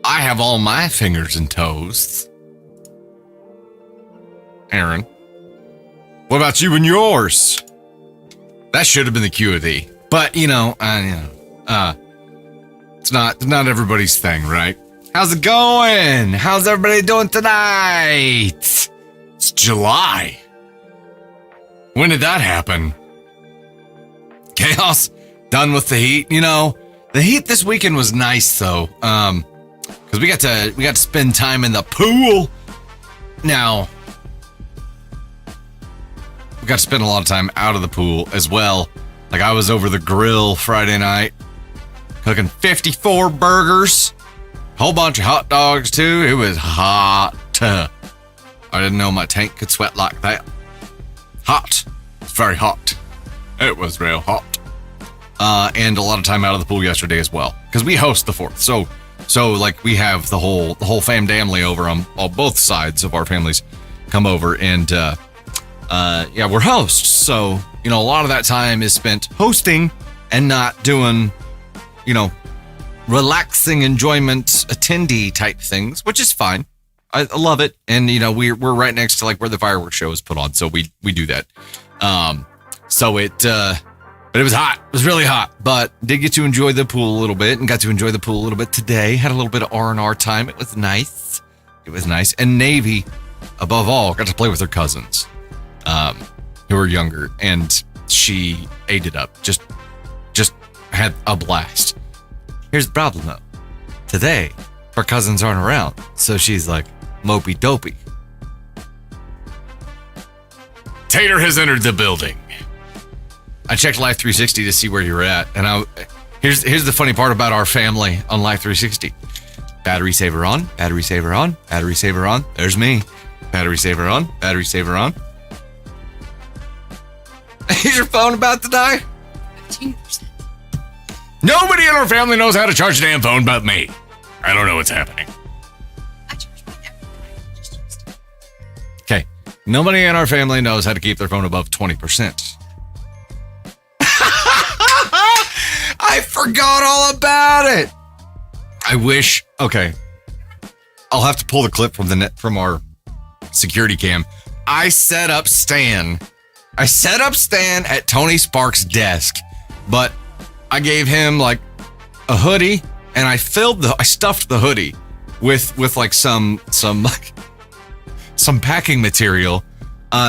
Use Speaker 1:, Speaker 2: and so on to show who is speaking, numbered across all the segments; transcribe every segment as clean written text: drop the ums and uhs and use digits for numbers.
Speaker 1: I have all my fingers and toes. Aaron, what about you and yours? That should have been the Q&A, but it's not everybody's thing, right? How's it going? How's everybody doing tonight? It's July. When did that happen? Chaos. Done with the heat. The heat this weekend was nice though, because we got to spend time in the pool. Now, we got to spend a lot of time out of the pool as well. Like I was over the grill Friday night, cooking 54 burgers, whole bunch of hot dogs too. It was hot. I didn't know my tank could sweat like that. Hot. It's very hot. It was real hot. And a lot of time out of the pool yesterday as well, because we host the 4th. So like we have the whole family over on both sides of our families come over, and we're hosts. So a lot of that time is spent hosting and not doing relaxing enjoyment attendee type things, which is fine. I love it, and we're right next to like where the fireworks show is put on, so we do that. But it was hot. It was really hot, but did get to enjoy the pool a little bit, and got to enjoy the pool a little bit today. Had a little bit of R&R time. It was nice. And Navy, above all, got to play with her cousins, who are younger, and she ate it up. Just had a blast. Here's the problem though. Today, her cousins aren't around, so she's like mopey dopey. Tater has entered the building. I checked Life 360 to see where you're at, and here's the funny part about our family on Life 360. Battery saver on, battery saver on, battery saver on. There's me. Battery saver on, battery saver on. Is your phone about to die?
Speaker 2: 15%.
Speaker 1: Nobody in our family knows how to charge a damn phone but me. I don't know what's happening.
Speaker 2: I charge mine every night. Just used it.
Speaker 1: Okay. Nobody in our family knows how to keep their phone above 20%. I forgot all about it. I wish. Okay. I'll have to pull the clip from our security cam. I set up Stan at Tony Sparks' desk, but I gave him like a hoodie, and I stuffed the hoodie with like some packing material.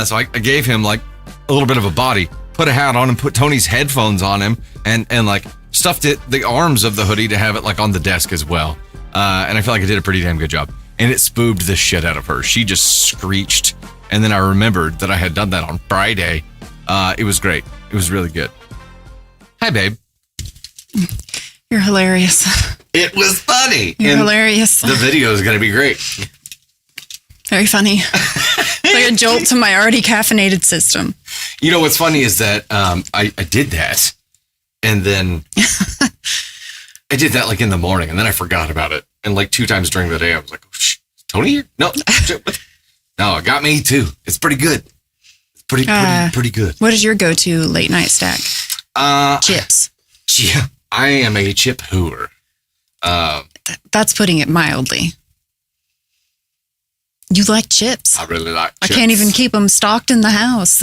Speaker 1: So I gave him like a little bit of a body, put a hat on, and put Tony's headphones on him, and like stuffed the arms of the hoodie to have it like on the desk as well. And I feel like I did a pretty damn good job. And it spooked the shit out of her. She just screeched. And then I remembered that I had done that on Friday. It was great. It was really good. Hi, babe.
Speaker 2: You're hilarious.
Speaker 1: It was funny.
Speaker 2: You're hilarious.
Speaker 1: The video is going to be great.
Speaker 2: Very funny. Like a jolt to my already caffeinated system.
Speaker 1: You know what's funny is that I did that, and then I did that like in the morning, and then I forgot about it. And like 2 times during the day, I was like, oh, Tony here? No. No, it got me too. It's pretty good. It's pretty good.
Speaker 2: What is your go-to late night snack? Chips.
Speaker 1: Yeah, I am a chip hooer.
Speaker 2: That's putting it mildly. You like chips.
Speaker 1: I really like chips.
Speaker 2: I can't even keep them stocked in the house.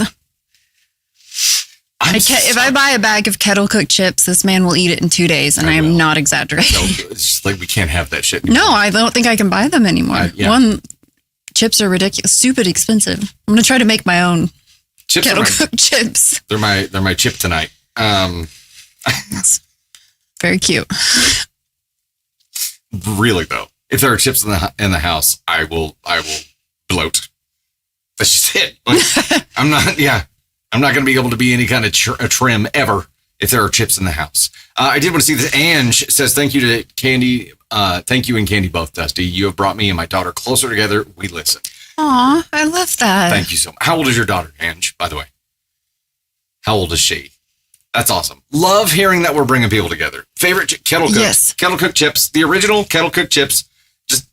Speaker 2: If I buy a bag of kettle cooked chips, this man will eat it in 2 days, and I am not exaggerating.
Speaker 1: No, it's just like we can't have that shit anymore.
Speaker 2: No, I don't think I can buy them anymore. Yeah. Chips are ridiculous, stupid expensive. I'm going to try to make my own kettle cooked chips.
Speaker 1: They're my chip tonight.
Speaker 2: That's very cute.
Speaker 1: Really though, if there are chips in the house, I will bloat. That's just it. Like, I'm not going to be able to be any kind of trim ever if there are chips in the house. I did want to see this. Ange says, thank you to Candy. Thank you and Candy both, Dusty. You have brought me and my daughter closer together. We listen.
Speaker 2: Aw, I love that.
Speaker 1: Thank you so much. How old is your daughter, Ange, by the way? How old is she? That's awesome. Love hearing that we're bringing people together. Favorite kettle cooked?
Speaker 2: Yes.
Speaker 1: Kettle cooked chips. The original kettle cooked chips. Just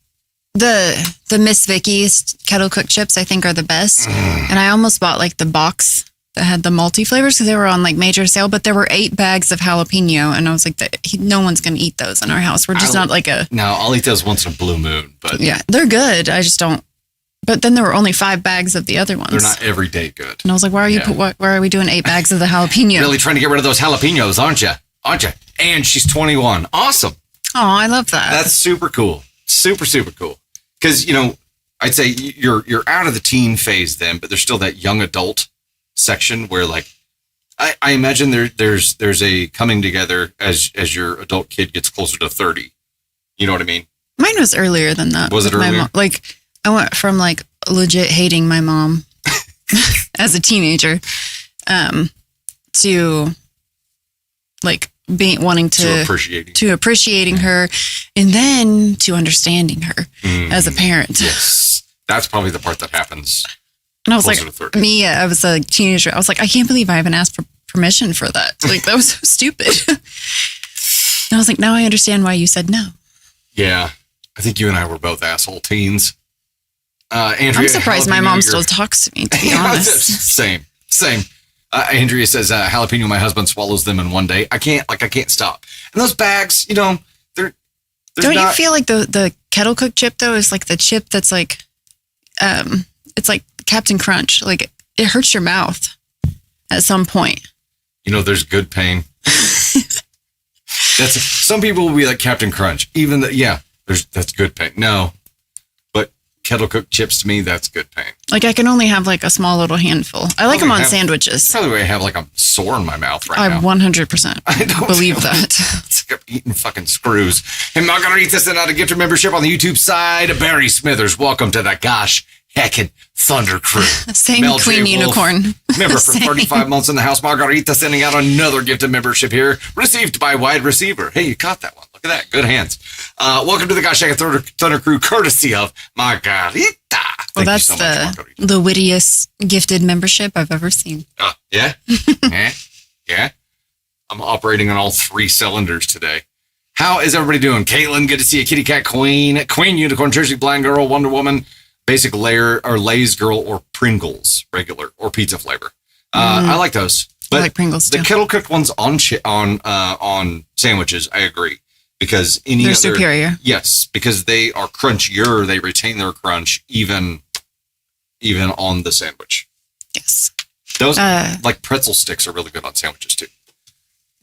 Speaker 2: the Miss Vicky's kettle cooked chips, I think, are the best. And I almost bought like the box that had the multi flavors because they were on like major sale, but there were 8 bags of jalapeno, and I was like, no one's gonna eat those in our house. We're just not like a.
Speaker 1: No, I'll eat those once in a blue moon, but
Speaker 2: yeah, they're good. I just don't. But then there were only 5 bags of the other ones.
Speaker 1: They're not everyday good.
Speaker 2: And I was like, why are we doing 8 bags of the jalapeno?
Speaker 1: Really trying to get rid of those jalapenos, aren't you? And she's 21. Awesome.
Speaker 2: Oh, I love that.
Speaker 1: That's super cool. Super, super cool. Because, I'd say you're out of the teen phase then, but there's still that young adult section where like, I imagine there's a coming together as your adult kid gets closer to 30. You know what I mean?
Speaker 2: Mine was earlier than that.
Speaker 1: Was it earlier?
Speaker 2: I went from like legit hating my mom as a teenager to like wanting to appreciating her, and then to understanding her as a parent.
Speaker 1: Yes, that's probably the part that happens.
Speaker 2: And I was like, I was a teenager. I was like, I can't believe I haven't asked for permission for that. Like that was so stupid. And I was like, now I understand why you said no.
Speaker 1: Yeah, I think you and I were both asshole teens. Andrea,
Speaker 2: I'm surprised my mom still talks to me, to be honest.
Speaker 1: Same. Andrea says, jalapeno, my husband swallows them in one day. I can't stop. And those bags, don't
Speaker 2: you feel like the kettle cooked chip though is like the chip that's like, it's like Captain Crunch. Like it hurts your mouth at some point.
Speaker 1: There's good pain. Some people will be like Captain Crunch. That's good pain. No. Kettle cooked chips to me, that's good pain.
Speaker 2: Like I can only have like a small little handful. I like them on sandwiches.
Speaker 1: Probably I have like a sore in my mouth right now.
Speaker 2: I 100% believe that.
Speaker 1: It's like I'm eating fucking screws. Hey, Margarita sent out a gift of membership on the YouTube side. Barry Smithers, welcome to the gosh heckin' Thunder Crew.
Speaker 2: Same Mel Queen J. Unicorn.
Speaker 1: Member for 35 months in the house. Margarita sending out another gift of membership here, received by wide receiver. Hey, you caught that one. Look at that. Good hands. Welcome to the Gosh Heckin' Thunder Crew, courtesy of Margarita.
Speaker 2: Well, that's the wittiest gifted membership I've ever seen.
Speaker 1: Yeah? Yeah. I'm operating on all 3 cylinders today. How is everybody doing? Caitlin, good to see you. Kitty Cat Queen, Unicorn, Jersey Blind Girl, Wonder Woman, Basic Layer, or Lay's Girl, or Pringles, regular, or pizza flavor. I like those. But
Speaker 2: I like Pringles too.
Speaker 1: The kettle cooked ones on sandwiches, I agree. Because they're
Speaker 2: superior.
Speaker 1: Yes, because they are crunchier. They retain their crunch even on the sandwich.
Speaker 2: Yes.
Speaker 1: Those like pretzel sticks are really good on sandwiches too.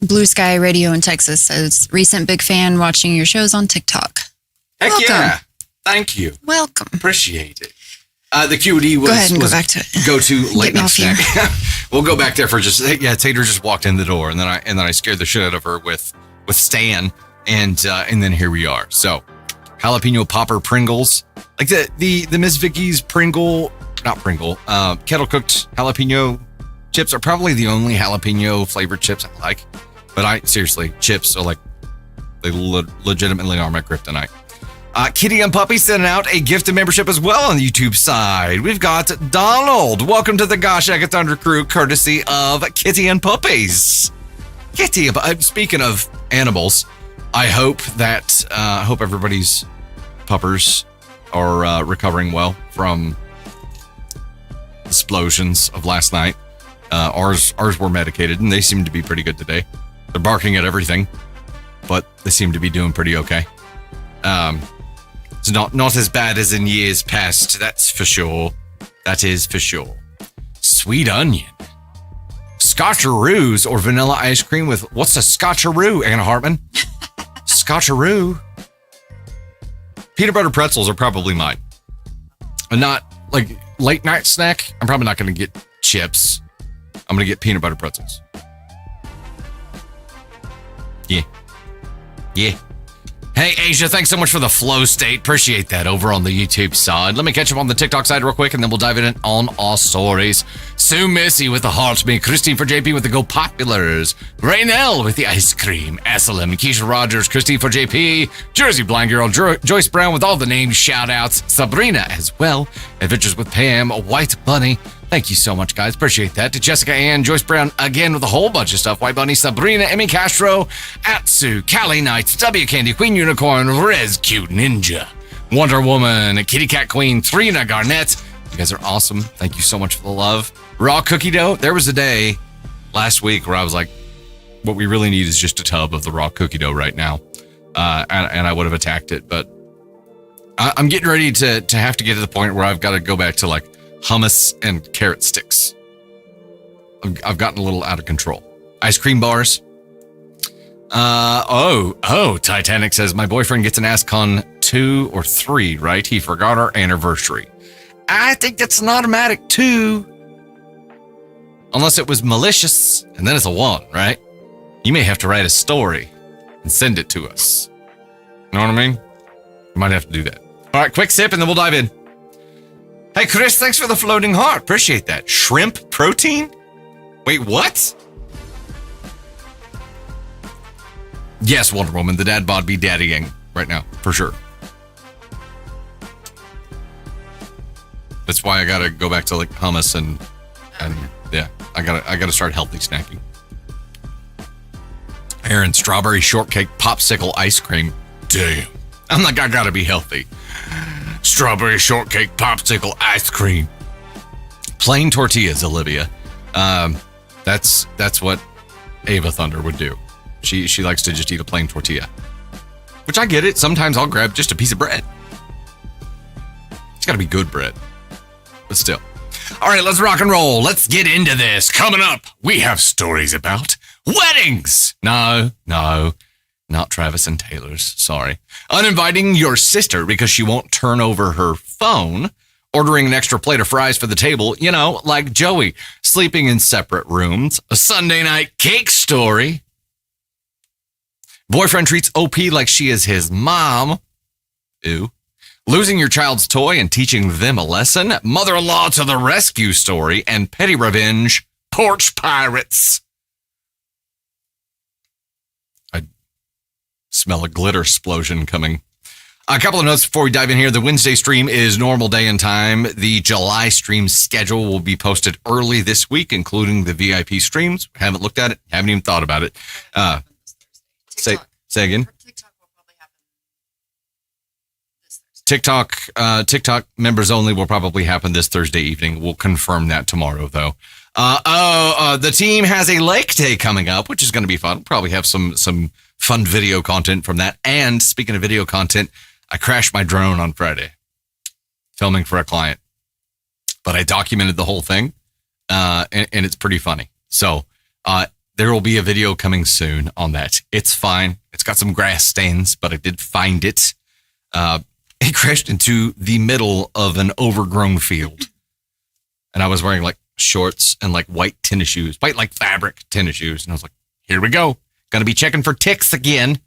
Speaker 2: Blue Sky Radio in Texas says, recent big fan watching your shows on TikTok.
Speaker 1: Heck welcome. Yeah. Thank you.
Speaker 2: Welcome.
Speaker 1: Appreciate it. The QD was...
Speaker 2: Go ahead and go back to it.
Speaker 1: Go to late night snack. We'll go back there for just... Yeah, Tater just walked in the door, and then I scared the shit out of her with Stan, and then here we are. So, jalapeno popper Pringles. Like the Miss Vicky's kettle cooked jalapeno chips are probably the only jalapeno flavored chips I like. But chips are like, they legitimately are my kryptonite. Kitty and Puppy sending out a gift of membership as well on the YouTube side. We've got Donald. Welcome to the Gosh Heckin' Thunder Crew, courtesy of Kitty and Puppies. Kitty, speaking of animals, I hope everybody's puppers are recovering well from explosions of last night. Ours were medicated, and they seem to be pretty good today. They're barking at everything, but they seem to be doing pretty okay. It's not as bad as in years past, that's for sure. That is for sure. Sweet onion. Scotcheroos or vanilla ice cream with... What's a scotcheroo, Anna Hartman? Scotcheroo. Peanut butter pretzels are probably mine. And not, like, late night snack. I'm probably not going to get chips. I'm going to get peanut butter pretzels. Yeah. Hey, Asia, thanks so much for the flow state. Appreciate that over on the YouTube side. Let me catch up on the TikTok side real quick, and then we'll dive in on our stories. Sue Missy with the heartbeat. Christine for JP with the Go Populars. Raynell with the ice cream. SLM. Keisha Rogers. Christine for JP. Jersey Blind Girl. Joyce Brown with all the names shout-outs. Sabrina as well. Adventures with Pam. White Bunny. Thank you so much, guys. Appreciate that. To Jessica Ann, Joyce Brown again with a whole bunch of stuff. White Bunny, Sabrina, Emmy Castro, Atsu, Callie Knights, W Candy, Queen Unicorn, Rez Cute Ninja, Wonder Woman, Kitty Cat Queen, Trina Garnett. You guys are awesome. Thank you so much for the love. Raw cookie dough. There was a day last week where I was like, what we really need is just a tub of the raw cookie dough right now. And I would have attacked it. But I'm getting ready to have to get to the point where I've got to go back to like hummus and carrot sticks. I've gotten a little out of control. Ice cream bars. Titanic says, my boyfriend gets an ASCON 2 or 3, right? He forgot our anniversary. I think that's an automatic 2. Unless it was malicious, and then it's a 1, right? You may have to write a story and send it to us. You know what I mean? You might have to do that. All right, quick sip, and then we'll dive in. Hey, Chris, thanks for the floating heart. Appreciate that. Shrimp protein? Wait, what? Yes, Wonder Woman, the dad bod be daddying right now, for sure. That's why I gotta go back to like hummus and yeah, I gotta start healthy snacking. Aaron, strawberry shortcake popsicle ice cream. Damn. I'm like, I gotta be healthy. Strawberry shortcake popsicle ice cream. Plain tortillas, Olivia. That's what Ava Thunder would do. She likes to just eat a plain tortilla. Which I get it. Sometimes I'll grab just a piece of bread. It's gotta be good bread. But still. All right, let's rock and roll. Let's get into this. Coming up, we have stories about weddings. No, not Travis and Taylor's. Sorry. Uninviting your sister because she won't turn over her phone. Ordering an extra plate of fries for the table. You know, like Joey. Sleeping in separate rooms. A Sunday night cake story. Boyfriend treats OP like she is his mom. Ew. Losing your child's toy and teaching them a lesson. Mother-in-law to the rescue story. And petty revenge. Porch pirates. I smell a glitter explosion coming. A couple of notes before we dive in here. The Wednesday stream is normal day and time. The July stream schedule will be posted early this week, including the VIP streams. Haven't looked at it. Haven't even thought about it. Say again.
Speaker 2: TikTok will probably happen this Thursday.
Speaker 1: TikTok members only will probably happen this Thursday evening. We'll confirm that tomorrow, though. The team has a lake day coming up, which is going to be fun. Probably have some fun video content from that. And speaking of video content, I crashed my drone on Friday, filming for a client, but I documented the whole thing, and it's pretty funny. So, there will be a video coming soon on that. It's fine. It's got some grass stains, but I did find it. It crashed into the middle of an overgrown field. And I was wearing like shorts and like white tennis shoes, white like fabric tennis shoes. And I was like, here we go. Gonna be checking for ticks again.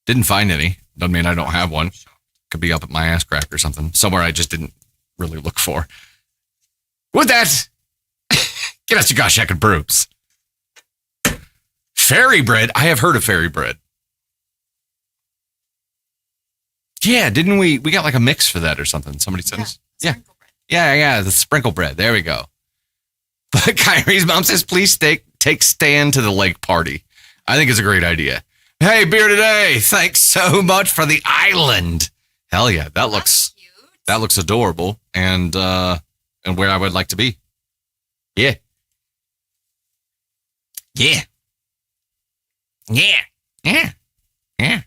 Speaker 1: Didn't find any. Doesn't mean I don't have one. Could be up at my ass crack or something. Somewhere I just didn't really look for. With that, get us your gosh heckin' broops. Fairy bread. I have heard of fairy bread. Yeah, didn't we? We got like a mix for that or something. Somebody sent us. Yeah. Yeah, the sprinkle bread. There we go. But Kyrie's mom says, please take Stan to the lake party. I think it's a great idea. Hey, beer today. Thanks so much for the island. Hell yeah, that looks adorable and where I would like to be. Yeah. Yeah. Yeah. Yeah. Yeah.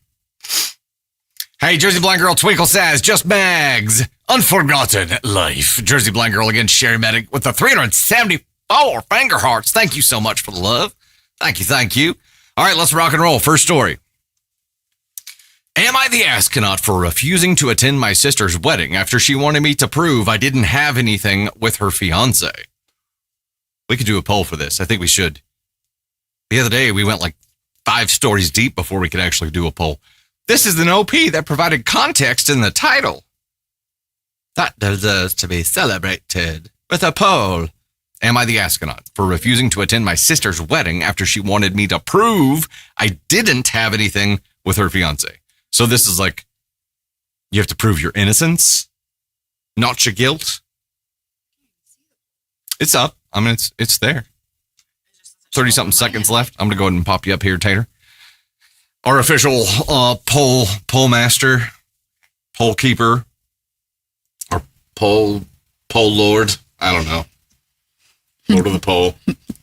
Speaker 1: Hey, Jersey Blind Girl Twinkle says, just bags. Unforgotten life. Jersey Blind Girl again, Sherry Medic with the 374 finger hearts. Thank you so much for the love. Thank you. All right, let's rock and roll. First story. Am I the astronaut for refusing to attend my sister's wedding after she wanted me to prove I didn't have anything with her fiance? We could do a poll for this. I think we should. The other day, we went like 5 stories deep before we could actually do a poll. This is an OP that provided context in the title. That deserves to be celebrated with a poll. Am I the astronaut for refusing to attend my sister's wedding after she wanted me to prove I didn't have anything with her fiance? So this is like, you have to prove your innocence, not your guilt. It's up. I mean, it's there. 30-something seconds left. I'm going to go ahead and pop you up here, Tater. Our official poll master, poll keeper, or poll lord. I don't know. Lord of the pole.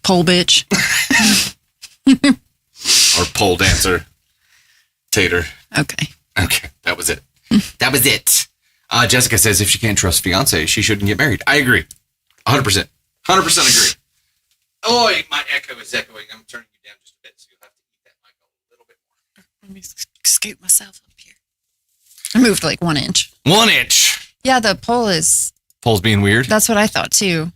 Speaker 2: Pole bitch.
Speaker 1: Or pole dancer. Tater.
Speaker 2: Okay.
Speaker 1: That was it. That was it. Jessica says if she can't trust fiance, she shouldn't get married. I agree. 100%. 100% agree. Oh, my echo is echoing. I'm turning you down just a bit, so you'll have to eat that mic a little bit more.
Speaker 2: Let me scoot myself up here. I moved like 1 inch.
Speaker 1: 1 inch.
Speaker 2: Yeah, the pole is...
Speaker 1: Pole's being weird?
Speaker 2: That's what I thought, too.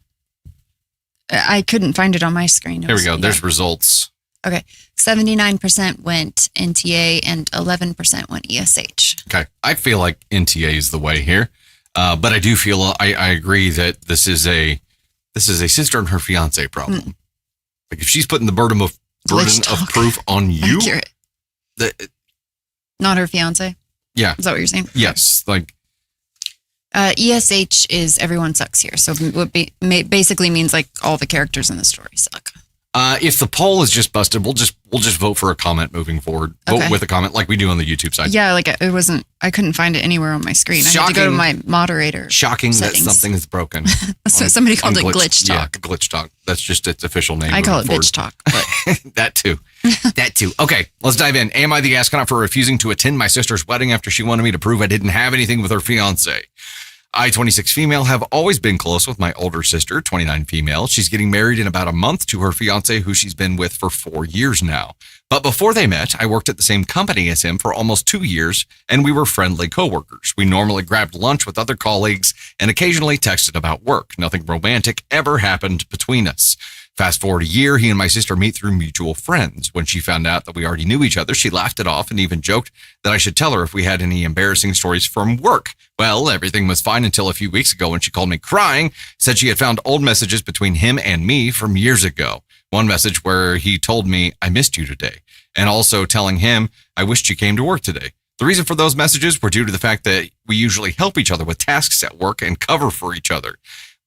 Speaker 2: I couldn't find it on my screen.
Speaker 1: Here we go. There's results.
Speaker 2: Okay. 79% went NTA and 11% went ESH.
Speaker 1: Okay. I feel like NTA is the way here. But I do feel, I agree that this is a sister and her fiance problem. Like if she's putting the burden of proof on you.
Speaker 2: Accurate. Not her fiance.
Speaker 1: Yeah.
Speaker 2: Is that what you're saying?
Speaker 1: Yes. Like
Speaker 2: ESH is everyone sucks here. So what basically means like all the characters in the story suck.
Speaker 1: If the poll is just busted, we'll just vote for a comment moving forward.
Speaker 2: Okay.
Speaker 1: Vote with a comment like we do on the YouTube side.
Speaker 2: Yeah, like I couldn't find it anywhere on my screen. I had to go to my moderator.
Speaker 1: Shocking
Speaker 2: settings.
Speaker 1: that something is broken.
Speaker 2: So somebody called it glitch talk.
Speaker 1: Yeah, glitch talk. That's just its official name.
Speaker 2: I call it bitch talk.
Speaker 1: But. That too. That too. Okay, let's dive in. Am I the astronaut for refusing to attend my sister's wedding after she wanted me to prove I didn't have anything with her fiance? I, 26 female, have always been close with my older sister, 29 female. She's getting married in about a month to her fiance, who she's been with for 4 years now. But before they met, I worked at the same company as him for almost 2 years, and we were friendly coworkers. We normally grabbed lunch with other colleagues and occasionally texted about work. Nothing romantic ever happened between us. Fast forward a year, he and my sister meet through mutual friends. When she found out that we already knew each other, she laughed it off and even joked that I should tell her if we had any embarrassing stories from work. Well, everything was fine until a few weeks ago when she called me crying, said she had found old messages between him and me from years ago. One message where he told me, I missed you today, and also telling him, I wished you came to work today. The reason for those messages were due to the fact that we usually help each other with tasks at work and cover for each other.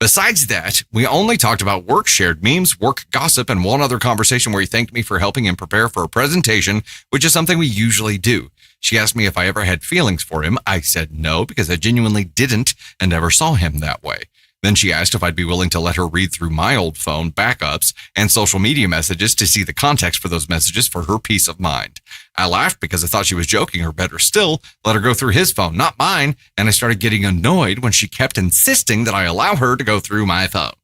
Speaker 1: Besides that, we only talked about work, shared memes, work gossip, and one other conversation where he thanked me for helping him prepare for a presentation, which is something we usually do. She asked me if I ever had feelings for him. I said no, because I genuinely didn't and never saw him that way. Then she asked if I'd be willing to let her read through my old phone backups and social media messages to see the context for those messages for her peace of mind. I laughed because I thought she was joking, or better still, let her go through his phone, not mine, and I started getting annoyed when she kept insisting that I allow her to go through my phone.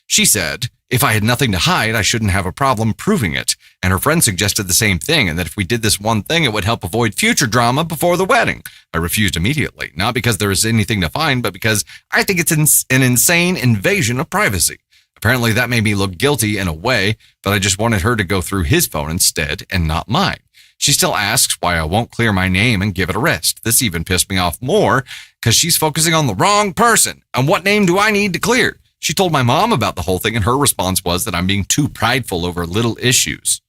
Speaker 1: She said, if I had nothing to hide, I shouldn't have a problem proving it, and her friend suggested the same thing, and that if we did this one thing, it would help avoid future drama before the wedding. I refused immediately, not because there is anything to find, but because I think it's an insane invasion of privacy. Apparently that made me look guilty in a way, but I just wanted her to go through his phone instead and not mine. She still asks why I won't clear my name and give it a rest. This even pissed me off more because she's focusing on the wrong person. And what name do I need to clear? She told my mom about the whole thing, and her response was that I'm being too prideful over little issues.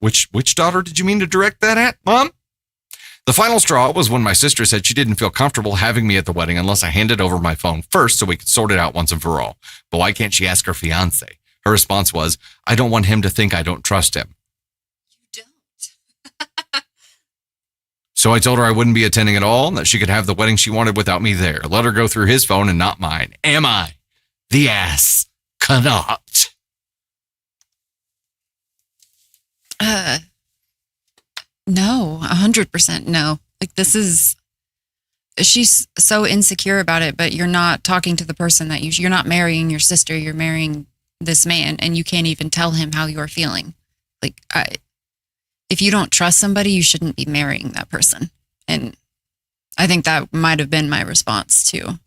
Speaker 1: Which daughter did you mean to direct that at, Mom? The final straw was when my sister said she didn't feel comfortable having me at the wedding unless I handed over my phone first so we could sort it out once and for all. But why can't she ask her fiance? Her response was, I don't want him to think I don't trust him. So I told her I wouldn't be attending at all and that she could have the wedding she wanted without me there. Let her go through his phone and not mine. Am I the ass cannot?
Speaker 2: No, 100% no. Like she's so insecure about it, but you're not talking to the person that you're not marrying your sister. You're marrying this man, and you can't even tell him how you're feeling. Like if you don't trust somebody, you shouldn't be marrying that person. And I think that might have been my response to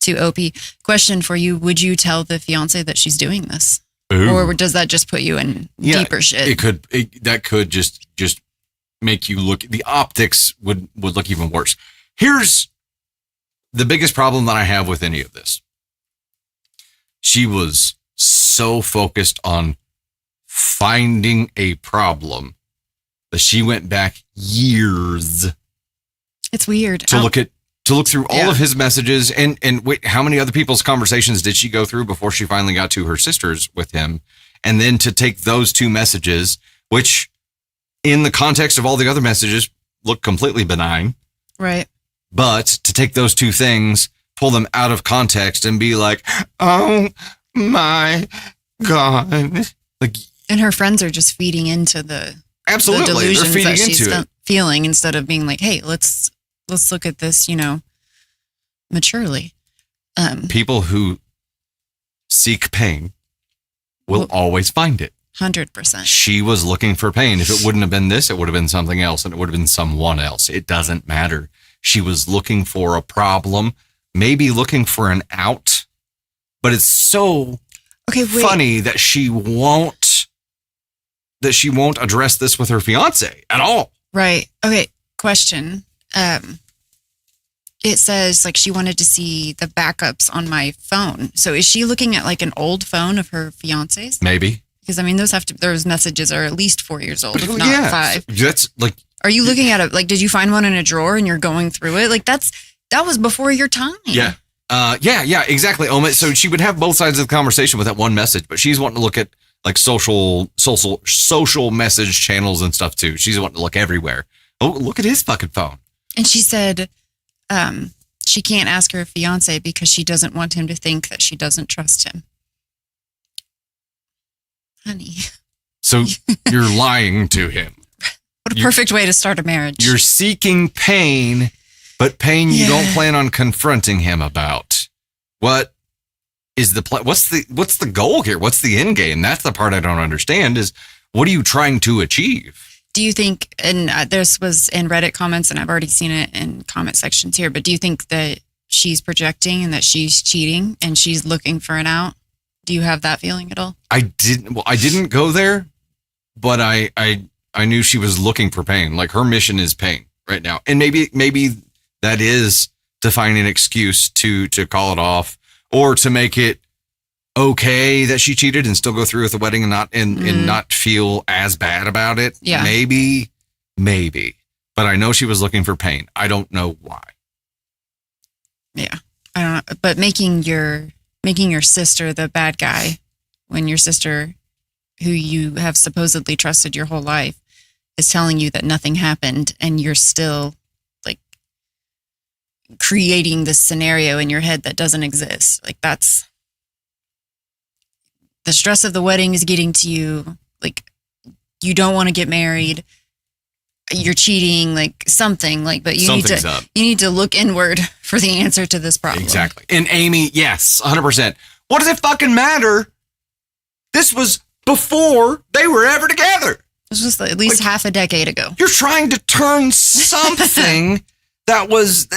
Speaker 2: OP. Question for you. Would you tell the fiance that she's doing this? Ooh. Or does that just put you in deeper shit?
Speaker 1: That could just make you look, the optics would look even worse. Here's the biggest problem that I have with any of this. She was so focused on finding a problem that she went back years.
Speaker 2: It's weird
Speaker 1: to look through all of his messages and wait, how many other people's conversations did she go through before she finally got to her sister's with him? And then to take those two messages, which in the context of all the other messages look completely benign.
Speaker 2: Right.
Speaker 1: But to take those two things, pull them out of context and be like, oh my God. Like,
Speaker 2: and her friends are just feeding into the
Speaker 1: absolutely, they're
Speaker 2: delusions
Speaker 1: feeding
Speaker 2: that she's
Speaker 1: into it.
Speaker 2: feeling instead of being like, hey, let's look at this, maturely.
Speaker 1: People who seek pain will always find it.
Speaker 2: 100%.
Speaker 1: She was looking for pain. If it wouldn't have been this, it would have been something else, and it would have been someone else. It doesn't matter. She was looking for a problem, maybe looking for an out, but it's so funny that she won't address this with her fiance at all.
Speaker 2: Right. Okay. Question. It says like she wanted to see the backups on my phone. So is she looking at like an old phone of her fiance's?
Speaker 1: Maybe.
Speaker 2: Because I mean, those messages are at least 4 years old, if not 5.
Speaker 1: That's like.
Speaker 2: Are you looking at it? Like, did you find one in a drawer and you're going through it? Like that was before your time.
Speaker 1: Yeah. Yeah, exactly. So she would have both sides of the conversation with that one message, but she's wanting to look at like social message channels and stuff too. She's wanting to look everywhere. Oh, look at his fucking phone.
Speaker 2: And she said, she can't ask her fiance because she doesn't want him to think that she doesn't trust him. Honey.
Speaker 1: So you're lying to him.
Speaker 2: What a perfect way to start a marriage.
Speaker 1: You're seeking pain, but pain you don't plan on confronting him about. What is the what's the goal here? What's the end game? That's the part I don't understand is what are you trying to achieve?
Speaker 2: Do you think, and this was in Reddit comments, and I've already seen it in comment sections here, but do you think that she's projecting and that she's cheating and she's looking for an out? Do you have that feeling at all?
Speaker 1: I didn't go there, but I knew she was looking for pain. Like her mission is pain right now. And maybe that is to find an excuse to call it off or to make it okay that she cheated and still go through with the wedding and not feel as bad about it.
Speaker 2: Yeah.
Speaker 1: Maybe. But I know she was looking for pain. I don't know why.
Speaker 2: Yeah. I don't know. But making your sister the bad guy when your sister, who you have supposedly trusted your whole life, is telling you that nothing happened and you're still like creating this scenario in your head that doesn't exist. Like that's the stress of the wedding is getting to you. Like you don't want to get married. You're cheating, like something like, but you need to look inward for the answer to this problem.
Speaker 1: Exactly. And Amy, yes, 100%. What does it fucking matter? This was before they were ever together.
Speaker 2: This was at least half a decade ago.
Speaker 1: You're trying to turn something that was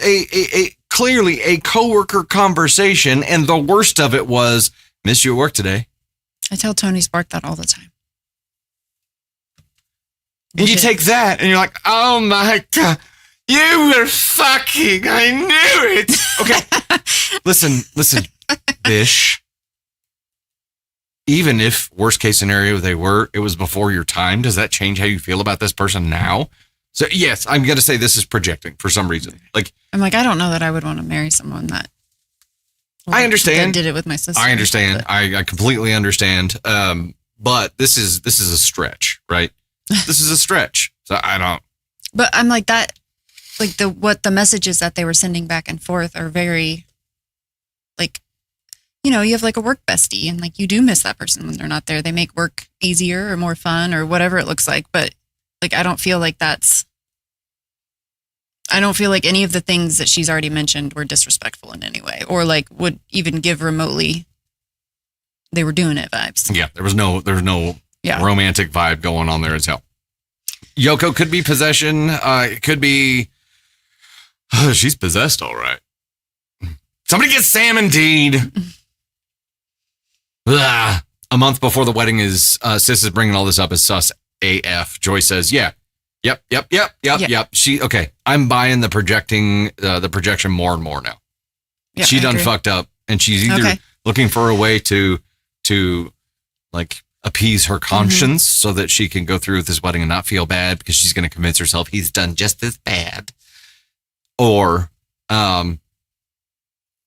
Speaker 1: a clearly a coworker conversation, and the worst of it was, miss you at work today.
Speaker 2: I tell Tony Spark that all the time.
Speaker 1: And you take that and you're like, oh my God, you were fucking, I knew it. Okay. Listen, Bish. Even if worst case scenario it was before your time, does that change how you feel about this person now? So yes, I'm going to say this is projecting for some reason. Like,
Speaker 2: I'm like, I don't know that I would want to marry someone that.
Speaker 1: I understand.
Speaker 2: Did it with my sister.
Speaker 1: I understand. I completely understand. But this is a stretch, right? This is a stretch. So I don't.
Speaker 2: But I'm like that, like the messages that they were sending back and forth are very, like, you have like a work bestie and like you do miss that person when they're not there. They make work easier or more fun or whatever it looks like. But like, I don't feel like any of the things that she's already mentioned were disrespectful in any way or like would even give remotely they were doing it vibes.
Speaker 1: Yeah, there was no romantic vibe going on there as hell. Yoko could be possession. It could be she's possessed, all right. Somebody get Sam and Dean. A month before the wedding is Sis is bringing all this up as sus AF. Joy says, yeah. Yep. I'm buying the projection more and more now.
Speaker 2: Yeah,
Speaker 1: she done fucked up and she's either looking for a way to like appease her conscience so that she can go through with this wedding and not feel bad because she's going to convince herself he's done just as bad. Or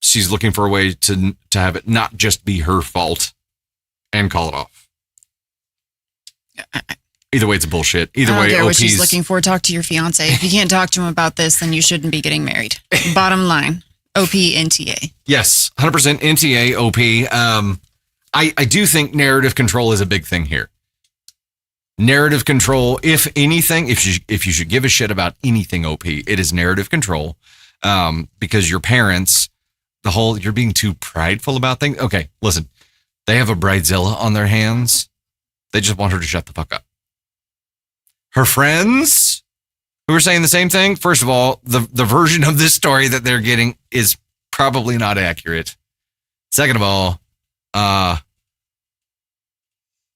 Speaker 1: she's looking for a way to have it not just be her fault and call it off. Either way, it's bullshit. Either way,
Speaker 2: I don't care what
Speaker 1: OP's
Speaker 2: she's looking for. Talk to your fiance. If you can't talk to him about this, then you shouldn't be getting married. Bottom line. OP-NTA.
Speaker 1: Yes, 100% NTA OP. I do think narrative control is a big thing here. Narrative control, if anything, if you should give a shit about anything OP, it is narrative control. Because your parents, you're being too prideful about things. Okay, listen, they have a bridezilla on their hands. They just want her to shut the fuck up. Her friends who are saying the same thing, first of all, the version of this story that they're getting is probably not accurate. Second of all,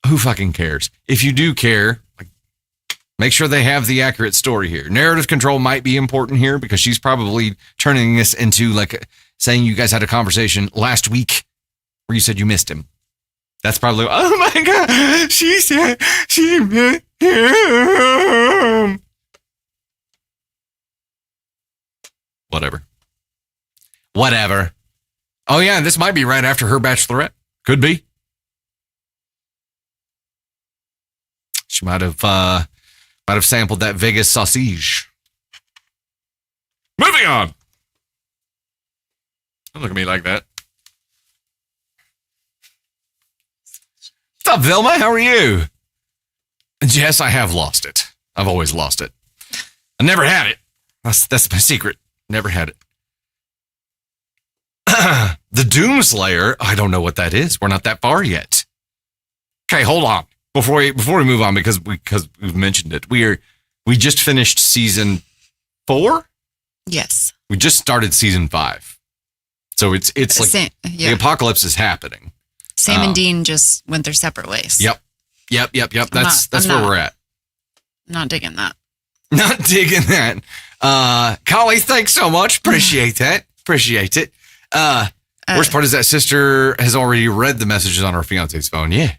Speaker 1: who fucking cares? If you do care, make sure they have the accurate story here. Narrative control might be important here because she's probably turning this into saying you guys had a conversation last week where you said you missed him. That's probably, oh my God, she said she missed him. Whatever. Oh yeah, this might be right after her bachelorette. Could be. She might have sampled that Vegas sausage. Moving on. Don't look at me like that. What's up, Vilma? How are you? Yes, I have lost it. I've always lost it. I never had it. That's my secret. Never had it. The Doomslayer. I don't know what that is. We're not that far yet. Okay, hold on. Before we move on, because we've mentioned it, we just finished season 4.
Speaker 2: Yes,
Speaker 1: we just started season 5, so it's like the apocalypse is happening.
Speaker 2: Sam and Dean just went their separate ways.
Speaker 1: Yep. That's where we're at.
Speaker 2: Not digging that.
Speaker 1: Not digging that. Collie, thanks so much. Appreciate that. Appreciate it. Worst part is that sister has already read the messages on her fiance's phone. Yeah.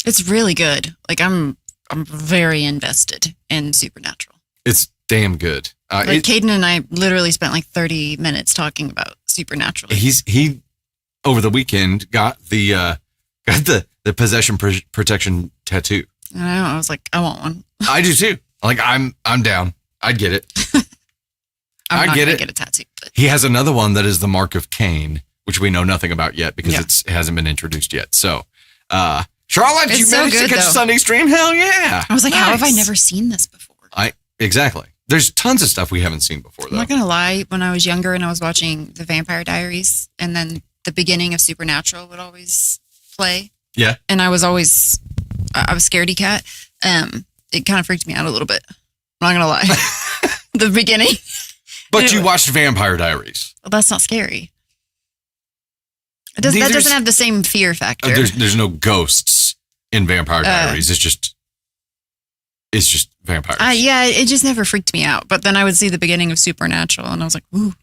Speaker 2: It's really good. Like I'm very invested in Supernatural.
Speaker 1: It's damn good.
Speaker 2: Caden and I literally spent 30 minutes talking about Supernatural.
Speaker 1: He over the weekend got the possession protection tattoo.
Speaker 2: I know. I was like, I want one.
Speaker 1: I do too. I'm down. I'd get it.
Speaker 2: I'm not gonna get a tattoo. But.
Speaker 1: He has another one that is the mark of Cain, which we know nothing about yet because it hasn't been introduced yet. So, Charlotte, you managed to catch Sunday stream? Hell yeah!
Speaker 2: I was like, how have I never seen this before?
Speaker 1: Exactly. There's tons of stuff we haven't seen before, though.
Speaker 2: I'm not gonna lie. When I was younger and I was watching The Vampire Diaries, and then the beginning of Supernatural would always play.
Speaker 1: Yeah.
Speaker 2: And I was scaredy cat. It kind of freaked me out a little bit. I'm not gonna lie. The beginning.
Speaker 1: But you watched Vampire Diaries.
Speaker 2: Well, that's not scary. That doesn't have the same fear factor.
Speaker 1: There's no ghosts in Vampire Diaries. It's just vampires.
Speaker 2: Yeah, it just never freaked me out. But then I would see the beginning of Supernatural, and I was like, ooh.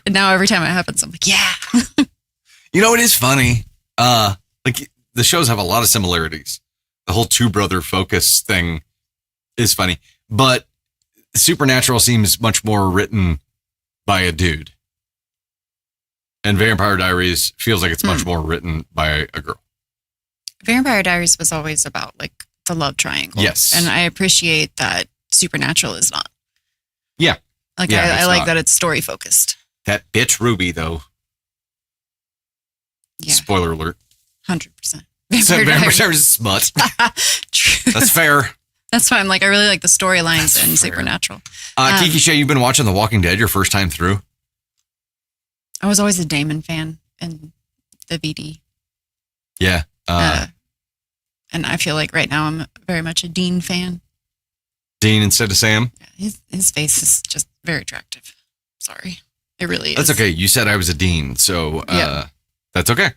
Speaker 2: And now every time it happens, I'm like, yeah.
Speaker 1: It is funny. The shows have a lot of similarities. The whole two-brother focus thing is funny. But Supernatural seems much more written by a dude. And Vampire Diaries feels like it's much more written by a girl.
Speaker 2: Vampire Diaries was always about the love triangle.
Speaker 1: Yes.
Speaker 2: And I appreciate that Supernatural is not.
Speaker 1: Yeah.
Speaker 2: I like that it's story focused.
Speaker 1: That bitch Ruby, though.
Speaker 2: Yeah.
Speaker 1: Spoiler alert.
Speaker 2: 100%.
Speaker 1: Vampire Diaries is smut.
Speaker 2: True.
Speaker 1: That's fair.
Speaker 2: That's why I'm I really like the storylines in Supernatural.
Speaker 1: Kiki Shay, you've been watching The Walking Dead your first time through?
Speaker 2: I was always a Damon fan in the VD.
Speaker 1: Yeah.
Speaker 2: And I feel like right now I'm very much a Dean fan.
Speaker 1: Dean instead of Sam?
Speaker 2: Yeah, his face is just very attractive. Sorry. It really is.
Speaker 1: That's okay. You said I was a Dean, so that's okay.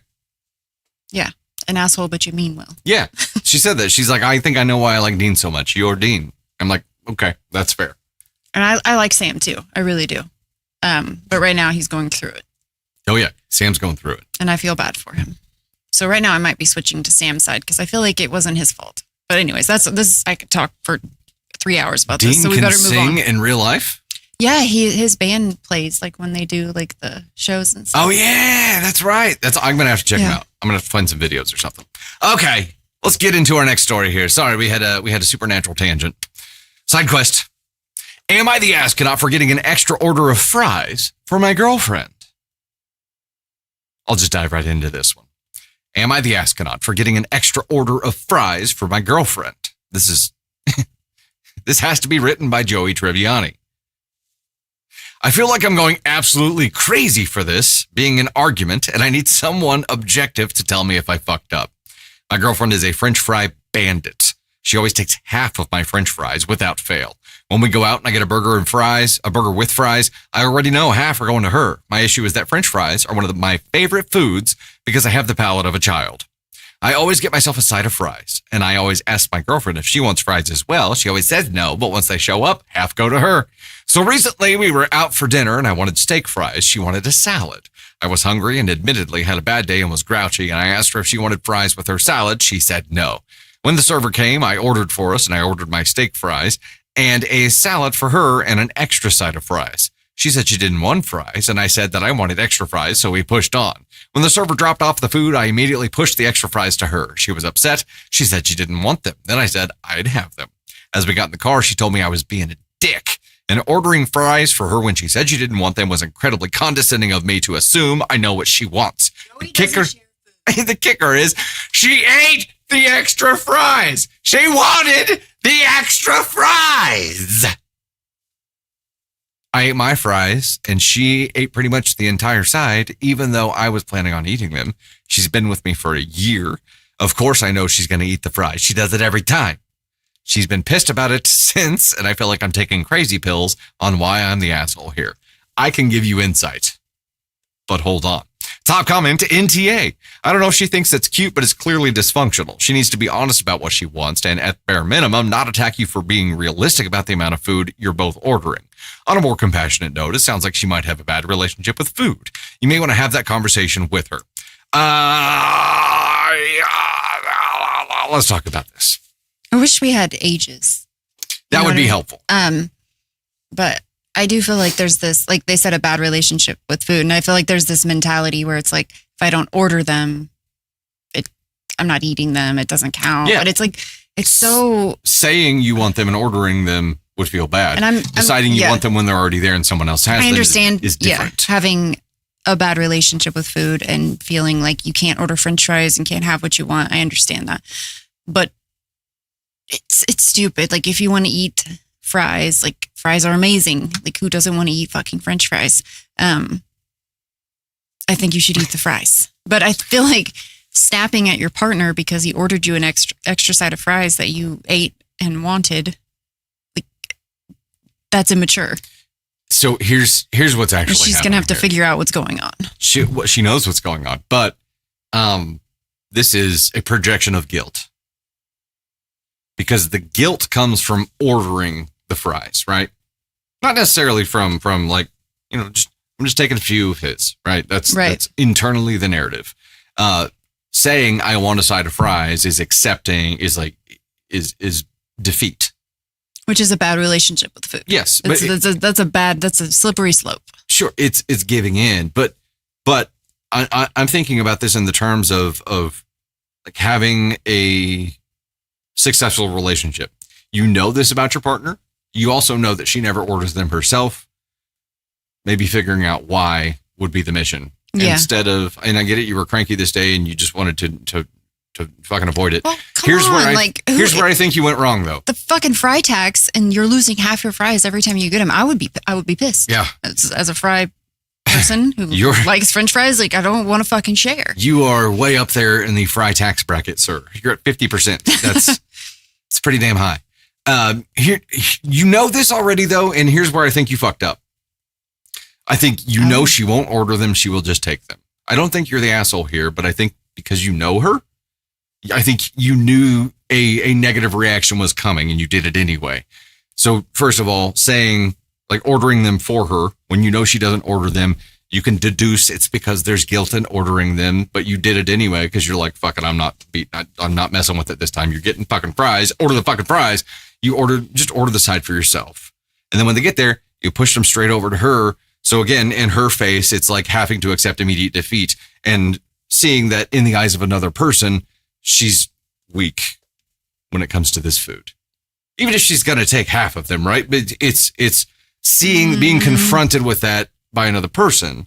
Speaker 2: Yeah. An asshole, but you mean well.
Speaker 1: Yeah. She said that. She's like, I think I know why I like Dean so much. You're Dean. I'm like, okay, that's fair.
Speaker 2: And I like Sam too. I really do. But right now he's going through it.
Speaker 1: Oh yeah. Sam's going through it.
Speaker 2: And I feel bad for him. So right now I might be switching to Sam's side because I feel like it wasn't his fault. But anyways, I could talk for 3 hours about this. So we better move on.
Speaker 1: Dean can sing in real life?
Speaker 2: Yeah, his band plays when they do the shows and stuff.
Speaker 1: Oh yeah, that's right. I'm gonna have to check him out. I'm gonna have to find some videos or something. Okay, let's get into our next story here. Sorry, we had a supernatural tangent. Side quest. Am I the astronaut for getting an extra order of fries for my girlfriend? I'll just dive right into this one. Am I the astronaut for getting an extra order of fries for my girlfriend? This has to be written by Joey Tribbiani. I feel like I'm going absolutely crazy for this being an argument, and I need someone objective to tell me if I fucked up. My girlfriend is a French fry bandit. She always takes half of my French fries without fail. When we go out and I get a burger with fries, I already know half are going to her. My issue is that French fries are one of my favorite foods because I have the palate of a child. I always get myself a side of fries, and I always ask my girlfriend if she wants fries as well. She always says no, but once they show up, half go to her. So recently we were out for dinner and I wanted steak fries. She wanted a salad. I was hungry and admittedly had a bad day and was grouchy, and I asked her if she wanted fries with her salad. She said no. When the server came, I ordered for us, and I ordered my steak fries and a salad for her and an extra side of fries. She said she didn't want fries, and I said that I wanted extra fries, so we pushed on. When the server dropped off the food, I immediately pushed the extra fries to her. She was upset. She said she didn't want them. Then I said I'd have them. As we got in the car, she told me I was being a dick. And ordering fries for her when she said she didn't want them was incredibly condescending of me to assume I know what she wants. The kicker is she ate the extra fries. She wanted the extra fries. I ate my fries and she ate pretty much the entire side, even though I was planning on eating them. She's been with me for a year. Of course, I know she's going to eat the fries. She does it every time. She's been pissed about it since, and I feel like I'm taking crazy pills on why I'm the asshole here. I can give you insight, but hold on. Top comment, NTA. I don't know if she thinks that's cute, but it's clearly dysfunctional. She needs to be honest about what she wants and at bare minimum, not attack you for being realistic about the amount of food you're both ordering. On a more compassionate note, it sounds like she might have a bad relationship with food. You may want to have that conversation with her. Let's talk about this.
Speaker 2: I wish we had ages.
Speaker 1: That would be helpful.
Speaker 2: But I do feel like there's this, like they said, a bad relationship with food. And I feel like there's this mentality where it's like, if I don't order them, I'm not eating them. It doesn't count.
Speaker 1: Yeah.
Speaker 2: But it's like, it's so...
Speaker 1: Saying you want them and ordering them would feel bad.
Speaker 2: And I'm
Speaker 1: deciding you want them when they're already there and someone else has them.
Speaker 2: I understand,
Speaker 1: is different.
Speaker 2: Having a bad relationship with food and feeling like you can't order French fries and can't have what you want. I understand that. But it's stupid. Like, if you want to eat fries, like, fries are amazing. Like, who doesn't want to eat fucking French fries? I think you should eat the fries. But I feel like snapping at your partner because he ordered you an extra side of fries that you ate and wanted, like, that's immature.
Speaker 1: So here's what's actually
Speaker 2: and she's gonna have to figure out what's going on.
Speaker 1: She knows what's going on, but this is a projection of guilt. Because the guilt comes from ordering the fries, right? Not necessarily from like, I'm just taking a few of his, right? That's internally the narrative. Saying I want a side of fries is defeat. Which is
Speaker 2: a bad relationship with food.
Speaker 1: Yes.
Speaker 2: That's a slippery slope.
Speaker 1: Sure. It's giving in, but I'm thinking about this in the terms of like having a successful relationship. You know this about your partner. You also know that she never orders them herself. Maybe figuring out why would be the mission.
Speaker 2: Yeah.
Speaker 1: Instead of, and I get it, you were cranky this day and you just wanted to fucking avoid it.
Speaker 2: Well, here's
Speaker 1: where I think you went wrong though.
Speaker 2: The fucking fry tax, and you're losing half your fries every time you get them. I would be pissed.
Speaker 1: Yeah.
Speaker 2: As a fry person who likes French fries, like, I don't want to fucking share.
Speaker 1: You are way up there in the fry tax bracket, sir. You're at 50%. That's it's pretty damn high. Here, you know this already though, and here's where I think you fucked up. I think know she won't order them; she will just take them. I don't think you're the asshole here, but I think because you know her, I think you knew a negative reaction was coming, and you did it anyway. So first of all, saying like ordering them for her when you know she doesn't order them, you can deduce it's because there's guilt in ordering them, but you did it anyway because you're like, fuck it, I'm not messing with it this time. You're getting fucking fries. Order the fucking fries. Just order the side for yourself. And then when they get there, you push them straight over to her. So again, in her face, it's like having to accept immediate defeat and seeing that in the eyes of another person, she's weak when it comes to this food. even if she's going to take half of them, right? But it's being confronted with that by another person.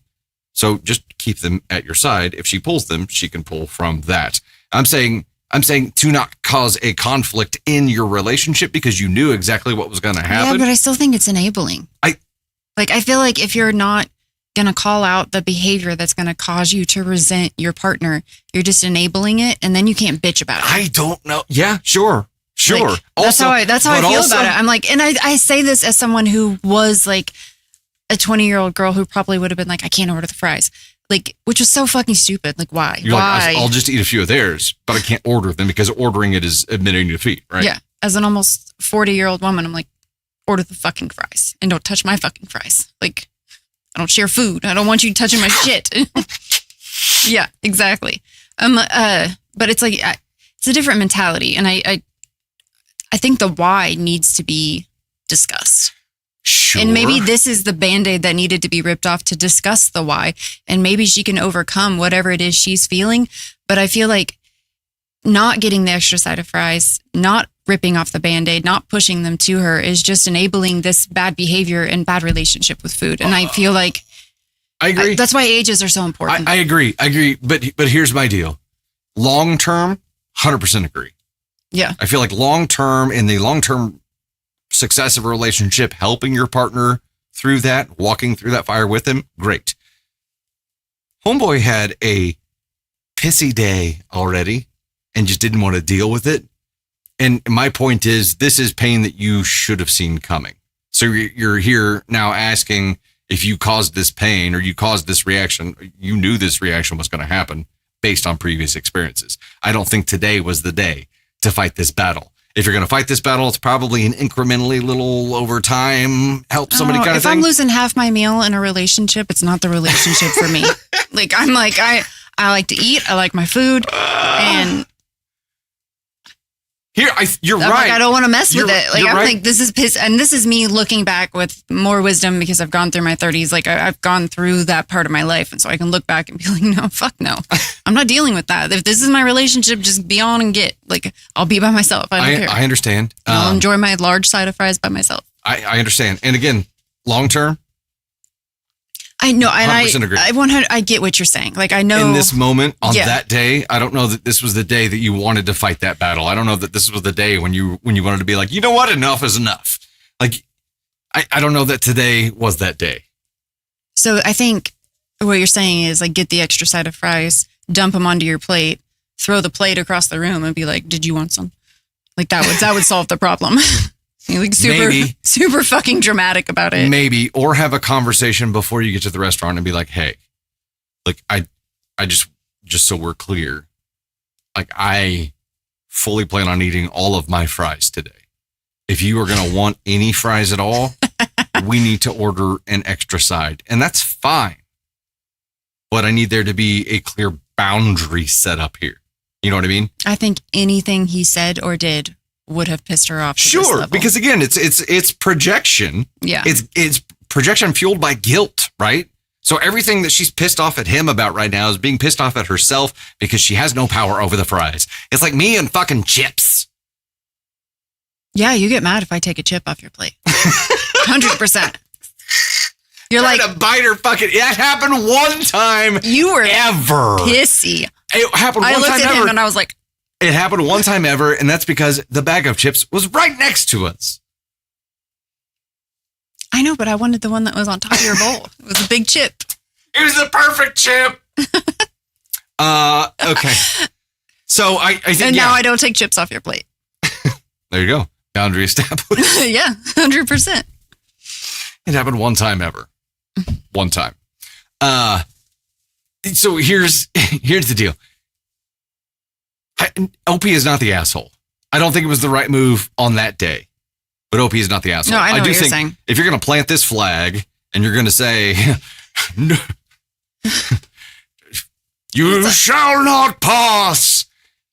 Speaker 1: So just keep them at your side. If she pulls them, she can pull from that. I'm saying to not cause a conflict in your relationship because you knew exactly what was going to happen.
Speaker 2: Yeah, but I still think it's enabling. I feel like if you're not going to call out the behavior that's going to cause you to resent your partner, you're just enabling it, and then you can't bitch about it.
Speaker 1: I don't know. Yeah, sure.
Speaker 2: Like, that's how I feel about it. I'm like, and I say this as someone who was like a 20-year-old girl who probably would have been like, I can't order the fries. Like, which was so fucking stupid. Like, why?
Speaker 1: You're
Speaker 2: why?
Speaker 1: Like, I'll just eat a few of theirs, but I can't order them because ordering it is admitting defeat, right?
Speaker 2: Yeah. As an almost 40-year-old woman, I'm like, order the fucking fries and don't touch my fucking fries. Like, I don't share food. I don't want you touching my shit. Yeah, exactly. But it's like, it's a different mentality. And I think the why needs to be discussed.
Speaker 1: Sure.
Speaker 2: And maybe this is the Band-Aid that needed to be ripped off to discuss the why. And maybe she can overcome whatever it is she's feeling. But I feel like not getting the extra side of fries, not ripping off the Band-Aid, not pushing them to her is just enabling this bad behavior and bad relationship with food. And I feel like
Speaker 1: I agree.
Speaker 2: That's why ages are so important.
Speaker 1: I agree. But here's my deal. Long term, 100% agree.
Speaker 2: Yeah.
Speaker 1: I feel like long term, in the long term success of a relationship, helping your partner through that, walking through that fire with them, great. Homeboy had a pissy day already and just didn't want to deal with it. And my point is, this is pain that you should have seen coming. So you're here now asking if you caused this pain or you caused this reaction. You knew this reaction was going to happen based on previous experiences. I don't think today was the day to fight this battle. If you're going to fight this battle, it's probably an incrementally little over time, help somebody kind of thing.
Speaker 2: If I'm losing half my meal in a relationship, it's not the relationship for me. Like, I'm like, I like to eat. I like my food. And
Speaker 1: you're right.
Speaker 2: Like, I don't want to mess with it. Like, I'm
Speaker 1: right.
Speaker 2: like, this is piss. And this is me looking back with more wisdom because I've gone through my 30s. Like, I've gone through that part of my life. And so I can look back and be like, no, fuck no. I'm not dealing with that. If this is my relationship, just be on and get. Like, I'll be by myself. I don't care.
Speaker 1: I understand.
Speaker 2: I'll enjoy my large side of fries by myself.
Speaker 1: I understand. And again, long term,
Speaker 2: I know, and
Speaker 1: 100% agree.
Speaker 2: I get what you're saying. Like, I know
Speaker 1: in this moment on that day, I don't know that this was the day that you wanted to fight that battle. I don't know that this was the day when you wanted to be like, you know what, enough is enough. Like, I don't know that today was that day.
Speaker 2: So I think what you're saying is like, get the extra side of fries, dump them onto your plate, throw the plate across the room, and be like, "Did you want some?" Like that would solve the problem. You're like super fucking dramatic about it.
Speaker 1: Maybe, or have a conversation before you get to the restaurant and be like, hey, like I just so we're clear, like I fully plan on eating all of my fries today. If you are going to want any fries at all, we need to order an extra side. And that's fine. But I need there to be a clear boundary set up here. You know what I mean? I
Speaker 2: think anything he said or did would have pissed her off.
Speaker 1: Sure, because again, it's projection.
Speaker 2: Yeah,
Speaker 1: it's projection fueled by guilt, right? So everything that she's pissed off at him about right now is being pissed off at herself because she has no power over the fries. It's like me and fucking chips.
Speaker 2: Yeah, you get mad if I take a chip off your plate. 100%. You're like
Speaker 1: to bite her fucking. It happened one time.
Speaker 2: You were
Speaker 1: ever
Speaker 2: pissy.
Speaker 1: It happened one time ever.
Speaker 2: I looked at him and I was like.
Speaker 1: It happened one time ever, and that's because the bag of chips was right next to us.
Speaker 2: I know, but I wanted the one that was on top of your bowl. It was a big chip.
Speaker 1: It was the perfect chip. Okay. So I think,
Speaker 2: and now I don't take chips off your plate.
Speaker 1: There you go. Boundary established.
Speaker 2: Yeah, 100%.
Speaker 1: It happened one time ever. One time. So here's the deal. OP is not the asshole. I don't think it was the right move on that day, but OP is not the asshole.
Speaker 2: No, I know what you're
Speaker 1: think
Speaker 2: saying.
Speaker 1: If you're going to plant this flag and you're going to say, you shall not pass,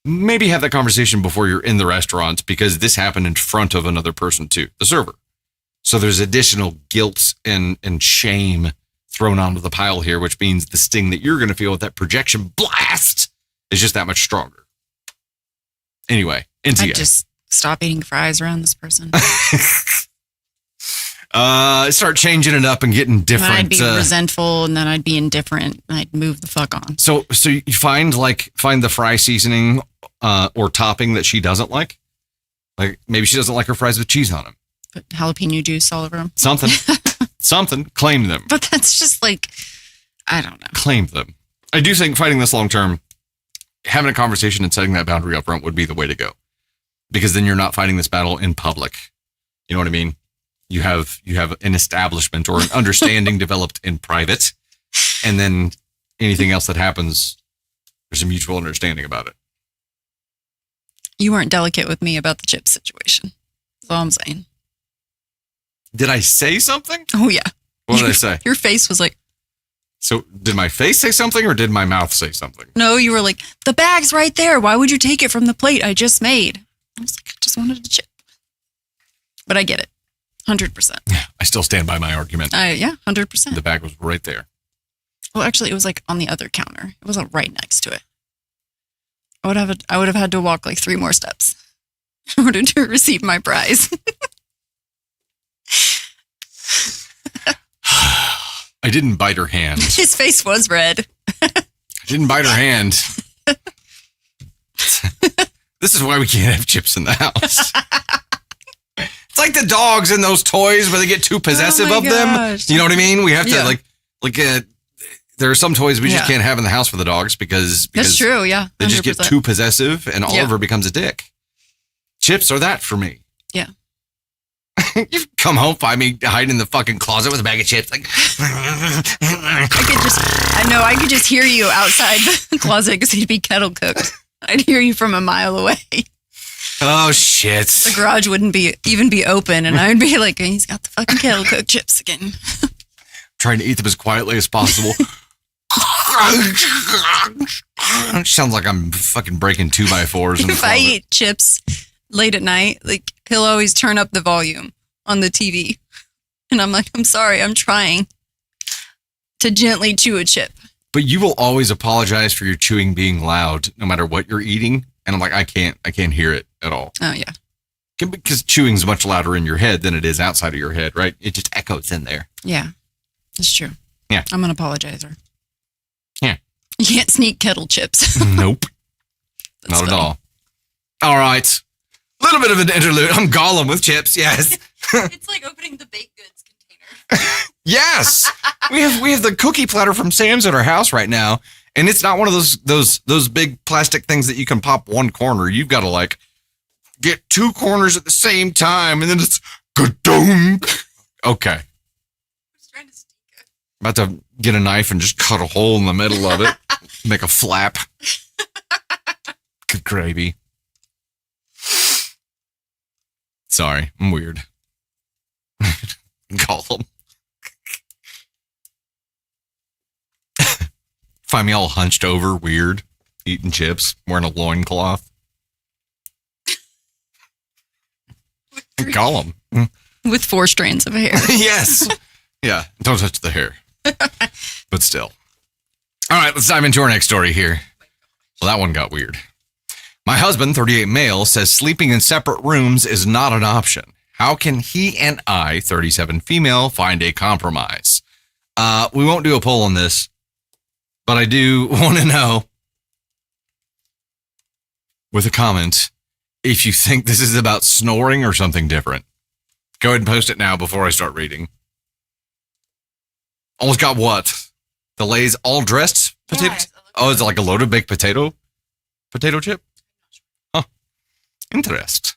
Speaker 1: maybe have that conversation before you're in the restaurant, because this happened in front of another person too, the server. So there's additional guilt and shame thrown onto the pile here, which means the sting that you're going to feel with that projection blast is just that much stronger. Anyway, into
Speaker 2: Stop eating fries around this person.
Speaker 1: Start changing it up and getting different.
Speaker 2: And I'd be resentful, and then I'd be indifferent, and I'd move the fuck on.
Speaker 1: So you find the fry seasoning or topping that she doesn't like. Like maybe she doesn't like her fries with cheese on them.
Speaker 2: Put jalapeno juice all over them.
Speaker 1: Something. Claim them.
Speaker 2: But that's just like, I don't know.
Speaker 1: Claim them. I do think fighting this long term, having a conversation and setting that boundary up front would be the way to go. Because then you're not fighting this battle in public. You know what I mean? You have an establishment or an understanding developed in private. And then anything else that happens, there's a mutual understanding about it.
Speaker 2: You weren't delicate with me about the chip situation. That's all I'm saying.
Speaker 1: Did I say something?
Speaker 2: Oh, yeah.
Speaker 1: What did I say?
Speaker 2: Your face was like...
Speaker 1: So did my face say something or did my mouth say something?
Speaker 2: No, you were like, the bag's right there. Why would you take it from the plate I just made? I was like, I just wanted a chip. But I get it. 100%.
Speaker 1: Yeah, I still stand by my argument.
Speaker 2: Yeah, 100%.
Speaker 1: The bag was right there.
Speaker 2: Well, actually, it was like on the other counter. It wasn't right next to it. I would have had to walk like 3 more steps in order to receive my prize.
Speaker 1: I didn't bite her hand.
Speaker 2: His face was red.
Speaker 1: I didn't bite her hand. This is why we can't have chips in the house. It's like the dogs in those toys where they get too possessive of them. You know what I mean? We have to there are some toys we just can't have in the house for the dogs because
Speaker 2: that's true. Yeah, 100%.
Speaker 1: They just get too possessive, and Oliver becomes a dick. Chips are that for me.
Speaker 2: Yeah.
Speaker 1: You come home, find me hiding in the fucking closet with a bag of chips. Like,
Speaker 2: I could just hear you outside the closet because he'd be kettle cooked. I'd hear you from a mile away.
Speaker 1: Oh shit!
Speaker 2: The garage wouldn't even be open, and I'd be like, "He's got the fucking kettle cooked chips again."
Speaker 1: Trying to eat them as quietly as possible. Sounds like I'm fucking breaking 2x4s.
Speaker 2: If I eat chips late at night, like he'll always turn up the volume on the TV, and I'm like, "I'm sorry, I'm trying to gently chew a chip."
Speaker 1: But you will always apologize for your chewing being loud, no matter what you're eating. And I'm like, I can't hear it at all.
Speaker 2: Oh yeah,
Speaker 1: because chewing's much louder in your head than it is outside of your head, right? It just echoes in there.
Speaker 2: Yeah, that's true.
Speaker 1: Yeah,
Speaker 2: I'm an apologizer.
Speaker 1: Yeah,
Speaker 2: you can't sneak kettle chips.
Speaker 1: Nope, not at all. All right, a little bit of an interlude. I'm Gollum with chips. Yes,
Speaker 2: it's like opening the baked goods container.
Speaker 1: Yes, we have the cookie platter from Sam's at our house right now, and it's not one of those big plastic things that you can pop one corner. You've got to like get 2 corners at the same time, and then it's ka-dunk. Okay. About to get a knife and just cut a hole in the middle of it. Make a flap. Good gravy. Sorry, I'm weird. Gollum. Find me all hunched over, weird, eating chips, wearing a loincloth. Gollum.
Speaker 2: With 4 strands of hair.
Speaker 1: Yes. Yeah, don't touch the hair. But still. All right, let's dive into our next story here. Well, that one got weird. My husband, 38 male, says sleeping in separate rooms is not an option. How can he and I, 37 female, find a compromise? We won't do a poll on this, but I do want to know, with a comment, if you think this is about snoring or something different. Go ahead and post it now before I start reading. Almost got what? The Lay's all dressed potato?
Speaker 2: Yes,
Speaker 1: oh, is it like a loaded baked potato chip? Huh. Interest.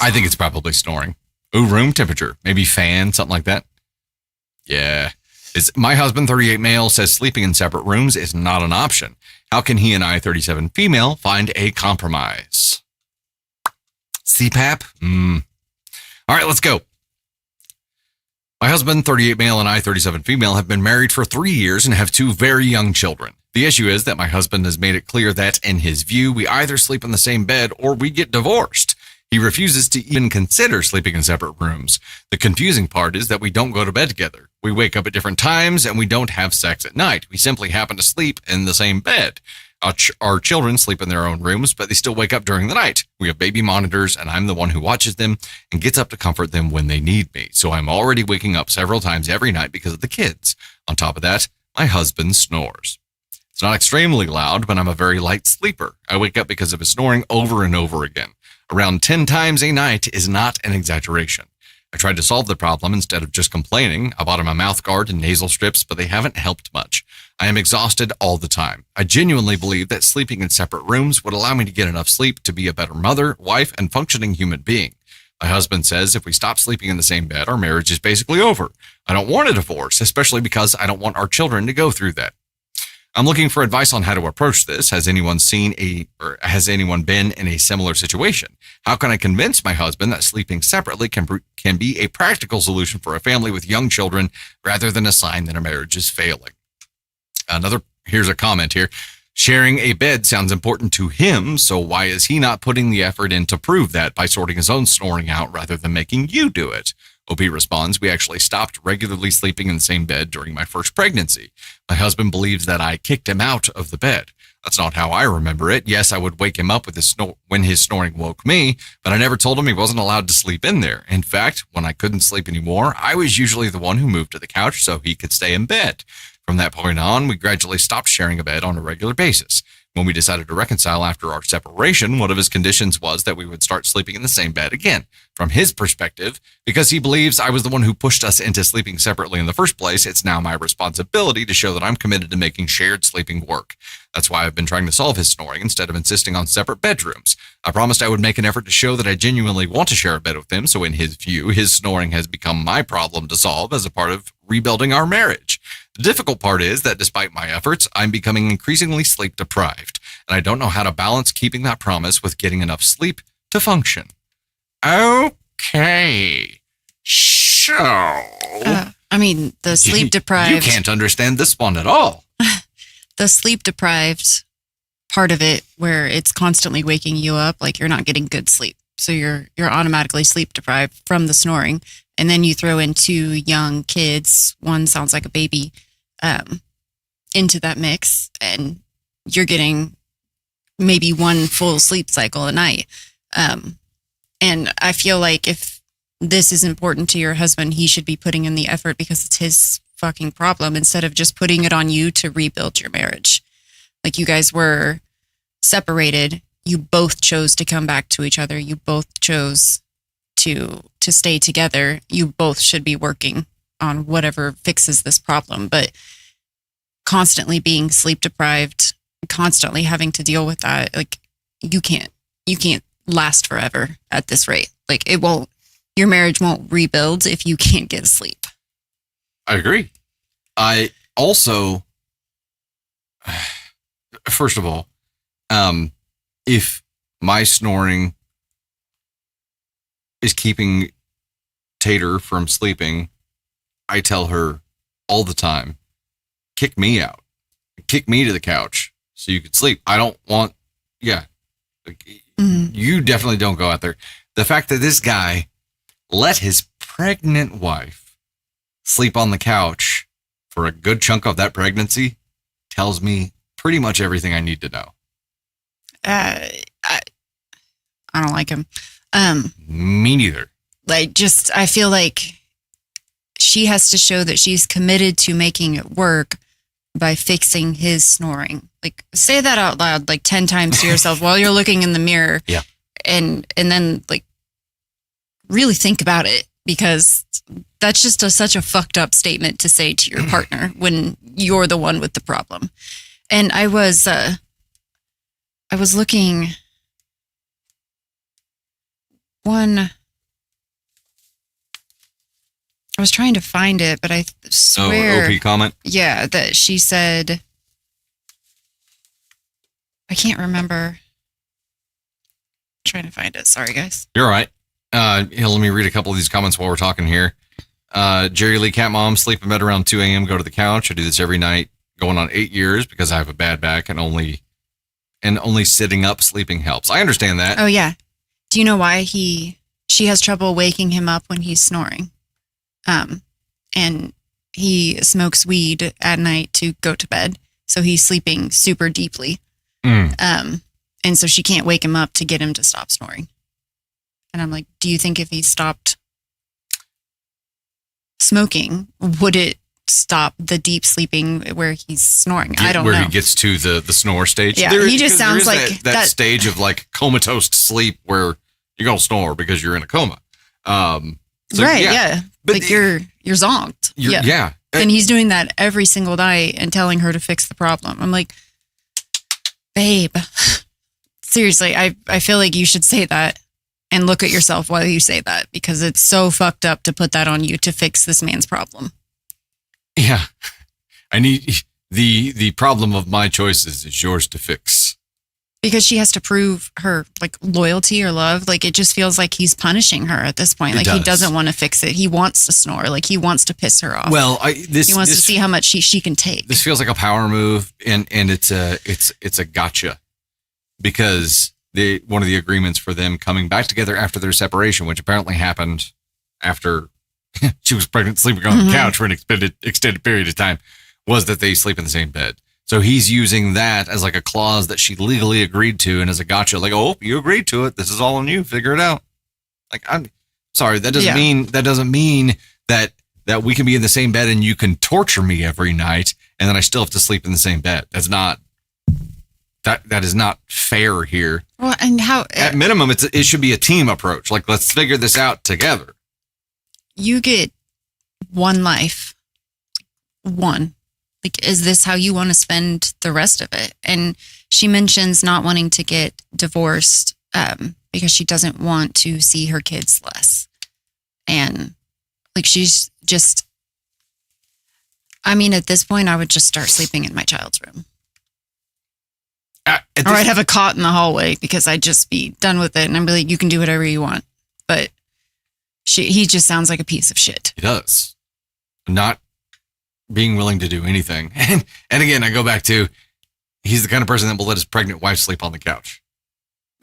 Speaker 1: I think it's probably snoring. Ooh, room temperature. Maybe fan, something like that. Yeah. My husband, 38 male, says sleeping in separate rooms is not an option. How can he and I, 37 female, find a compromise? CPAP? All right, let's go. My husband, 38 male, and I, 37 female, have been married for 3 years and have 2 very young children. The issue is that my husband has made it clear that, in his view, we either sleep in the same bed or we get divorced. He refuses to even consider sleeping in separate rooms. The confusing part is that we don't go to bed together. We wake up at different times and we don't have sex at night. We simply happen to sleep in the same bed. Our children sleep in their own rooms, but they still wake up during the night. We have baby monitors, and I'm the one who watches them and gets up to comfort them when they need me. So I'm already waking up several times every night because of the kids. On top of that, my husband snores. It's not extremely loud, but I'm a very light sleeper. I wake up because of his snoring over and over again. Around 10 times a night is not an exaggeration. I tried to solve the problem instead of just complaining. I bought him a mouth guard and nasal strips, but they haven't helped much. I am exhausted all the time. I genuinely believe that sleeping in separate rooms would allow me to get enough sleep to be a better mother, wife, and functioning human being. My husband says if we stop sleeping in the same bed, our marriage is basically over. I don't want a divorce, especially because I don't want our children to go through that. I'm looking for advice on how to approach this. Has anyone been in a similar situation? How can I convince my husband that sleeping separately can be a practical solution for a family with young children rather than a sign that a marriage is failing? Here's a comment here. Sharing a bed sounds important to him, so why is he not putting the effort in to prove that by sorting his own snoring out rather than making you do it? OP responds, we actually stopped regularly sleeping in the same bed during my first pregnancy. My husband believes that I kicked him out of the bed. That's not how I remember it. Yes, I would wake him up with when his snoring woke me, but I never told him he wasn't allowed to sleep in there. In fact, when I couldn't sleep anymore, I was usually the one who moved to the couch so he could stay in bed. From that point on, we gradually stopped sharing a bed on a regular basis. When we decided to reconcile after our separation, one of his conditions was that we would start sleeping in the same bed again. From his perspective, because he believes I was the one who pushed us into sleeping separately in the first place, it's now my responsibility to show that I'm committed to making shared sleeping work. That's why I've been trying to solve his snoring instead of insisting on separate bedrooms. I promised I would make an effort to show that I genuinely want to share a bed with him, so in his view, his snoring has become my problem to solve as a part of rebuilding our marriage. The difficult part is that despite my efforts, I'm becoming increasingly sleep deprived, and I don't know how to balance keeping that promise with getting enough sleep to function. Okay. So...
Speaker 2: the sleep deprived...
Speaker 1: You can't understand this one at all.
Speaker 2: The sleep deprived part of it where it's constantly waking you up, like you're not getting good sleep. So you're automatically sleep deprived from the snoring. And then you throw in 2 young kids, one sounds like a baby, into that mix, and you're getting maybe 1 full sleep cycle a night. And I feel like if this is important to your husband, he should be putting in the effort because it's his fucking problem instead of just putting it on you to rebuild your marriage. Like, you guys were separated. You both chose to come back to each other. You both chose to stay together. You both should be working on whatever fixes this problem. But constantly being sleep deprived, constantly having to deal with that, like, you can't last forever at this rate. Like, your marriage won't rebuild if you can't get sleep.
Speaker 1: I agree. I also, first of all, if my snoring is keeping Tater from sleeping, I tell her all the time, kick me out. Kick me to the couch so you could sleep. I don't want, you definitely don't go out there. The fact that this guy let his pregnant wife sleep on the couch for a good chunk of that pregnancy tells me pretty much everything I need to know.
Speaker 2: I don't like him.
Speaker 1: Me neither.
Speaker 2: I feel like she has to show that she's committed to making it work by fixing his snoring. Like, say that out loud, like 10 times to yourself while you're looking in the mirror.
Speaker 1: Yeah.
Speaker 2: And then, like, really think about it, because that's just such a fucked up statement to say to your partner when you're the one with the problem. And I was looking I was trying to find it, but I swear.
Speaker 1: OP comment?
Speaker 2: Yeah, that she said, I can't remember. I'm trying to find it. Sorry, guys.
Speaker 1: You're all right. Let me read a couple of these comments while we're talking here. Jerry Lee Cat Mom, sleep in bed around 2 a.m., go to the couch. I do this every night, going on 8 years because I have a bad back and only sitting up sleeping helps. I understand that.
Speaker 2: Oh, yeah. Do you know why she has trouble waking him up when he's snoring? And he smokes weed at night to go to bed. So he's sleeping super deeply. And so she can't wake him up to get him to stop snoring. And I'm like, do you think if he stopped smoking, would it stop the deep sleeping where he's snoring? I don't know.
Speaker 1: Where he gets to the snore stage.
Speaker 2: Yeah, he just sounds like
Speaker 1: that stage of like comatose sleep where you're going to snore because you're in a coma.
Speaker 2: Right, yeah. But like you're zonked.
Speaker 1: Yeah.
Speaker 2: And he's doing that every single night and telling her to fix the problem. I'm like, babe, seriously, I feel like you should say that and look at yourself while you say that, because it's so fucked up to put that on you to fix this man's problem.
Speaker 1: Yeah. I need the problem of my choices is yours to fix.
Speaker 2: Because she has to prove her like loyalty or love. Like it just feels like he's punishing her at this point. Like he doesn't want to fix it. He wants to snore. Like he wants to piss her off.
Speaker 1: Well,
Speaker 2: he wants to see how much she can take.
Speaker 1: This feels like a power move, and it's a gotcha, because one of the agreements for them coming back together after their separation, which apparently happened after she was pregnant, sleeping on the couch for an extended period of time, was that they sleep in the same bed. So he's using that as like a clause that she legally agreed to, and as a gotcha, like, oh, you agreed to it. This is all on you. Figure it out. Like, I'm sorry. That doesn't mean that we can be in the same bed and you can torture me every night, and then I still have to sleep in the same bed. That's not, that is not fair here.
Speaker 2: Well, and how
Speaker 1: at minimum, it should be a team approach. Like, let's figure this out together.
Speaker 2: You get one life. One. Like, is this how you want to spend the rest of it? And she mentions not wanting to get divorced because she doesn't want to see her kids less. And like, she's just, I mean, at this point, I would just start sleeping in my child's room. Or I'd have a cot in the hallway because I'd just be done with it. And I'd be like, you can do whatever you want. But he just sounds like a piece of shit.
Speaker 1: He does. Not being willing to do anything. And again, I go back to, he's the kind of person that will let his pregnant wife sleep on the couch.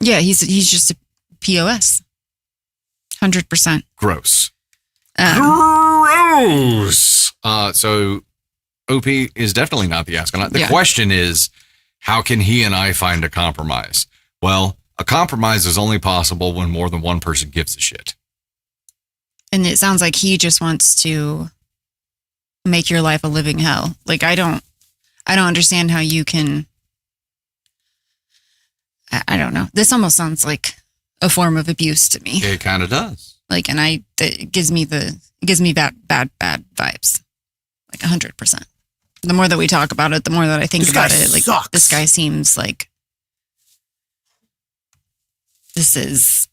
Speaker 2: Yeah, he's just a POS. 100%.
Speaker 1: Gross. Gross. So OP is definitely not the astronaut. The question is, how can he and I find a compromise? Well, a compromise is only possible when more than one person gives a shit.
Speaker 2: And it sounds like he just wants to make your life a living hell. Like, I don't understand how you can, I don't know. This almost sounds like a form of abuse to me.
Speaker 1: It kind of does.
Speaker 2: Like, and it gives me bad vibes. Like 100%. The more that we talk about it, the more that I think about it. Like,
Speaker 1: sucks.
Speaker 2: This guy seems like this is,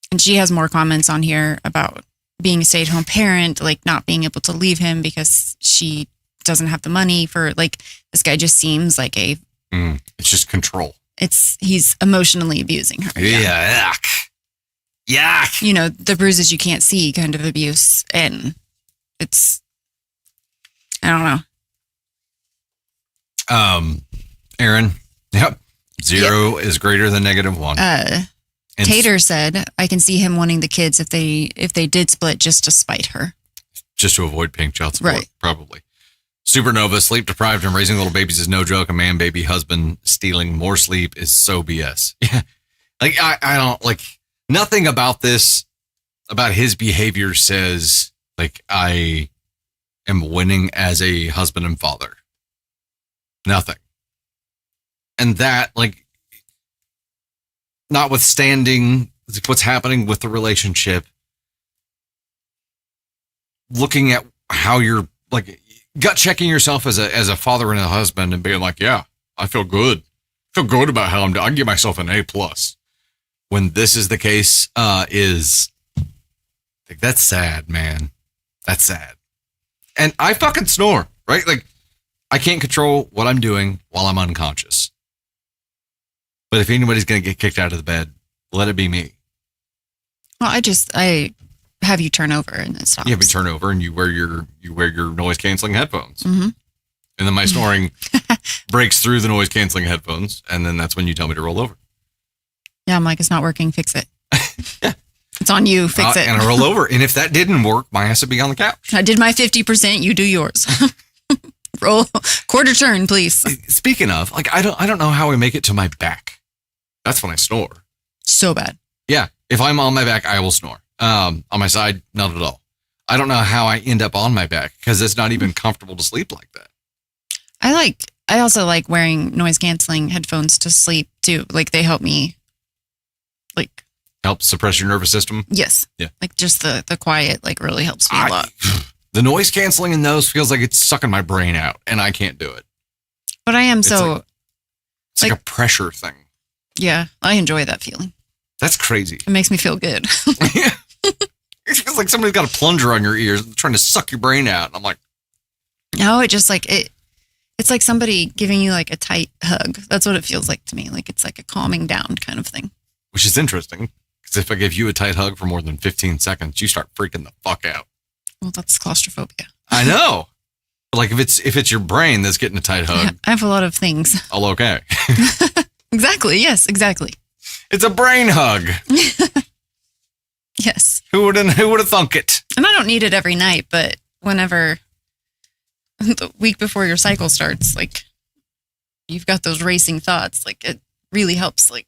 Speaker 2: and she has more comments on here about being a stay-at-home parent, like not being able to leave him because she doesn't have the money for, like, this guy just seems like
Speaker 1: it's just control.
Speaker 2: He's emotionally abusing her.
Speaker 1: Yeah. Yuck.
Speaker 2: You know, the bruises you can't see kind of abuse. And it's, I don't know.
Speaker 1: Aaron. Yep. 0 is greater than -1.
Speaker 2: Tater said, I can see him wanting the kids if they did split just to spite her.
Speaker 1: Just to avoid paying child support,
Speaker 2: right.
Speaker 1: Probably. Supernova, sleep deprived and raising little babies is no joke. A man, baby, husband stealing more sleep is so BS. Yeah. Like, I don't, like, nothing about this, about his behavior says, like, I am winning as a husband and father. Nothing. And that, like, notwithstanding what's happening with the relationship, looking at how you're, like, gut checking yourself as a father and a husband and being like, yeah, I feel good. I feel good about how I'm doing. I give myself an A+. When this is the case, is like, that's sad, man. That's sad. And I fucking snore, right? Like, I can't control what I'm doing while I'm unconscious. But if anybody's going to get kicked out of the bed, let it be me.
Speaker 2: Well, I have you turn over and it stops.
Speaker 1: You have me turn over and you wear your noise canceling headphones.
Speaker 2: Mm-hmm.
Speaker 1: And then my snoring breaks through the noise canceling headphones. And then that's when you tell me to roll over.
Speaker 2: Yeah, I'm like, it's not working. Fix it. Yeah. It's on you. Fix it.
Speaker 1: And I roll over. And if that didn't work, my ass would be on the couch.
Speaker 2: I did my 50%. You do yours. Roll quarter turn, please.
Speaker 1: Speaking of, like, I don't know how I make it to my back. That's when I snore.
Speaker 2: So bad.
Speaker 1: Yeah. If I'm on my back, I will snore. On my side, not at all. I don't know how I end up on my back because it's not even comfortable to sleep like that.
Speaker 2: I also like wearing noise canceling headphones to sleep too. Like they help me like
Speaker 1: help suppress your nervous system.
Speaker 2: Yes.
Speaker 1: Yeah.
Speaker 2: Like just the quiet like really helps me a lot.
Speaker 1: The noise canceling in those feels like it's sucking my brain out and I can't do it.
Speaker 2: But I am
Speaker 1: It's like a pressure thing.
Speaker 2: Yeah, I enjoy that feeling.
Speaker 1: That's crazy.
Speaker 2: It makes me feel good.
Speaker 1: Yeah. It feels like somebody's got a plunger on your ears trying to suck your brain out. I'm like,
Speaker 2: no, it just like it's like somebody giving you like a tight hug. That's what it feels like to me. Like it's like a calming down kind of thing.
Speaker 1: which is interesting because if I give you a tight hug for more than 15 seconds, you start freaking the fuck out.
Speaker 2: Well, that's claustrophobia.
Speaker 1: I know. Like if it's your brain that's getting a tight hug.
Speaker 2: Yeah, I have a lot of things.
Speaker 1: All okay.
Speaker 2: Exactly. Yes, exactly.
Speaker 1: It's a brain hug.
Speaker 2: Yes.
Speaker 1: Who would have thunk it?
Speaker 2: And I don't need it every night, but whenever the week before your cycle starts, like you've got those racing thoughts, like it really helps. Like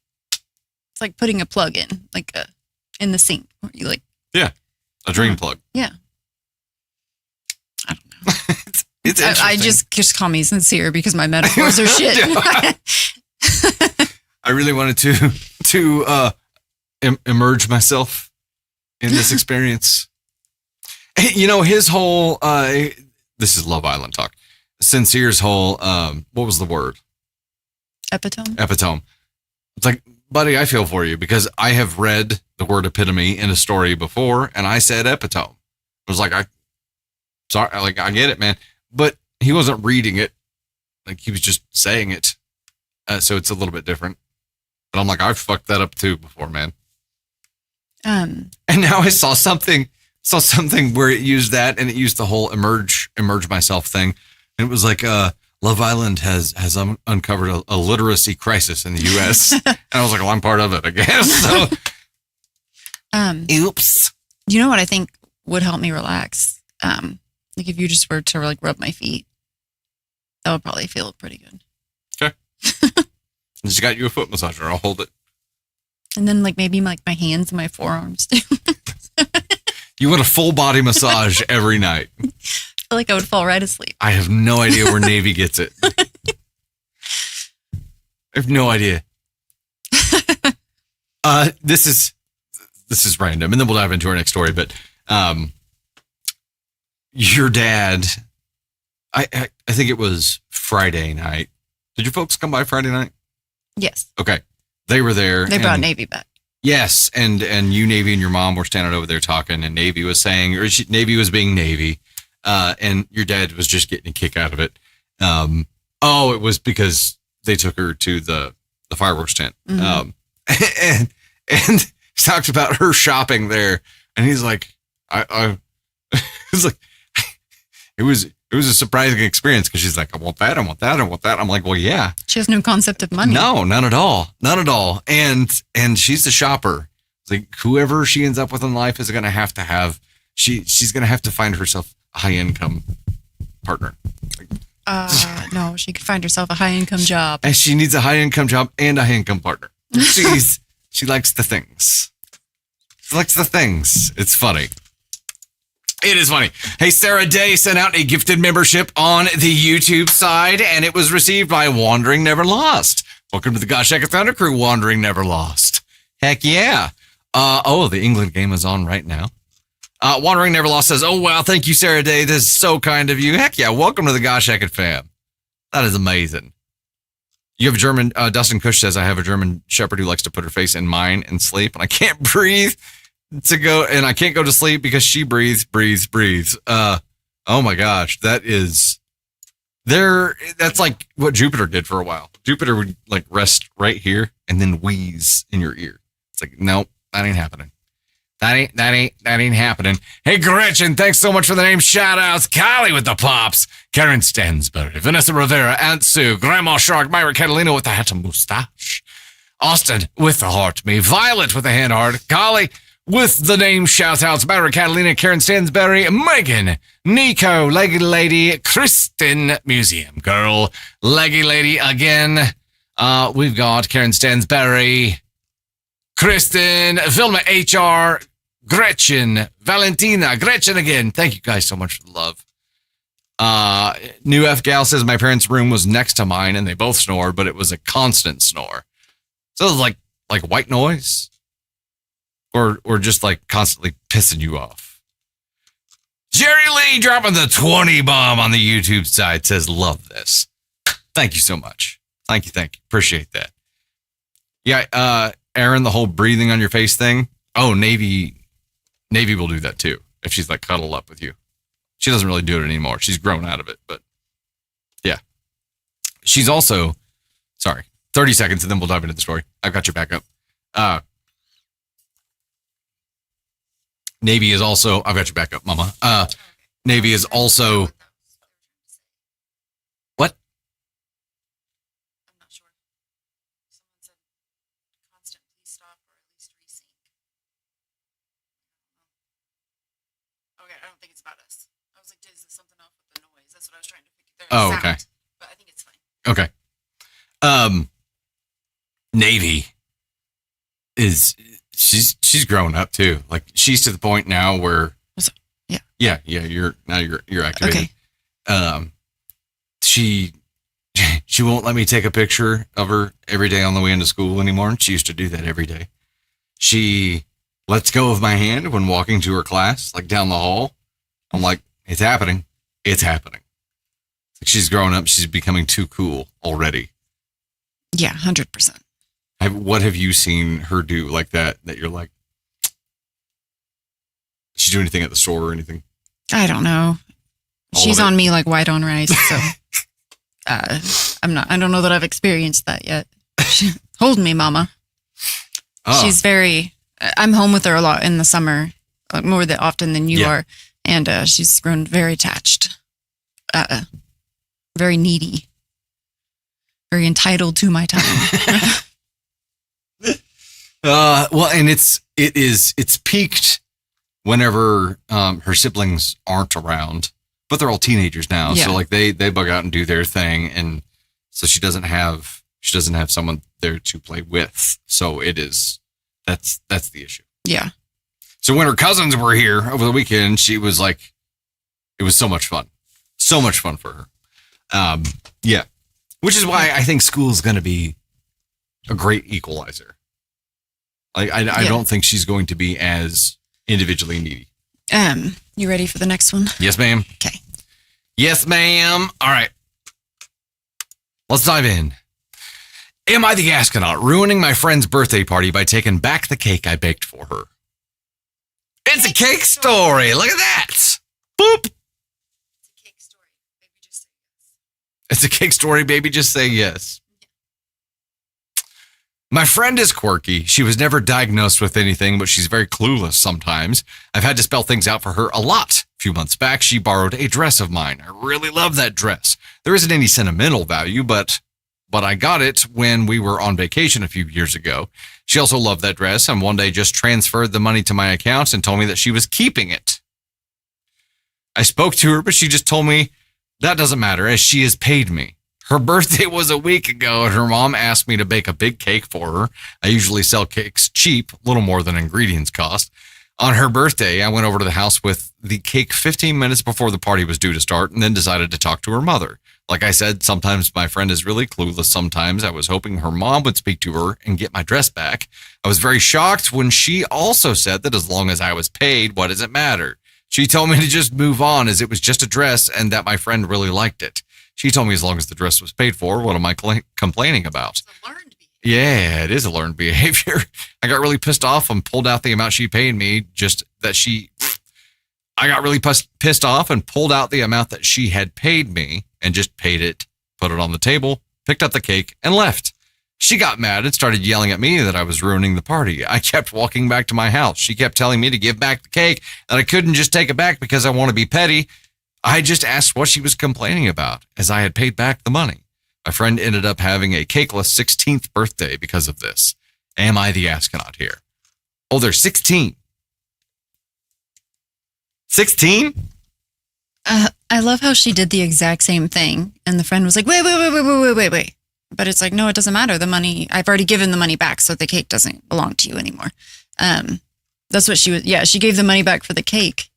Speaker 2: it's like putting a plug in the sink. Where you like,
Speaker 1: yeah, a drain plug.
Speaker 2: Yeah. I don't know.
Speaker 1: It's interesting.
Speaker 2: I just call me sincere because my metaphors are shit.
Speaker 1: I really wanted to emerge myself in this experience. You know, his whole, this is Love Island talk. Sincere's whole, what was the word?
Speaker 2: Epitome.
Speaker 1: It's like, buddy, I feel for you because I have read the word epitome in a story before and I said epitome. I was like, I get it, man. But he wasn't reading it. Like he was just saying it. So it's a little bit different. But I'm like, I've fucked that up too before, man. And now I saw something where it used that and it used the whole emerge myself thing. And it was like, Love Island has uncovered a literacy crisis in the U.S. And I was like, well, I'm part of it, I guess. So, oops.
Speaker 2: You know what I think would help me relax? Like if you just were to like rub my feet, that would probably feel pretty good.
Speaker 1: Okay. Just got you a foot massager. I'll hold it.
Speaker 2: And then like maybe like my hands and my forearms too.
Speaker 1: You want a full body massage every night.
Speaker 2: I feel like I would fall right asleep.
Speaker 1: I have no idea where Navy gets it. I have no idea. This is random, and then we'll dive into our next story. But your dad, I think it was Friday night. Did your folks come by Friday night?
Speaker 2: Yes.
Speaker 1: Okay, they were there.
Speaker 2: They brought Navy back.
Speaker 1: Yes, and you, Navy, and your mom were standing over there talking, and Navy was saying, Navy was being Navy, and your dad was just getting a kick out of it. It was because they took her to the fireworks tent, and he talked about her shopping there, and he's like, it's like it was a surprising experience because she's like, I want that. I'm like, well, yeah.
Speaker 2: She has no concept of money.
Speaker 1: No, none at all. And she's the shopper. It's like whoever she ends up with in life is going to have she's going to have to find herself a high income partner.
Speaker 2: No, she could find herself a high income job.
Speaker 1: And she needs a high income job and a high income partner. She likes the things. She likes the things. It's funny. It is funny. Hey, Sarah Day sent out a gifted membership on the YouTube side, and it was received by Wandering Never Lost. Welcome to the Gosh Heck Thunder Crew, Wandering Never Lost. Heck yeah. The England game is on right now. Wandering Never Lost says, oh, wow, thank you, Sarah Day. This is so kind of you. Heck yeah, welcome to the Gosh Heck fam. That is amazing. You have a German, Dustin Cush says, I have a German Shepherd who likes to put her face in mine and sleep, and I can't breathe. I can't go to sleep because she breathes. Oh my gosh, that's like what Jupiter did for a while. Jupiter would like rest right here and then wheeze in your ear. It's like, nope, that ain't happening. That ain't happening. Hey, Gretchen, thanks so much for the name shout outs. Kylie with the pops. Karen Stansbury, Vanessa Rivera, Aunt Sue, Grandma Shark, Myra Catalina with the hat and mustache. Austin with the heart me. Violet with the hand heart. Golly, with the name shout-outs, Myra, Catalina, Karen Stansberry, Megan, Nico, Leggy Lady, Kristen, Museum Girl, Leggy Lady again. We've got Karen Stansberry, Kristen, Vilma HR, Gretchen, Valentina, Gretchen again. Thank you guys so much for the love. New F Gal says my parents' room was next to mine and they both snore, but it was a constant snore. So it was like white noise or just like constantly pissing you off. Jerry Lee dropping the 20 bomb on the YouTube side says, love this. Thank you so much. Thank you. Appreciate that. Yeah. Aaron, the whole breathing on your face thing. Oh, Navy will do that too. If she's like cuddled up with you. She doesn't really do it anymore. She's grown out of it, but yeah. She's also, 30 seconds and then we'll dive into the story. I've got your back up. Navy is also, I've got your back up, mama. Navy is also, what?
Speaker 2: I'm not sure. Someone said constant, please stop or at least resync. Okay, I don't think it's about us. I was like, is this something off with the noise? That's what I was trying to figure out.
Speaker 1: Oh, okay.
Speaker 2: But I think it's fine.
Speaker 1: Okay. Navy is, she's grown up too. Like she's to the point now where, yeah, you're activated.
Speaker 2: Okay.
Speaker 1: She won't let me take a picture of her every day on the way into school anymore. She used to do that every day. She lets go of my hand when walking to her class, like down the hall. I'm like, it's happening. It's happening. She's grown up. She's becoming too cool already.
Speaker 2: Yeah, 100%.
Speaker 1: What have you seen her do like that you're like, did she do anything at the store or anything?
Speaker 2: I don't know. She's on me like white on rice. So I don't know that I've experienced that yet. Hold me, mama.
Speaker 1: Oh.
Speaker 2: She's I'm home with her a lot in the summer, more often than you are. And she's grown very attached, very needy, very entitled to my time.
Speaker 1: Well, and it's peaked whenever her siblings aren't around, but they're all teenagers now.
Speaker 2: Yeah.
Speaker 1: So like they bug out and do their thing, and so she doesn't have someone there to play with. So that's the issue.
Speaker 2: Yeah.
Speaker 1: So when her cousins were here over the weekend, she was like, it was so much fun for her. Yeah, which is why I think school is going to be a great equalizer. Like I don't think she's going to be as individually needy.
Speaker 2: You ready for the next one?
Speaker 1: Yes, ma'am.
Speaker 2: Okay.
Speaker 1: Yes, ma'am. All right. Let's dive in. Am I the astronaut ruining my friend's birthday party by taking back the cake I baked for her? It's a cake story. Look at that. Boop.
Speaker 2: It's a cake story. Baby, just say yes.
Speaker 1: It's a cake story, baby. Just say yes. My friend is quirky. She was never diagnosed with anything, but she's very clueless sometimes. I've had to spell things out for her a lot. A few months back, she borrowed a dress of mine. I really love that dress. There isn't any sentimental value, but I got it when we were on vacation a few years ago. She also loved that dress and one day just transferred the money to my account and told me that she was keeping it. I spoke to her, but she just told me that doesn't matter as she has paid me. Her birthday was a week ago and her mom asked me to bake a big cake for her. I usually sell cakes cheap, a little more than ingredients cost. On her birthday, I went over to the house with the cake 15 minutes before the party was due to start and then decided to talk to her mother. Like I said, sometimes my friend is really clueless. Sometimes I was hoping her mom would speak to her and get my dress back. I was very shocked when she also said that as long as I was paid, what does it matter? She told me to just move on as it was just a dress and that my friend really liked it. She told me as long as the dress was paid for, what am I complaining about?
Speaker 2: It's a learned behavior.
Speaker 1: Yeah, it is a learned behavior. I got really pissed off and pulled out the amount she paid me. I got really pissed off and pulled out the amount that she had paid me and just paid it, put it on the table, picked up the cake and left. She got mad and started yelling at me that I was ruining the party. I kept walking back to my house. She kept telling me to give back the cake and I couldn't just take it back because I want to be petty. I just asked what she was complaining about as I had paid back the money. My friend ended up having a cakeless 16th birthday because of this. Am I the astronaut here? Oh, they're 16. 16?
Speaker 2: I love how she did the exact same thing. And the friend was like, wait. But it's like, no, it doesn't matter. The money, I've already given the money back. So the cake doesn't belong to you anymore. That's what she was. Yeah, she gave the money back for the cake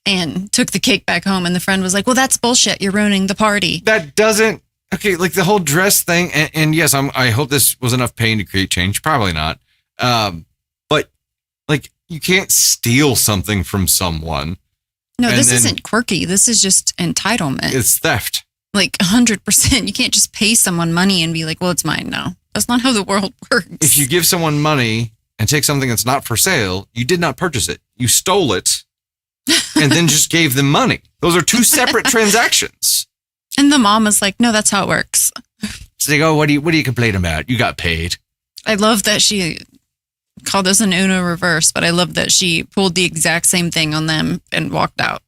Speaker 2: and took the cake back home. And the friend was like, well, that's bullshit. You're ruining the party.
Speaker 1: That doesn't, okay, like the whole dress thing. And yes, I hope this was enough pain to create change. Probably not. But like, you can't steal something from someone.
Speaker 2: No, this isn't quirky. This is just entitlement.
Speaker 1: It's theft.
Speaker 2: Like 100%. You can't just pay someone money and be like, well, it's mine now. That's not how the world works.
Speaker 1: If you give someone money and take something that's not for sale, you did not purchase it. You stole it and then just gave them money. Those are two separate transactions.
Speaker 2: And the mom was like, no, that's how it works.
Speaker 1: So they go, what are you complaining about? You got paid.
Speaker 2: I love that she called this an Uno reverse, but I love that she pulled the exact same thing on them and walked out.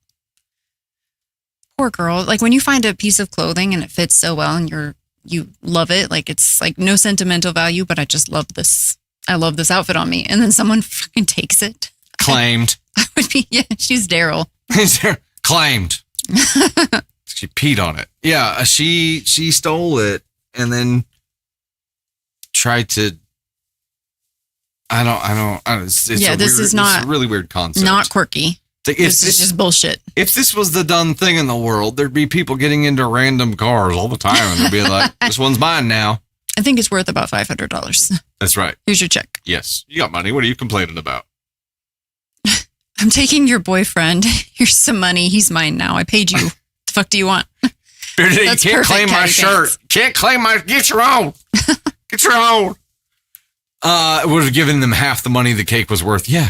Speaker 2: Poor girl. Like when you find a piece of clothing and it fits so well and you love it, like it's like no sentimental value, but I just love this. I love this outfit on me. And then someone fucking takes it.
Speaker 1: Claimed.
Speaker 2: I would be, yeah, she's Daryl.
Speaker 1: Claimed. She peed on it. Yeah, she stole it and then tried to. I don't. It's
Speaker 2: yeah, this is not
Speaker 1: it's a really weird concept.
Speaker 2: Not quirky. This is just bullshit.
Speaker 1: If this was the done thing in the world, there'd be people getting into random cars all the time and they'd be like, "This one's mine now."
Speaker 2: I think it's worth about $500.
Speaker 1: That's right.
Speaker 2: Here's your check.
Speaker 1: Yes, you got money. What are you complaining about?
Speaker 2: I'm taking your boyfriend. Here's some money. He's mine now. I paid you. The fuck do you want?
Speaker 1: You can't claim my shirt. Can't claim my. Get your own. Get your own. Would have given them half the money the cake was worth. Yeah.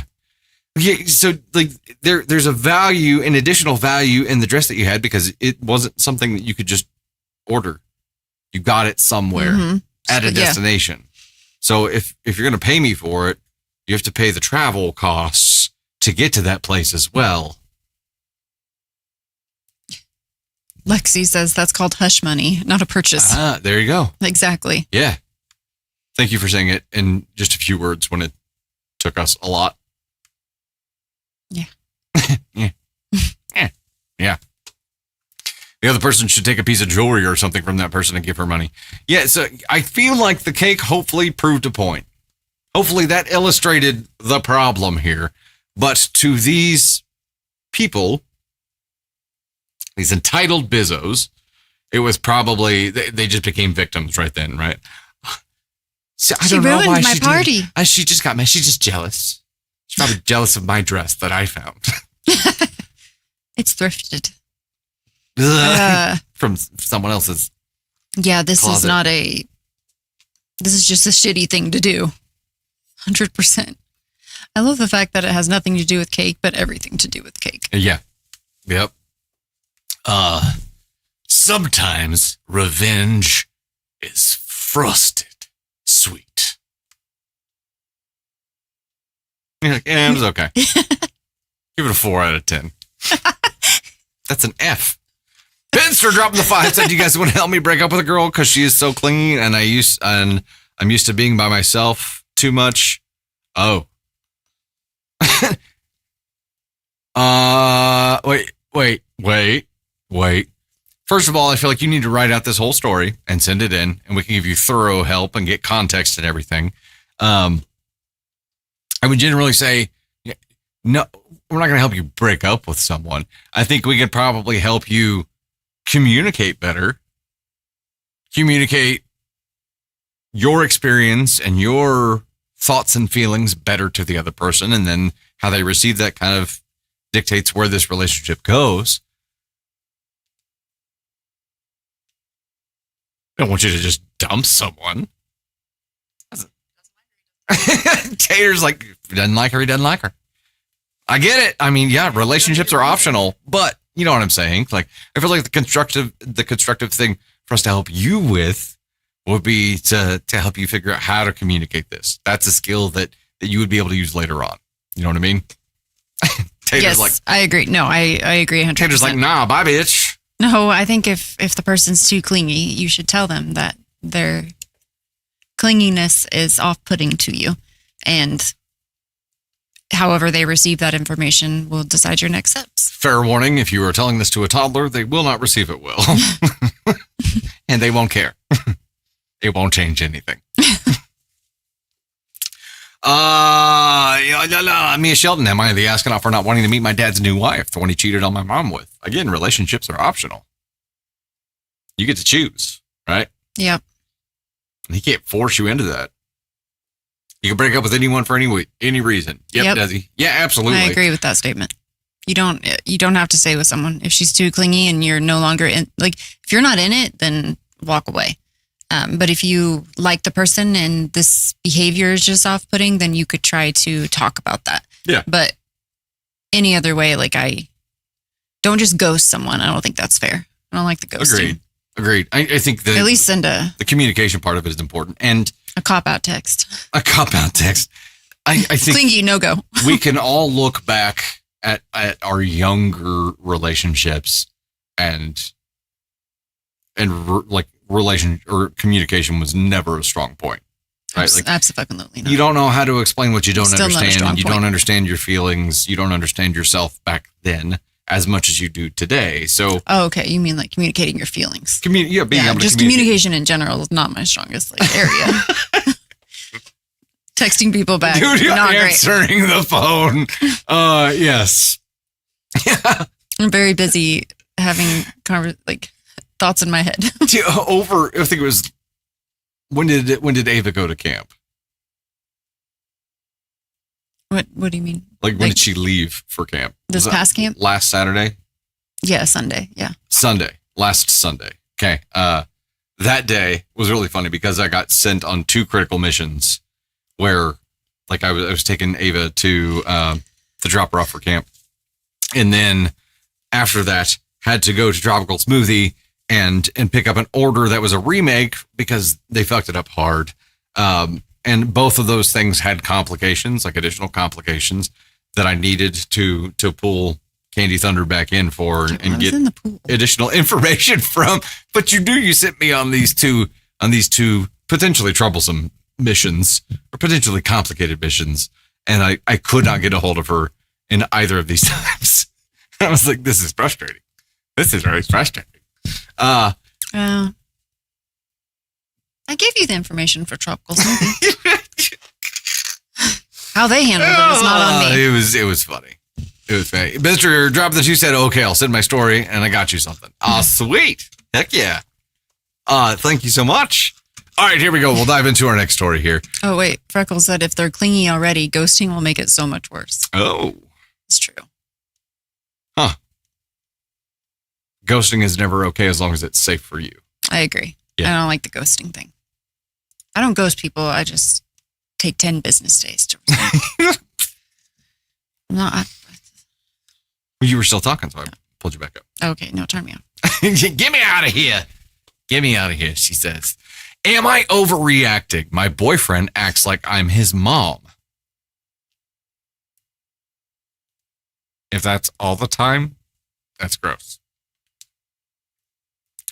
Speaker 1: So like there's a value, an additional value in the dress that you had because it wasn't something that you could just order. You got it somewhere at a destination. So if you're going to pay me for it, you have to pay the travel costs to get to that place as well.
Speaker 2: Lexi says that's called hush money, not a purchase.
Speaker 1: There you go.
Speaker 2: Exactly.
Speaker 1: Yeah. Thank you for saying it in just a few words when it took us a lot.
Speaker 2: Yeah.
Speaker 1: Yeah. The other person should take a piece of jewelry or something from that person and give her money. Yeah, so I feel like the cake hopefully proved a point. Hopefully that illustrated the problem here. But to these people, these entitled bizzos, it was probably, they just became victims right then, right? So I don't know why
Speaker 2: my party.
Speaker 1: She just got mad. She's just jealous. She's probably jealous of my dress that I found.
Speaker 2: It's thrifted.
Speaker 1: From someone else's.
Speaker 2: Yeah, this
Speaker 1: closet.
Speaker 2: is not this is just a shitty thing to do. 100%. I love the fact that it has nothing to do with cake, but everything to do with cake.
Speaker 1: Yeah. Yep. Sometimes revenge is frosted sweet. You're like, it was okay. Give it a 4 out of 10. That's an F. Pinster dropping the 5 said, "You guys want to help me break up with a girl because she is so clingy and I'm used to being by myself too much." Oh. Wait. First of all, I feel like you need to write out this whole story and send it in, and we can give you thorough help and get context and everything. I would generally say, no, we're not going to help you break up with someone. I think we could probably help you communicate better, communicate your experience and your thoughts and feelings better to the other person. And then how they receive that kind of dictates where this relationship goes. I don't want you to just dump someone. Tater's like, if he doesn't like her, he doesn't like her. I get it. I mean, yeah, relationships are optional, but you know what I'm saying? Like, I feel like the constructive thing for us to help you with would be to help you figure out how to communicate this. That's a skill that you would be able to use later on. You know what I mean? Tater's
Speaker 2: yes,
Speaker 1: like,
Speaker 2: I agree. No, I agree 100%.
Speaker 1: Tater's like, nah, bye, bitch.
Speaker 2: No, I think if the person's too clingy, you should tell them that their clinginess is off-putting to you. And however they receive that information will decide your next steps.
Speaker 1: Fair warning, if you are telling this to a toddler, they will not receive it well. And they won't care. It won't change anything. Mia Shelton, am I the astronaut for not wanting to meet my dad's new wife, the one he cheated on my mom with? Again, relationships are optional. You get to choose, right?
Speaker 2: Yep.
Speaker 1: He can't force you into that. You can break up with anyone for any reason. Yep. Does he? Yeah, absolutely.
Speaker 2: I agree with that statement. You don't have to stay with someone if she's too clingy and you're no longer in. Like, if you're not in it, then walk away. But if you like the person and this behavior is just off-putting, then you could try to talk about that.
Speaker 1: Yeah.
Speaker 2: But any other way, like, I don't just ghost someone. I don't think that's fair. I don't like the ghosting.
Speaker 1: Agreed. I think
Speaker 2: at least send the
Speaker 1: communication part of it is important, and
Speaker 2: a cop-out text.
Speaker 1: I think
Speaker 2: clingy, no go.
Speaker 1: We can all look back at our younger relationships and relation or communication was never a strong point, right? Like,
Speaker 2: absolutely not.
Speaker 1: You don't know how to explain what you don't understand, and you
Speaker 2: point.
Speaker 1: don't understand your feelings. You don't understand yourself back then as much as you do today. So,
Speaker 2: okay, you mean like communicating your feelings?
Speaker 1: Being able to
Speaker 2: just communication in general is not my strongest area. Texting people back,
Speaker 1: dude, you're
Speaker 2: not
Speaker 1: answering the phone. Yes.
Speaker 2: I'm very busy having thoughts in my head.
Speaker 1: I think it was when did Ava go to camp?
Speaker 2: What do you mean?
Speaker 1: When did she leave for camp?
Speaker 2: This past camp?
Speaker 1: Last Saturday?
Speaker 2: Yeah, Sunday. Yeah.
Speaker 1: Last Sunday. Okay. That day was really funny because I got sent on 2 critical missions where I was taking Ava to drop her off for camp. And then after that had to go to Tropical Smoothie and pick up an order that was a remake because they fucked it up hard. And both of those things had complications, additional complications that I needed to pull Candy Thunder back in for and get additional information from. But you sent me on these two potentially troublesome missions or potentially complicated missions. And I could not get a hold of her in either of these times. I was like, this is frustrating. This is very frustrating.
Speaker 2: I gave you the information for Tropical Smoothie. How they handled it is not on me.
Speaker 1: It was funny. It was funny. Mr. Drop That You said, okay, I'll send my story and I got you something. Oh, sweet. Heck yeah. Thank you so much. All right, here we go. We'll dive into our next story here.
Speaker 2: Oh, wait. Freckles said if they're clingy already, ghosting will make it so much worse.
Speaker 1: Oh.
Speaker 2: It's true.
Speaker 1: Huh. Ghosting is never okay as long as it's safe for you.
Speaker 2: I agree.
Speaker 1: Yeah.
Speaker 2: I don't like the ghosting thing. I don't ghost people. I just take 10 business days to respond.
Speaker 1: You were still talking, so I pulled you back up.
Speaker 2: Okay, no, turn me on.
Speaker 1: Get me out of here. Get me out of here, she says. Am I overreacting? My boyfriend acts like I'm his mom. If that's all the time, that's gross.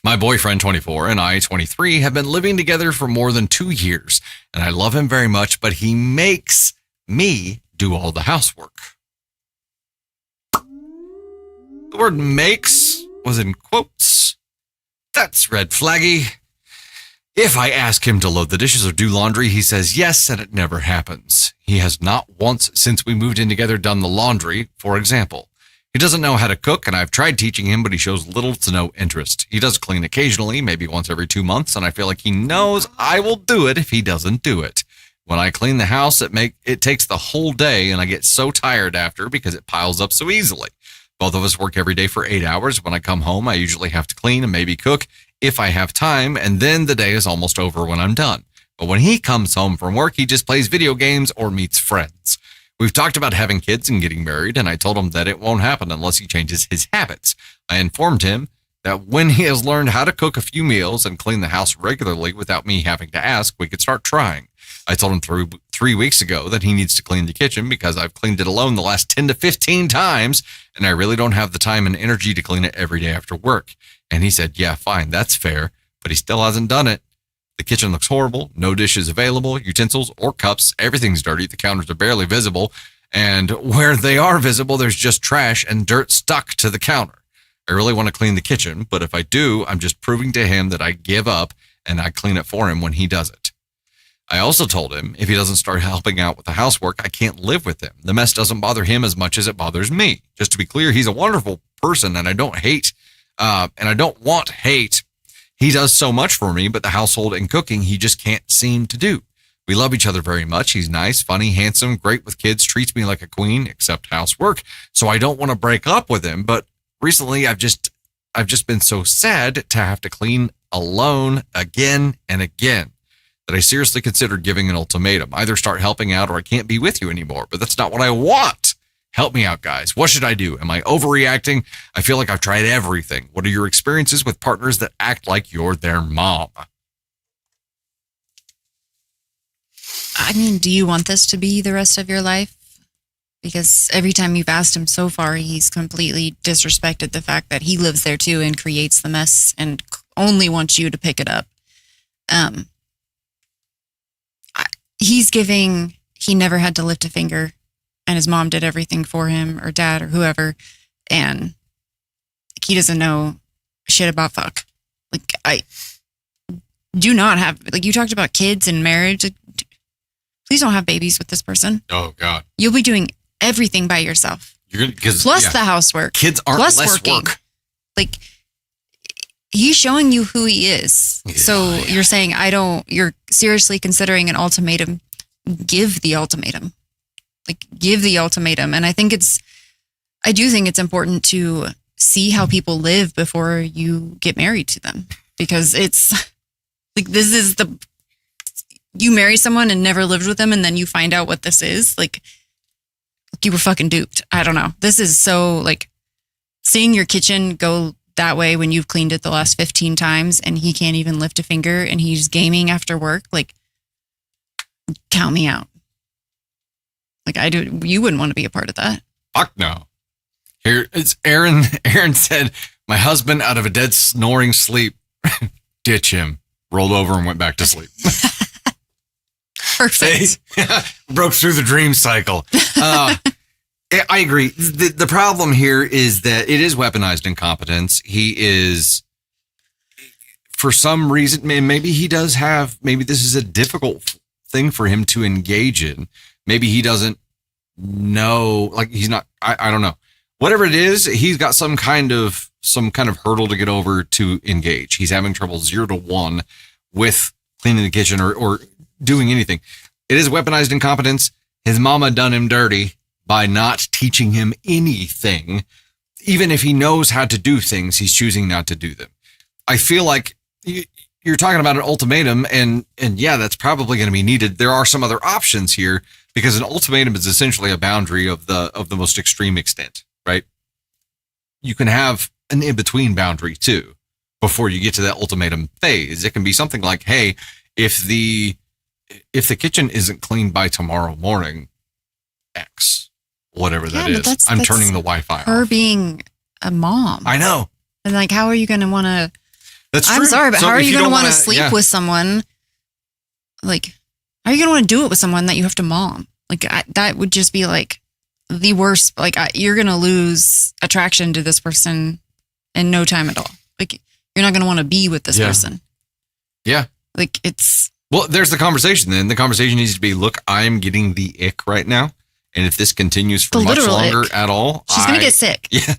Speaker 1: My boyfriend, 24, and I, 23, have been living together for more than 2 years, and I love him very much, but he makes me do all the housework. The word makes was in quotes. That's red flaggy. If I ask him to load the dishes or do laundry, he says yes, and it never happens. He has not once since we moved in together done the laundry, for example. He doesn't know how to cook, and I've tried teaching him, but he shows little to no interest. He does clean occasionally, maybe once every 2 months, and I feel like he knows I will do it if he doesn't do it. When I clean the house, it takes the whole day, and I get so tired after because it piles up so easily. Both of us work every day for 8 hours. When I come home, I usually have to clean and maybe cook if I have time, and then the day is almost over when I'm done. But when he comes home from work, he just plays video games or meets friends. We've talked about having kids and getting married, and I told him that it won't happen unless he changes his habits. I informed him that when he has learned how to cook a few meals and clean the house regularly without me having to ask, we could start trying. I told him 3 weeks ago that he needs to clean the kitchen because I've cleaned it alone the last 10 to 15 times, and I really don't have the time and energy to clean it every day after work. And he said, yeah, fine, that's fair, but he still hasn't done it. The kitchen looks horrible, no dishes available, utensils or cups, everything's dirty, the counters are barely visible, And where they are visible, there's just trash and dirt stuck to the counter. I really want to clean the kitchen, but if I do, I'm just proving to him that I give up and I clean it for him when he does it. I also told him if he doesn't start helping out with the housework, I can't live with him. The mess doesn't bother him as much as it bothers me. Just to be clear, he's a wonderful person and I don't hate, and I don't want hate. He does so much for me, but the household and cooking, he just can't seem to do. We love each other very much. He's nice, funny, handsome, great with kids, treats me like a queen, except housework. So I don't want to break up with him, but recently I've just been so sad to have to clean alone again and again that I seriously considered giving an ultimatum. Either start helping out or I can't be with you anymore, but that's not what I want. Help me out, guys. What should I do? Am I overreacting? I feel like I've tried everything. What are your experiences with partners that act like you're their mom?
Speaker 2: I mean, do you want this to be the rest of your life? Because every time you've asked him so far, he's completely disrespected the fact that he lives there too and creates the mess and only wants you to pick it up. He never had to lift a finger and his mom did everything for him or dad or whoever. And he doesn't know shit about fuck. Like, I do not have, like, you talked about kids and marriage. Like, please don't have babies with this person.
Speaker 1: Oh, God.
Speaker 2: You'll be doing everything by yourself. Plus the housework.
Speaker 1: Kids aren't
Speaker 2: plus
Speaker 1: less
Speaker 2: working.
Speaker 1: work.
Speaker 2: Like, he's showing you who he is.
Speaker 1: Yeah,
Speaker 2: so you're saying, you're seriously considering an ultimatum. Give the ultimatum. Like, give the ultimatum. And I do think it's important to see how people live before you get married to them. Because it's like, you marry someone and never lived with them and then you find out what this is. Like, you were fucking duped. I don't know. This is so, like, seeing your kitchen go that way when you've cleaned it the last 15 times and he can't even lift a finger and he's gaming after work. Like, count me out. Like, you wouldn't want to be a part of that.
Speaker 1: Fuck no. Here it's Aaron. Aaron said, my husband out of a dead snoring sleep, ditch him, rolled over and went back to sleep.
Speaker 2: Perfect.
Speaker 1: Broke through the dream cycle. I agree. The problem here is that it is weaponized incompetence. He is, for some reason, maybe he does have, maybe this is a difficult thing for him to engage in. Maybe he doesn't know, like, he's not, I don't know. Whatever it is, he's got some kind of hurdle to get over to engage. He's having trouble 0 to 1 with cleaning the kitchen or doing anything. It is weaponized incompetence. His mama done him dirty by not teaching him anything. Even if he knows how to do things, he's choosing not to do them. I feel like you're talking about an ultimatum and yeah, that's probably going to be needed. There are some other options here because an ultimatum is essentially a boundary of the most extreme extent, right? You can have an in-between boundary too before you get to that ultimatum phase. It can be something like, hey, if the kitchen isn't cleaned by tomorrow morning, X, whatever that is, I'm turning the Wi-Fi off.
Speaker 2: Her being a mom.
Speaker 1: I know.
Speaker 2: And like, how are you going to want to,
Speaker 1: That's
Speaker 2: I'm
Speaker 1: true.
Speaker 2: sorry, but
Speaker 1: So
Speaker 2: how are
Speaker 1: if
Speaker 2: you going to want to
Speaker 1: wanna-
Speaker 2: sleep
Speaker 1: yeah.
Speaker 2: with someone? Like, how are you going to want to do it with someone that you have to mom? Like, that would just be like the worst. Like, you're going to lose attraction to this person in no time at all. Like, you're not going to want to be with this person.
Speaker 1: Yeah.
Speaker 2: Like, it's...
Speaker 1: Well, there's the conversation then. The conversation needs to be, look, I'm getting the ick right now. And if this continues for
Speaker 2: The
Speaker 1: much
Speaker 2: literal
Speaker 1: longer
Speaker 2: ick.
Speaker 1: at all,
Speaker 2: She's going to get sick.
Speaker 1: Yeah.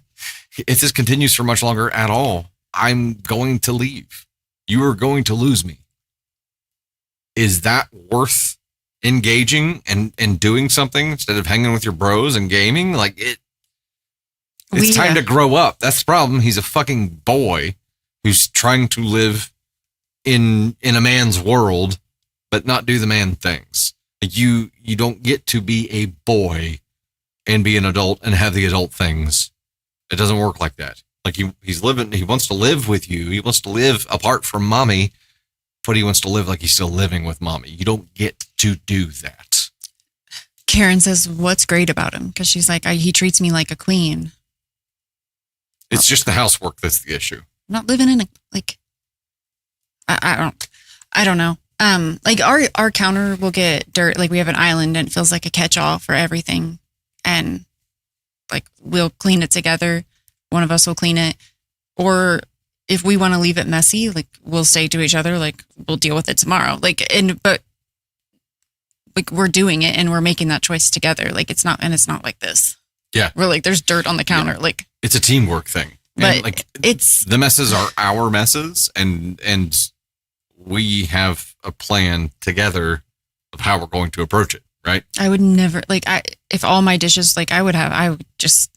Speaker 1: If this continues for much longer at all, I'm going to leave. You are going to lose me. Is that worth engaging and doing something instead of hanging with your bros and gaming? Like, it's time to grow up. That's the problem. He's a fucking boy who's trying to live in a man's world, but not do the man things. Like, you don't get to be a boy and be an adult and have the adult things. It doesn't work like that. Like, he wants to live with you. He wants to live apart from mommy, but he wants to live like he's still living with mommy. You don't get to do that.
Speaker 2: Karen says, what's great about him? Because she's like, he treats me like a queen.
Speaker 1: It's just the housework that's the issue.
Speaker 2: I'm not living in a, like, I don't know. Like, our counter will get dirt. Like, we have an island and it feels like a catch-all for everything. and like we'll clean it together. One of us will clean it. Or if we want to leave it messy, like we'll say to each other, like we'll deal with it tomorrow. But we're doing it and we're making that choice together. Like it's not like this.
Speaker 1: Yeah.
Speaker 2: We're like, there's dirt on the counter. Yeah. Like
Speaker 1: it's a teamwork thing.
Speaker 2: But
Speaker 1: and like
Speaker 2: it's
Speaker 1: the messes are our messes and we have a plan together of how we're going to approach it. Right.
Speaker 2: I would never if all my dishes, like I would just,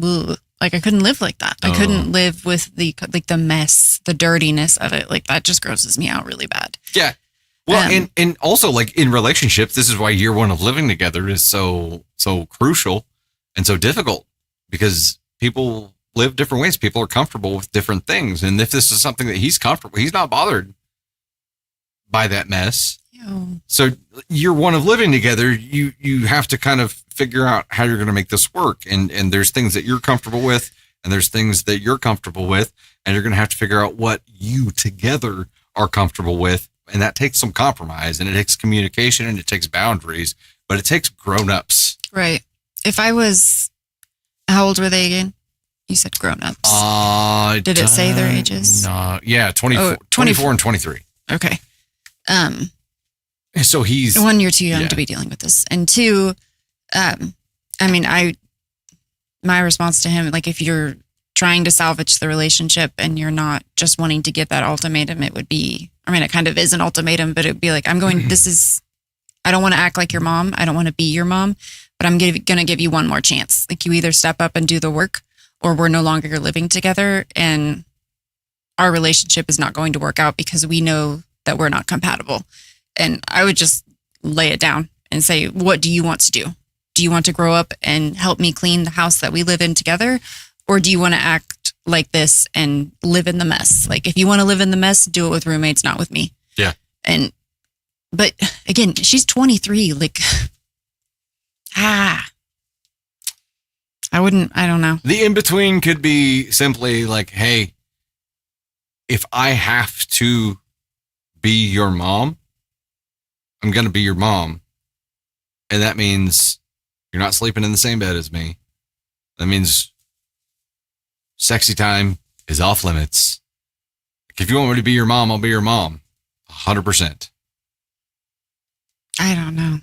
Speaker 2: ugh, like I couldn't live like that. I couldn't live with the mess, the dirtiness of it. Like that just grosses me out really bad.
Speaker 1: Yeah. Well, and also like in relationships, this is why year one of living together is so crucial and so difficult because people live different ways. People are comfortable with different things. And if this is something that he's comfortable, he's not bothered by that mess.
Speaker 2: Ew.
Speaker 1: So year one of living together, you have to kind of figure out how you're going to make this work. And there's things that you're comfortable with and there's things that you're comfortable with. And you're going to have to figure out what you together are comfortable with. And that takes some compromise and it takes communication and it takes boundaries, but it takes grown-ups.
Speaker 2: Right. If I was, how old were they again? You said grown-ups. Did it say their ages?
Speaker 1: No. Yeah. 24 and 23.
Speaker 2: Okay.
Speaker 1: So he's
Speaker 2: 1 year too young to be dealing with this. And two, my response to him, like if you're trying to salvage the relationship and you're not just wanting to get that ultimatum, it would be, it kind of is an ultimatum, but it'd be like, I don't want to act like your mom. I don't want to be your mom, but I'm going to give you one more chance. Like you either step up and do the work or we're no longer living together and our relationship is not going to work out because we know that we're not compatible. And I would just lay it down and say, what do you want to do? Do you want to grow up and help me clean the house that we live in together? Or do you want to act like this and live in the mess? Like if you want to live in the mess, do it with roommates, not with me.
Speaker 1: Yeah.
Speaker 2: But again, she's 23. Like, I don't know.
Speaker 1: The in-between could be simply like, hey, if I have to be your mom, I'm going to be your mom. And that means you're not sleeping in the same bed as me. That means sexy time is off limits. If you want me to be your mom, I'll be your mom. 100%.
Speaker 2: I don't know.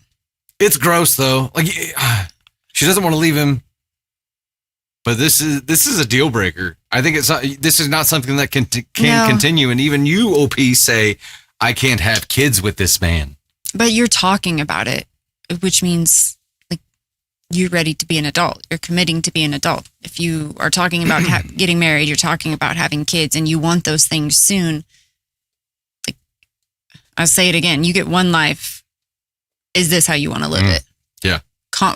Speaker 1: It's gross though. Like she doesn't want to leave him, but this is a deal breaker. I think this is not something that can continue. And even you, OP, say I can't have kids with this man.
Speaker 2: But you're talking about it, which means like you're ready to be an adult. You're committing to be an adult. If you are talking about getting married, you're talking about having kids, and you want those things soon. Like I'll say it again: you get one life. Is this how you want to live it?
Speaker 1: Yeah.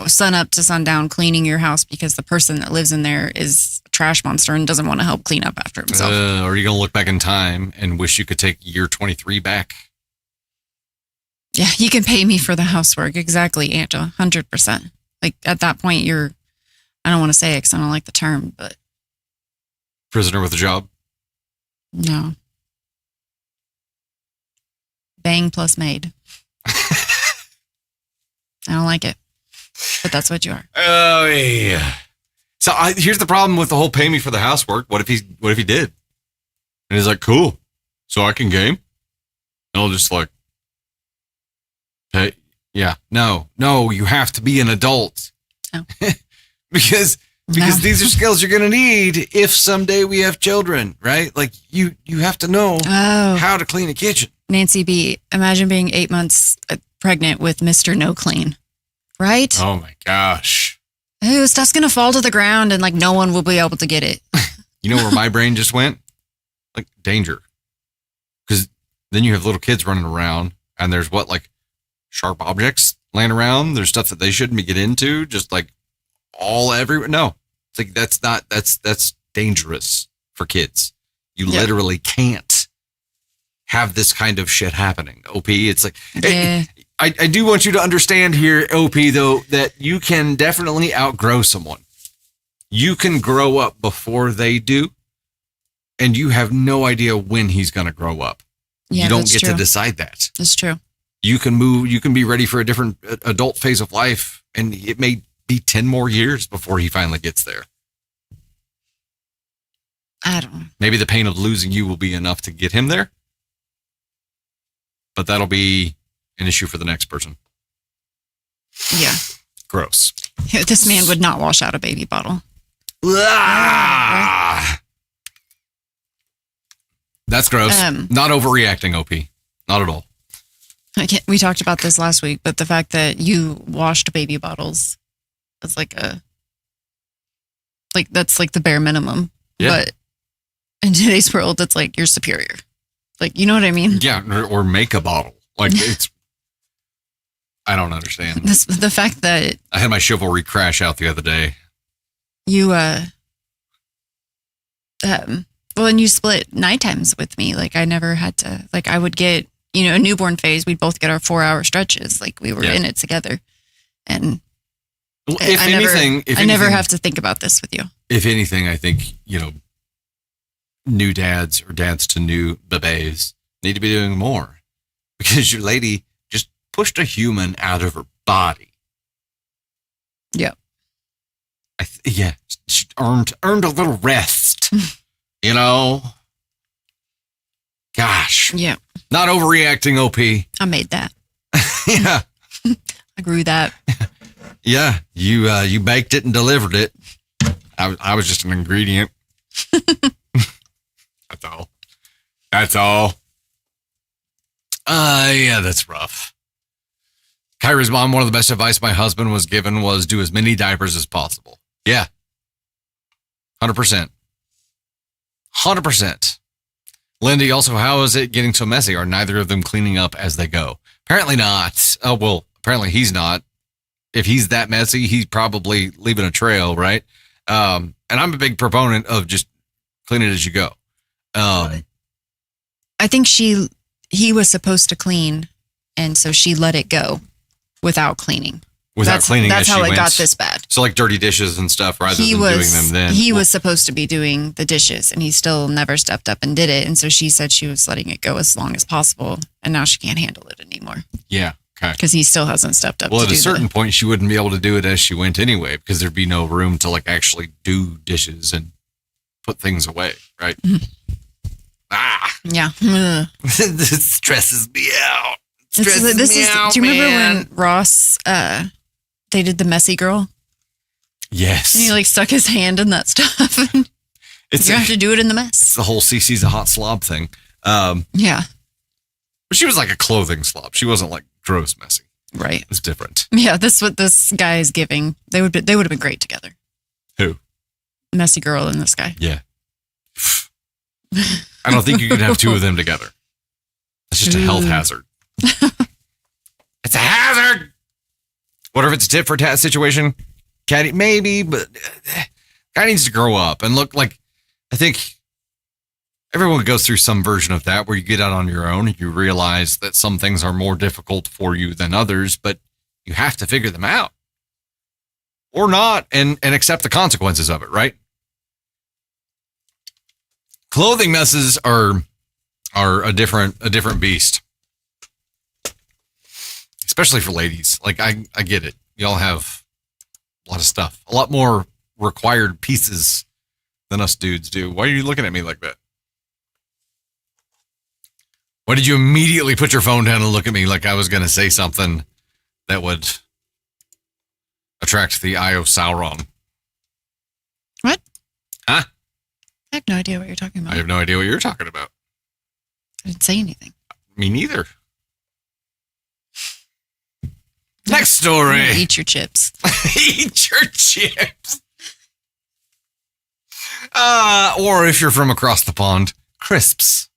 Speaker 2: Sun up to sundown, cleaning your house because the person that lives in there is a trash monster and doesn't want to help clean up after himself.
Speaker 1: Or are you going to look back in time and wish you could take year 23 back?
Speaker 2: Yeah, you can pay me for the housework. Exactly, Angela. 100%. Like at that point, I don't want to say it because I don't like the term, but.
Speaker 1: Prisoner with a job?
Speaker 2: No. Bang plus maid. I don't like it, but that's what you are.
Speaker 1: Oh yeah. So here's the problem with the whole pay me for the housework. What if he did? And he's like, cool. So I can game? And I'll just like, hey, yeah, no, you have to be an adult.
Speaker 2: Oh.
Speaker 1: because these are skills you're going to need if someday we have children, right? Like you have to know how to clean a kitchen.
Speaker 2: Nancy B., imagine being 8 months pregnant with Mr. No Clean, right?
Speaker 1: Oh my gosh.
Speaker 2: Ooh, stuff's going to fall to the ground and like no one will be able to get it.
Speaker 1: You know where my brain just went? Like danger. Because then you have little kids running around and there's like sharp objects laying around. There's stuff that they shouldn't be get into, just like all everywhere. No, it's like that's dangerous for kids. You literally can't have this kind of shit happening. OP, it's like, I do want you to understand here, OP, though, that you can definitely outgrow someone. You can grow up before they do, and you have no idea when he's going to grow up.
Speaker 2: Yeah,
Speaker 1: you don't get
Speaker 2: true.
Speaker 1: to decide that.
Speaker 2: That's true.
Speaker 1: You can move, you can be ready for a different adult phase of life, and it may be 10 more years before he finally gets there.
Speaker 2: I don't know.
Speaker 1: Maybe the pain of losing you will be enough to get him there. But that'll be an issue for the next person.
Speaker 2: Yeah.
Speaker 1: Gross.
Speaker 2: This man would not wash out a baby bottle.
Speaker 1: Ah! That's gross. Not overreacting, OP. Not at all.
Speaker 2: We talked about this last week, but the fact that you washed baby bottles is that's like the bare minimum.
Speaker 1: Yeah.
Speaker 2: But in today's world, it's like you're superior. Like, you know what I mean?
Speaker 1: Yeah, or make a bottle. Like, it's... I don't understand.
Speaker 2: The fact that...
Speaker 1: I had my chivalry crash out the other day.
Speaker 2: You, and you split night times with me. Like, I never had to... Like, I would get, a newborn phase. We'd both get our 4-hour stretches. Like, we were in it together. And...
Speaker 1: Well, I
Speaker 2: never have to think about this with you.
Speaker 1: If anything, I think, new dads or dads to new bebés need to be doing more, because your lady just pushed a human out of her body.
Speaker 2: Yeah.
Speaker 1: She earned a little rest, Gosh.
Speaker 2: Yeah.
Speaker 1: Not overreacting, OP.
Speaker 2: I made that.
Speaker 1: Yeah.
Speaker 2: I grew that.
Speaker 1: Yeah. You baked it and delivered it. I was just an ingredient. That's all. Yeah, that's rough. Kyra's mom, one of the best advice my husband was given was do as many diapers as possible. Yeah. 100%. 100%. Lindy, also, how is it getting so messy? Are neither of them cleaning up as they go? Apparently not. Oh, well, apparently he's not. If he's that messy, he's probably leaving a trail, right? And I'm a big proponent of just clean it as you go.
Speaker 2: I think he was supposed to clean, and so she let it go without cleaning.
Speaker 1: That's
Speaker 2: how it got this bad.
Speaker 1: So like dirty dishes and stuff, rather than doing them then.
Speaker 2: He was supposed to be doing the dishes, and he still never stepped up and did it. And so she said she was letting it go as long as possible, and now she can't handle it anymore.
Speaker 1: Yeah, okay.
Speaker 2: Because he still hasn't stepped up.
Speaker 1: Well, at a certain point, she wouldn't be able to do it as she went anyway, because there'd be no room to like actually do dishes and put things away, right?
Speaker 2: Mm-hmm. Yeah.
Speaker 1: This stresses me out. Do you
Speaker 2: remember when Ross, they did the messy girl?
Speaker 1: Yes.
Speaker 2: And he like stuck his hand in that stuff. And you have to do it in the mess.
Speaker 1: It's the whole CC's a hot slob thing.
Speaker 2: Yeah.
Speaker 1: But she was like a clothing slob. She wasn't like gross messy.
Speaker 2: Right.
Speaker 1: It's different.
Speaker 2: Yeah, that's what this guy is giving. They would have been great together.
Speaker 1: Who?
Speaker 2: Messy girl and this guy.
Speaker 1: Yeah. I don't think you can have two of them together. It's just a health hazard. It's a hazard. What if it's a tit for tat situation? Caddy, maybe, but guy needs to grow up and look like. I think everyone goes through some version of that where you get out on your own and you realize that some things are more difficult for you than others, but you have to figure them out or not and accept the consequences of it, right? Clothing messes are a different beast. Especially for ladies. Like I get it. Y'all have a lot of stuff. A lot more required pieces than us dudes do. Why are you looking at me like that? Why did you immediately put your phone down and look at me like I was going to say something that would attract the eye of Sauron?
Speaker 2: What?
Speaker 1: Huh?
Speaker 2: I have no idea what you're talking about.
Speaker 1: I have no idea what you're talking about.
Speaker 2: I didn't say anything.
Speaker 1: Me neither. Next story.
Speaker 2: Eat your chips.
Speaker 1: Eat your chips. Or if you're from across the pond, crisps.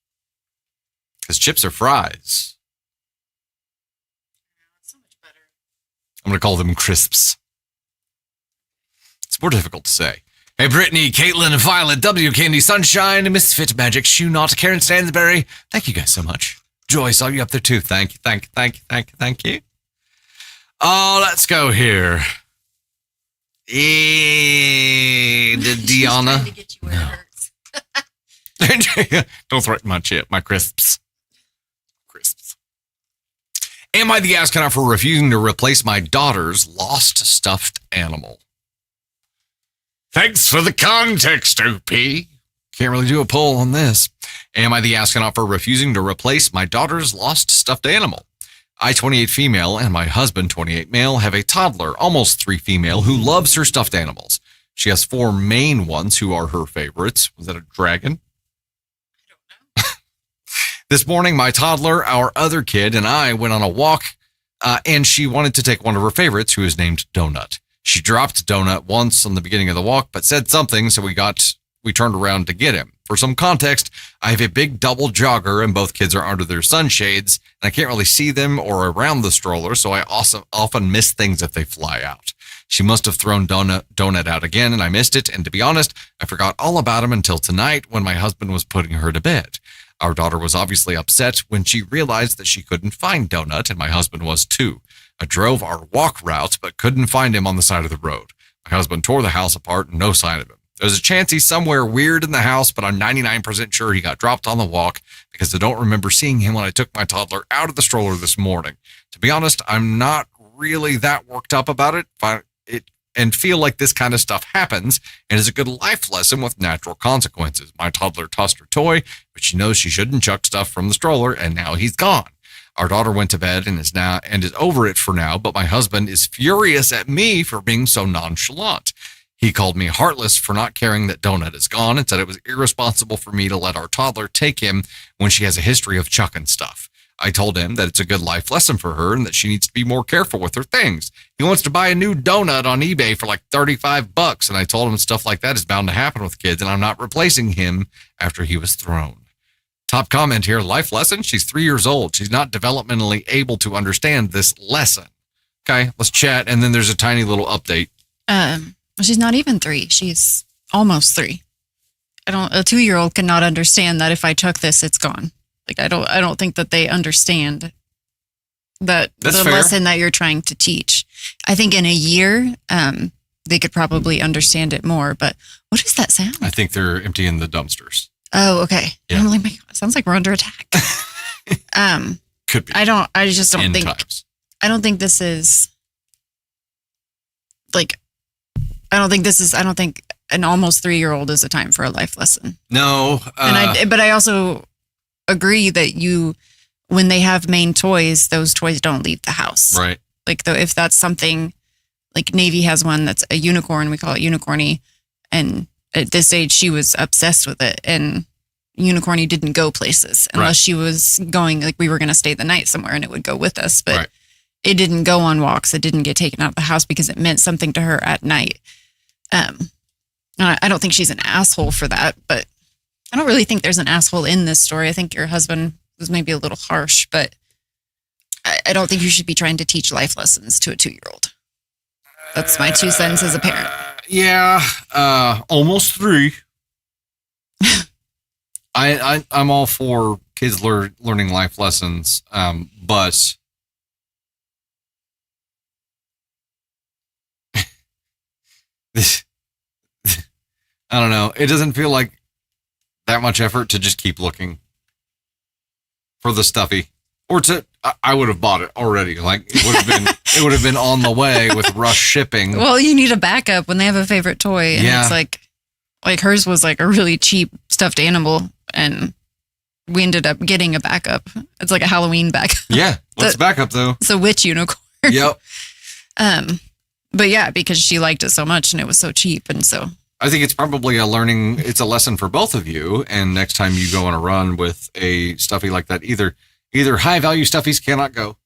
Speaker 1: Because chips are fries.
Speaker 2: That's so much better.
Speaker 1: I'm going to call them crisps. It's more difficult to say. Hey, Brittany, Caitlin, Violet, W, Candy, Sunshine, Misfit Magic, Shoe Knot, Karen Stansberry. Thank you guys so much. Joy, saw you up there too. Thank you. Oh, let's go here. Deanna.
Speaker 2: To get you where it hurts.
Speaker 1: Don't threaten my chip, my crisps. Am I the astronaut for refusing to replace my daughter's lost stuffed animal? Thanks for the context, OP. Can't really do a poll on this. Am I the astronaut for refusing to replace my daughter's lost stuffed animal? I, 28 female, and my husband, 28 male, have a toddler, almost 3 female, who loves her stuffed animals. She has 4 main ones who are her favorites. Was that a dragon?
Speaker 2: I don't know.
Speaker 1: This morning, my toddler, our other kid, and I went on a walk, and she wanted to take one of her favorites, who is named Donut. She dropped Donut once on the beginning of the walk, but said something, so we turned around to get him. For some context, I have a big double jogger, and both kids are under their sunshades, and I can't really see them or around the stroller, so I also often miss things if they fly out. She must have thrown Donut out again, and I missed it, and to be honest, I forgot all about him until tonight when my husband was putting her to bed. Our daughter was obviously upset when she realized that she couldn't find Donut, and my husband was too. I drove our walk route, but couldn't find him on the side of the road. My husband tore the house apart, and no sign of him. There's a chance he's somewhere weird in the house, but I'm 99% sure he got dropped on the walk because I don't remember seeing him when I took my toddler out of the stroller this morning. To be honest, I'm not really that worked up about it, and feel like this kind of stuff happens and is a good life lesson with natural consequences. My toddler tossed her toy, but she knows she shouldn't chuck stuff from the stroller, and now he's gone. Our daughter went to bed and is over it for now, but my husband is furious at me for being so nonchalant. He called me heartless for not caring that Donut is gone and said it was irresponsible for me to let our toddler take him when she has a history of chucking stuff. I told him that it's a good life lesson for her and that she needs to be more careful with her things. He wants to buy a new donut on eBay for like $35, and I told him stuff like that is bound to happen with kids, and I'm not replacing him after he was thrown. Top comment here, life lesson, she's 3 years old. She's not developmentally able to understand this lesson. Okay, let's chat, and then there's a tiny little update.
Speaker 2: She's not even 3. She's almost 3. A 2-year-old cannot understand that if I chuck this, it's gone. Like, I don't think that they understand that
Speaker 1: That's
Speaker 2: the
Speaker 1: fair.
Speaker 2: lesson that you're trying to teach. I think in a year, they could probably understand it more. But what is that sound?
Speaker 1: I think they're emptying the dumpsters.
Speaker 2: Oh, okay.
Speaker 1: Yeah.
Speaker 2: I'm like, my God, it sounds like we're under attack.
Speaker 1: Could be.
Speaker 2: I just don't
Speaker 1: End
Speaker 2: think.
Speaker 1: times.
Speaker 2: I don't think this is like. I don't think an almost 3-year-old is a time for a life lesson.
Speaker 1: No.
Speaker 2: But I also agree that when they have main toys, those toys don't leave the house.
Speaker 1: Right.
Speaker 2: Like, though, if that's something, like Navy has one that's a unicorn, we call it Unicorny. And at this age, she was obsessed with it. And Unicorny didn't go places unless she was going, like we were going to stay the night somewhere and it would go with us. But it didn't go on walks. It didn't get taken out of the house because it meant something to her at night. I don't think she's an asshole for that, but I don't really think there's an asshole in this story. I think your husband was maybe a little harsh, but I don't think you should be trying to teach life lessons to a 2-year-old. That's my 2 cents as a parent.
Speaker 1: Yeah, almost 3. I'm all for kids learning life lessons, but I don't know. It doesn't feel like that much effort to just keep looking for the stuffy, or I would have bought it already. Like it would have been on the way with rush shipping.
Speaker 2: Well, you need a backup when they have a favorite toy, and it's like hers was like a really cheap stuffed animal, and we ended up getting a backup. It's like a Halloween backup.
Speaker 1: Yeah, what's backup though?
Speaker 2: It's a witch unicorn.
Speaker 1: Yep.
Speaker 2: But yeah, because she liked it so much and it was so cheap, and so
Speaker 1: I think it's probably it's a lesson for both of you. And next time you go on a run with a stuffy like that, either high value stuffies cannot go,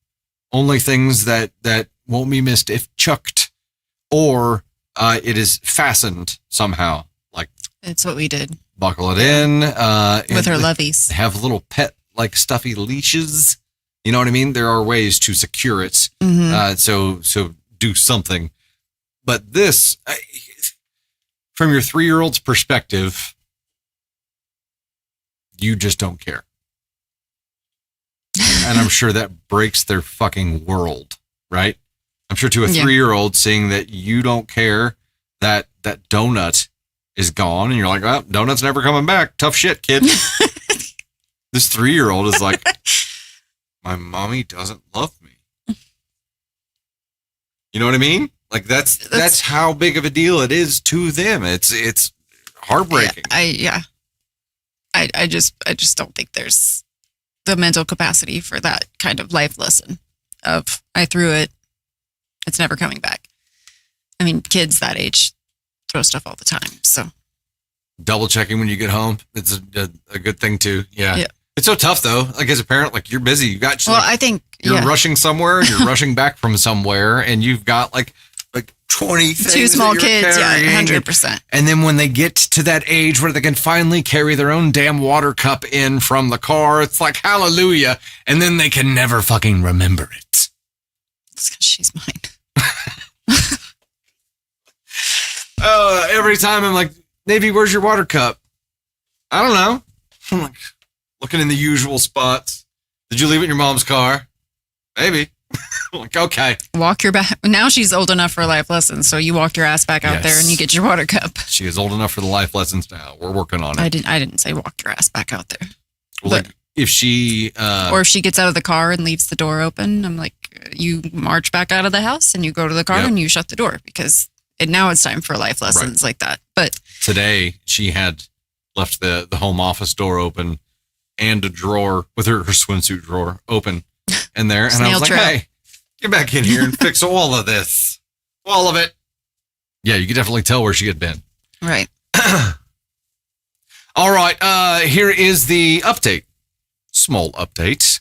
Speaker 1: only things that won't be missed if chucked, or it is fastened somehow. Like
Speaker 2: it's what we did.
Speaker 1: Buckle it in
Speaker 2: with her lovies.
Speaker 1: Have little pet like stuffy leashes. You know what I mean? There are ways to secure it.
Speaker 2: Mm-hmm.
Speaker 1: So do something. But this, from your 3-year-old's perspective, you just don't care. And I'm sure that breaks their fucking world, right? I'm sure to a 3-year-old seeing that you don't care that donut is gone, and you're like, well, donut's never coming back. Tough shit, kid. This 3-year-old is like, my mommy doesn't love me. You know what I mean? Like that's how big of a deal it is to them. It's heartbreaking.
Speaker 2: I just don't think there's the mental capacity for that kind of life lesson of I threw it, it's never coming back. I mean, kids that age throw stuff all the time. So
Speaker 1: double checking when you get home, it's a good thing too. Yeah. It's so tough though. Like as a parent, like you're busy. You got
Speaker 2: I think
Speaker 1: you're rushing somewhere, you're rushing back from somewhere, and you've got like 20 things.
Speaker 2: 2 small kids,
Speaker 1: carrying.
Speaker 2: 100%.
Speaker 1: And then when they get to that age where they can finally carry their own damn water cup in from the car, it's like hallelujah. And then they can never fucking remember it.
Speaker 2: It's because she's mine.
Speaker 1: Every time I'm like, Navy, where's your water cup? I don't know. I'm like looking in the usual spots. Did you leave it in your mom's car? Maybe. I'm like, okay.
Speaker 2: Walk your back. Now she's old enough for life lessons, so you walk your ass back out there and you get your water cup.
Speaker 1: She is old enough for the life lessons now. We're working on it.
Speaker 2: I didn't say walk your ass back out there.
Speaker 1: Well, but, like if she
Speaker 2: or if she gets out of the car and leaves the door open, I'm like, you march back out of the house and you go to the car and you shut the door because now it's time for life lessons like that. But
Speaker 1: today she had left the home office door open and a drawer with her swimsuit drawer open in there. And I was like, hey, get back in here and fix all of this. All of it. Yeah, you could definitely tell where she had been.
Speaker 2: Right.
Speaker 1: All right. Here is the update. Small update.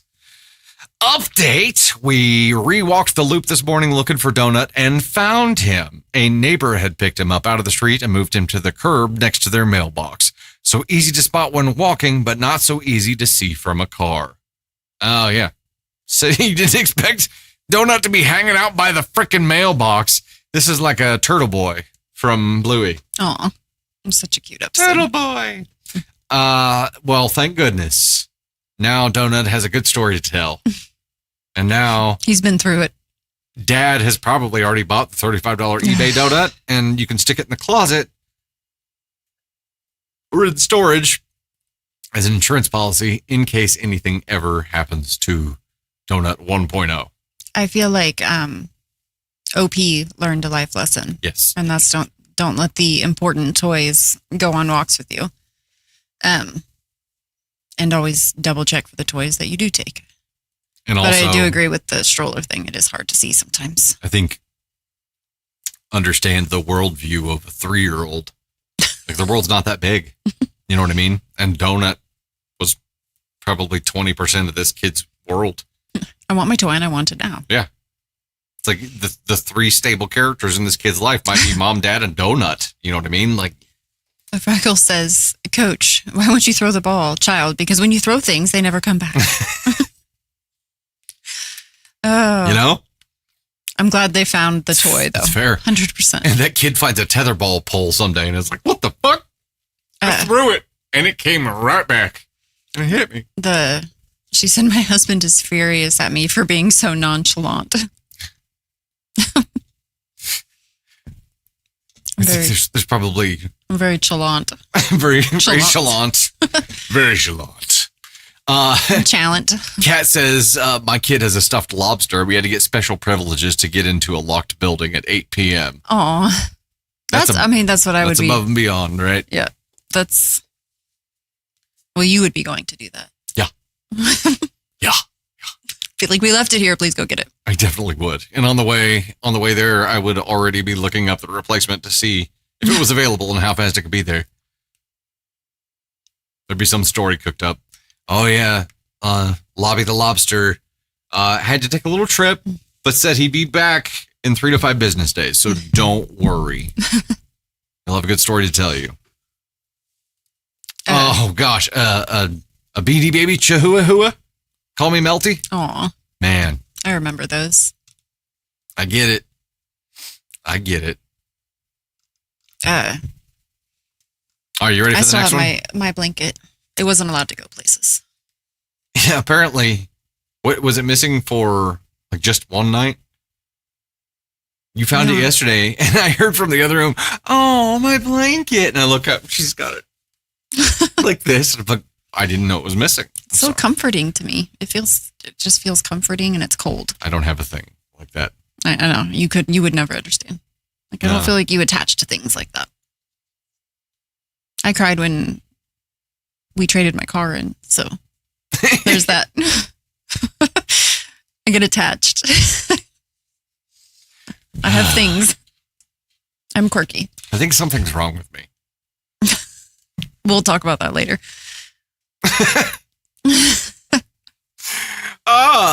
Speaker 1: We re-walked the loop this morning looking for Donut and found him. A neighbor had picked him up out of the street and moved him to the curb next to their mailbox. So easy to spot when walking, but not so easy to see from a car. Oh, yeah. So you didn't expect Donut to be hanging out by the frickin' mailbox. This is like a turtle boy from Bluey.
Speaker 2: Oh, I'm such a cute episode.
Speaker 1: Turtle boy. Well, thank goodness. Now Donut has a good story to tell. And now
Speaker 2: he's been through it.
Speaker 1: Dad has probably already bought the $35 eBay donut, and you can stick it in the closet or in storage as an insurance policy in case anything ever happens to Donut 1.0.
Speaker 2: I feel like OP learned a life lesson.
Speaker 1: Yes.
Speaker 2: And that's don't let the important toys go on walks with you. And always double check for the toys that you do take.
Speaker 1: And
Speaker 2: but
Speaker 1: also,
Speaker 2: I do agree with the stroller thing. It is hard to see sometimes.
Speaker 1: I think understand the worldview of a 3-year-old. Like the world's not that big. You know what I mean? And Donut was probably 20% of this kid's world.
Speaker 2: I want my toy and I want it now.
Speaker 1: Yeah. It's like the 3 stable characters in this kid's life might be mom, dad, and Donut. You know what I mean? Like
Speaker 2: Freckles says, Coach, why won't you throw the ball, child? Because when you throw things, they never come back. Oh,
Speaker 1: you know?
Speaker 2: I'm glad they found the toy, though.
Speaker 1: That's fair.
Speaker 2: 100%.
Speaker 1: And that kid finds a tetherball pole someday and it's like, what the fuck? I threw it and it came right back and it hit me.
Speaker 2: She said, my husband is furious at me for being so nonchalant.
Speaker 1: There's probably...
Speaker 2: I'm very chalant.
Speaker 1: very chalant. Very chalant.
Speaker 2: Chalant.
Speaker 1: Kat says, my kid has a stuffed lobster. We had to get special privileges to get into a locked building at 8 p.m.
Speaker 2: Aw. That's what I would be.
Speaker 1: That's above and beyond, right?
Speaker 2: Yeah. Well, you would be going to do that.
Speaker 1: Yeah. Yeah.
Speaker 2: Feel like we left it here. Please go get it.
Speaker 1: I definitely would. And on the way there, I would already be looking up the replacement to see if it was available and how fast it could be there. There'd be some story cooked up. Oh yeah, Lobby the Lobster had to take a little trip, but said he'd be back in 3 to 5 business days. So don't worry. He'll have a good story to tell you. Oh gosh, a Beanie Baby Chihuahua. Call me Melty.
Speaker 2: Aw.
Speaker 1: Man.
Speaker 2: I remember those.
Speaker 1: I get it. Are you ready for the next one?
Speaker 2: I still have my blanket. It wasn't allowed to go places.
Speaker 1: Yeah, apparently. What was it missing for like just one night? You found it yesterday, and I heard from the other room, oh, my blanket. And I look up, she's got it like this. But I didn't know it was missing.
Speaker 2: It's so comforting to me. It just feels comforting and it's cold.
Speaker 1: I don't have a thing like that.
Speaker 2: I know you would never understand. Like I don't feel like you attach to things like that. I cried when we traded my car in, so there's that. I get attached. I have things. I'm quirky.
Speaker 1: I think something's wrong with me.
Speaker 2: We'll talk about that later.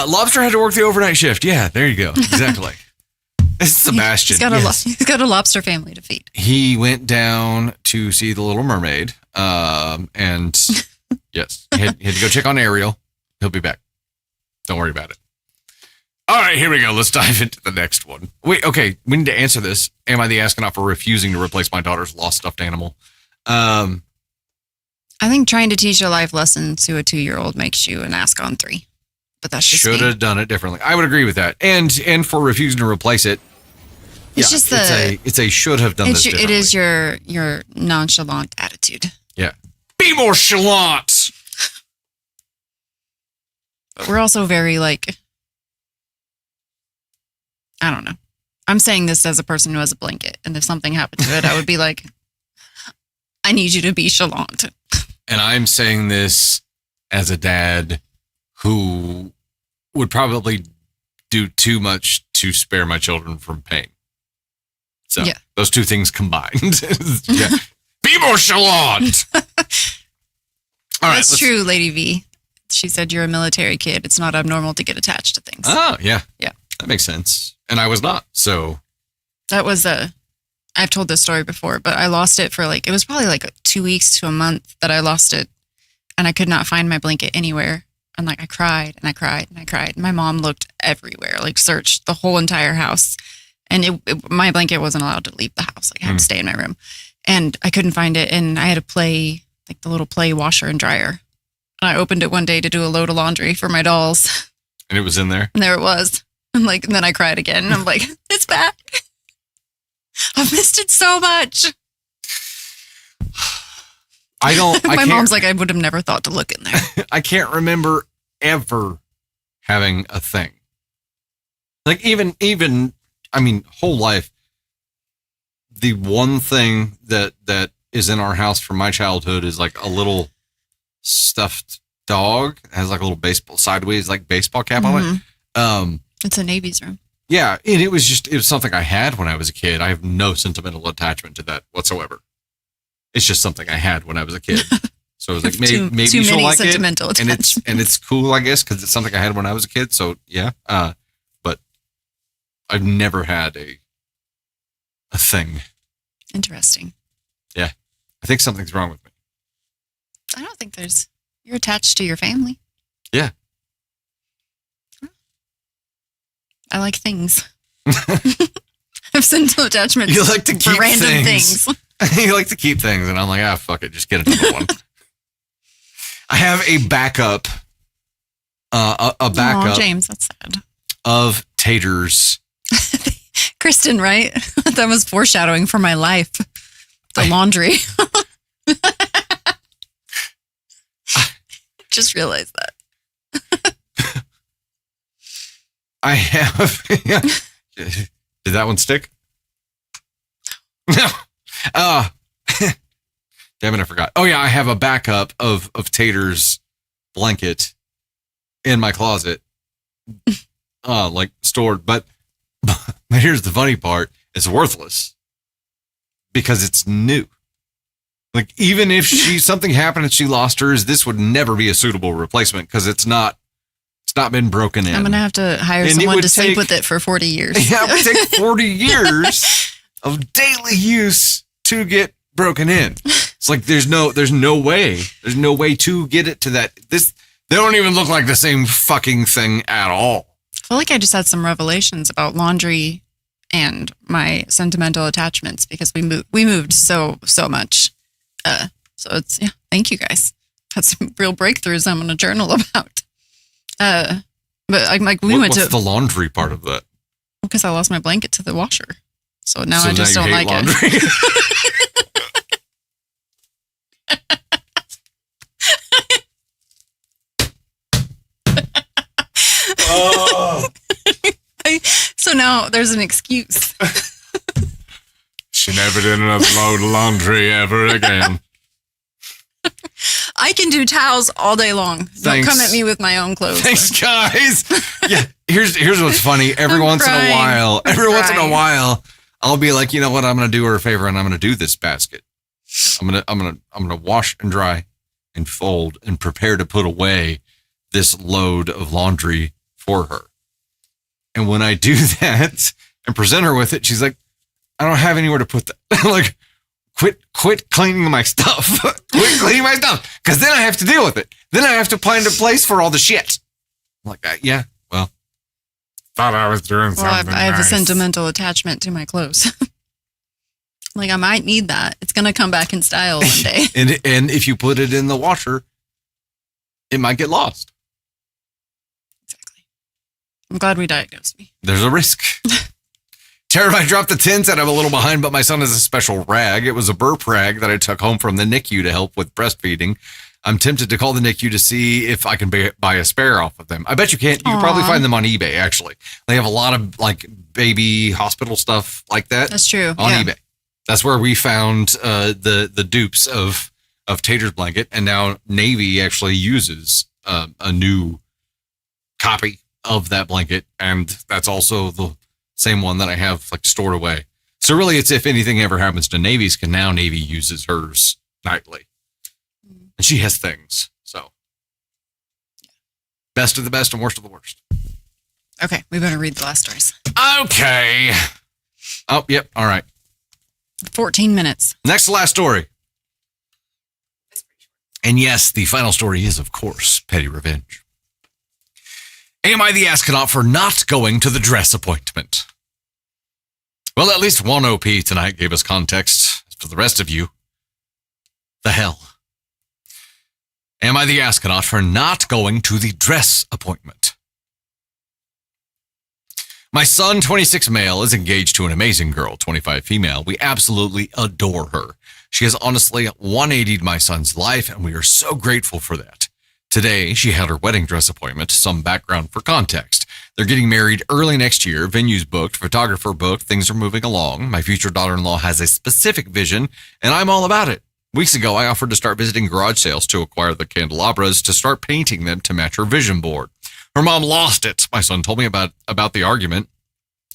Speaker 1: Lobster had to work the overnight shift. Yeah, there you go. Exactly. It's Sebastian.
Speaker 2: He's got a lobster family to feed.
Speaker 1: He went down to see The Little Mermaid. And yes, he had to go check on Ariel. He'll be back. Don't worry about it. All right, here we go. Let's dive into the next one. Wait, okay. We need to answer this. Am I the astronaut for refusing to replace my daughter's lost stuffed animal?
Speaker 2: I think trying to teach a life lesson to a 2-year-old makes you an ask on 3. But that's just
Speaker 1: should have done it differently. I would agree with that. And for refusing to replace it,
Speaker 2: it's just
Speaker 1: it's a should have done this differently.
Speaker 2: It is your nonchalant attitude.
Speaker 1: Yeah. Be more chalant.
Speaker 2: But we're also very like, I don't know. I'm saying this as a person who has a blanket. And if something happened to it, I would be like, I need you to be chalant.
Speaker 1: And I'm saying this as a dad who would probably do too much to spare my children from pain. So those two things combined. Yeah. Be more chalant. All right.
Speaker 2: That's true, Lady V. She said you're a military kid. It's not abnormal to get attached to things.
Speaker 1: Oh, yeah.
Speaker 2: Yeah.
Speaker 1: That makes sense. And I was not. So
Speaker 2: that was I've told this story before, but I lost it for it was probably 2 weeks to a month that I lost it. And I could not find my blanket anywhere. And I cried and I cried and I cried. My mom looked everywhere, searched the whole entire house. And my blanket wasn't allowed to leave the house. I had to stay in my room. And I couldn't find it. And I had to play, the little play washer and dryer. And I opened it one day to do a load of laundry for my dolls.
Speaker 1: And it was in there?
Speaker 2: And there it was. And then I cried again. And I'm like, it's back. I've missed it so much. My mom's like, I would have never thought to look in there.
Speaker 1: I can't remember ever having a thing. Even, whole life, the one thing that is in our house from my childhood is a little stuffed dog. It has a little baseball, sideways, baseball cap on it.
Speaker 2: It's a Navy's room.
Speaker 1: Yeah. And it was something I had when I was a kid. I have no sentimental attachment to that whatsoever. It's just something I had when I was a kid. So I was maybe she'll like it. And it's cool, I guess, because it's something I had when I was a kid. So yeah. But I've never had a thing.
Speaker 2: Interesting.
Speaker 1: Yeah. I think something's wrong with me.
Speaker 2: I don't think you're attached to your family.
Speaker 1: Yeah.
Speaker 2: I like things. I have sentimental attachments.
Speaker 1: You like to keep
Speaker 2: for random things.
Speaker 1: You like to keep things, and I'm like, fuck it, just get another one. I have a backup. A backup.
Speaker 2: Oh, James, that's sad.
Speaker 1: Of taters.
Speaker 2: Kristen, right? That was foreshadowing for my life. The laundry. Just realized that.
Speaker 1: I have. Yeah. Did that one stick? No. Damn it, I forgot. Oh yeah, I have a backup of Tater's blanket in my closet. Stored. But here's the funny part. It's worthless. Because it's new. Even if something happened and she lost hers, this would never be a suitable replacement because it's not been broken in.
Speaker 2: I'm going to have to hire someone to sleep with it for 40 years.
Speaker 1: Yeah, it would take 40 years of daily use to get broken in. It's there's no way to get it to that. They don't even look like the same fucking thing at all.
Speaker 2: I feel like I just had some revelations about laundry and my sentimental attachments because we moved so much. So it's, thank you guys. Had some real breakthroughs I'm going to journal about. But
Speaker 1: what's the laundry part of that?
Speaker 2: Because I lost my blanket to the washer. So now I just don't like laundry. It. Oh. So now now there's an excuse.
Speaker 1: She never did enough load of laundry ever again.
Speaker 2: I can do towels all day long.
Speaker 1: Thanks.
Speaker 2: Don't come at me with my own clothes.
Speaker 1: Thanks, guys. Yeah, here's what's funny. Every once in a while, I'll be like, you know what? I'm gonna do her a favor, and I'm gonna do this basket. I'm gonna wash and dry, and fold and prepare to put away this load of laundry for her. And when I do that and present her with it, she's like, I don't have anywhere to put that. I'm like, quit cleaning my stuff. Quit cleaning my stuff. Because then I have to deal with it. Then I have to find a place for all the shit. I'm like, yeah, well, thought I was doing something
Speaker 2: I have
Speaker 1: nice.
Speaker 2: a sentimental attachment to my clothes. Like, I might need that. It's going to come back in style one day.
Speaker 1: and if you put it in the washer, it might get lost.
Speaker 2: Exactly. I'm glad we diagnosed me.
Speaker 1: There's a risk. Terabyte dropped the 10, said I'm a little behind, but my son has a special rag. It was a burp rag that I took home from the NICU to help with breastfeeding. I'm tempted to call the NICU to see if I can buy a spare off of them. I bet you can't. You can probably find them on eBay, actually. They have a lot of like baby hospital stuff like that.
Speaker 2: That's true.
Speaker 1: On eBay. That's where we found the dupes of Tater's blanket. And now Navy actually uses a new copy of that blanket. And that's also the same one that I have like stored away. So really it's if anything ever happens to Navy's, because now Navy uses hers nightly. And she has things. So best of the best and worst of the worst.
Speaker 2: Okay, we better read the last stories.
Speaker 1: Okay. Oh, yep. All right.
Speaker 2: 14 minutes.
Speaker 1: Next to last story. And yes, the final story is, of course, petty revenge. Am I the astronaut for not going to the dress appointment? Well, at least one OP tonight gave us context. As for the rest of you, the hell. Am I the astronaut for not going to the dress appointment? My son, 26 male, is engaged to an amazing girl, 25 female. We absolutely adore her. She has honestly 180'd my son's life, and we are so grateful for that. Today, she had her wedding dress appointment. Some background for context. They're getting married early next year. Venue's booked, photographer booked. Things are moving along. My future daughter-in-law has a specific vision, and I'm all about it. Weeks ago, I offered to start visiting garage sales to acquire the candelabras to start painting them to match her vision board. Her mom lost it. My son told me about the argument.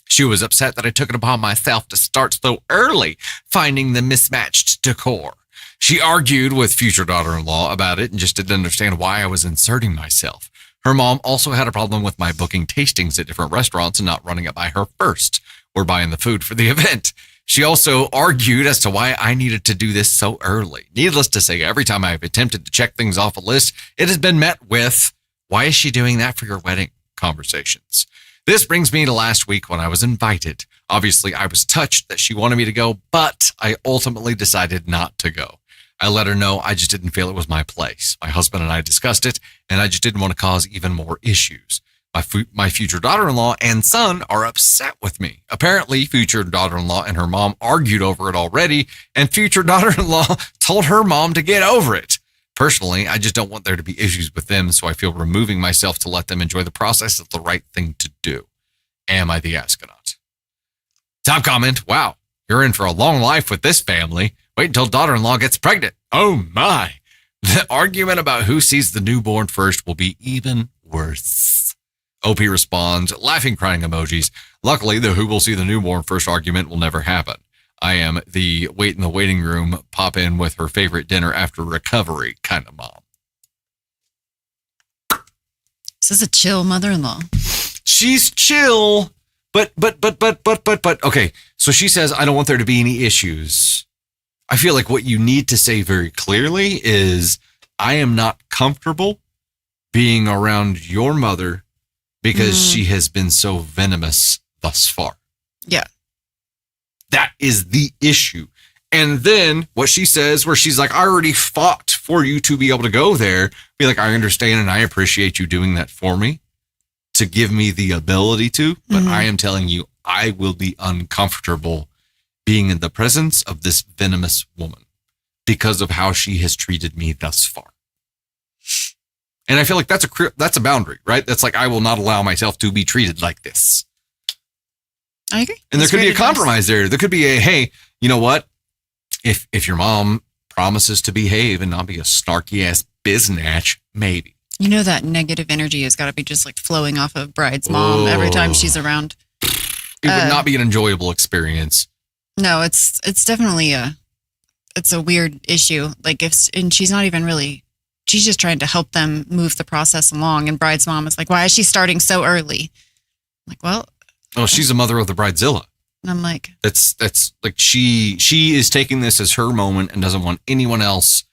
Speaker 1: She was upset that I took it upon myself to start so early, finding the mismatched decor. She argued with future daughter-in-law about it and just didn't understand why I was inserting myself. Her mom also had a problem with my booking tastings at different restaurants and not running it by her first or buying the food for the event. She also argued as to why I needed to do this so early. Needless to say, every time I've attempted to check things off a list, it has been met with, why is she doing that for your wedding? Conversations. This brings me to last week when I was invited. Obviously, I was touched that she wanted me to go, but I ultimately decided not to go. I let her know I just didn't feel it was my place. My husband and I discussed it, and I just didn't want to cause even more issues. My future daughter-in-law and son are upset with me. Apparently, future daughter-in-law and her mom argued over it already, and future daughter-in-law told her mom to get over it. Personally, I just don't want there to be issues with them, so I feel removing myself to let them enjoy the process is the right thing to do. Am I the astronaut? Top comment, wow, you're in for a long life with this family. Wait until daughter-in-law gets pregnant. Oh my. The argument about who sees the newborn first will be even worse. OP responds, laughing, crying emojis. Luckily, the who will see the newborn first argument will never happen. I am the wait in the waiting room, pop in with her favorite dinner after recovery kind of mom.
Speaker 2: This is a chill mother-in-law.
Speaker 1: She's chill, but, okay. So she says, I don't want there to be any issues. I feel like what you need to say very clearly is, I am not comfortable being around your mother because she has been so venomous thus far.
Speaker 2: Yeah.
Speaker 1: That is the issue. And then what she says, where she's like, I already fought for you to be able to go there. Be like, I understand and I appreciate you doing that for me to give me the ability to, but I am telling you, I will be uncomfortable being in the presence of this venomous woman because of how she has treated me thus far. And I feel like that's a boundary, right? That's like, I will not allow myself to be treated like this.
Speaker 2: I agree.
Speaker 1: And there could be a compromise there. There could be a, hey, you know what? If your mom promises to behave and not be a snarky ass biznatch, maybe.
Speaker 2: You know that negative energy has got to be just like flowing off of bride's mom every time she's around.
Speaker 1: It would not be an enjoyable experience.
Speaker 2: No, it's definitely a weird issue. Like and she's not even really, she's just trying to help them move the process along. And bride's mom is like, why is she starting so early? I'm like, well.
Speaker 1: Oh, she's a mother of the bridezilla.
Speaker 2: And I'm like,
Speaker 1: that's like she is taking this as her moment and doesn't want anyone else.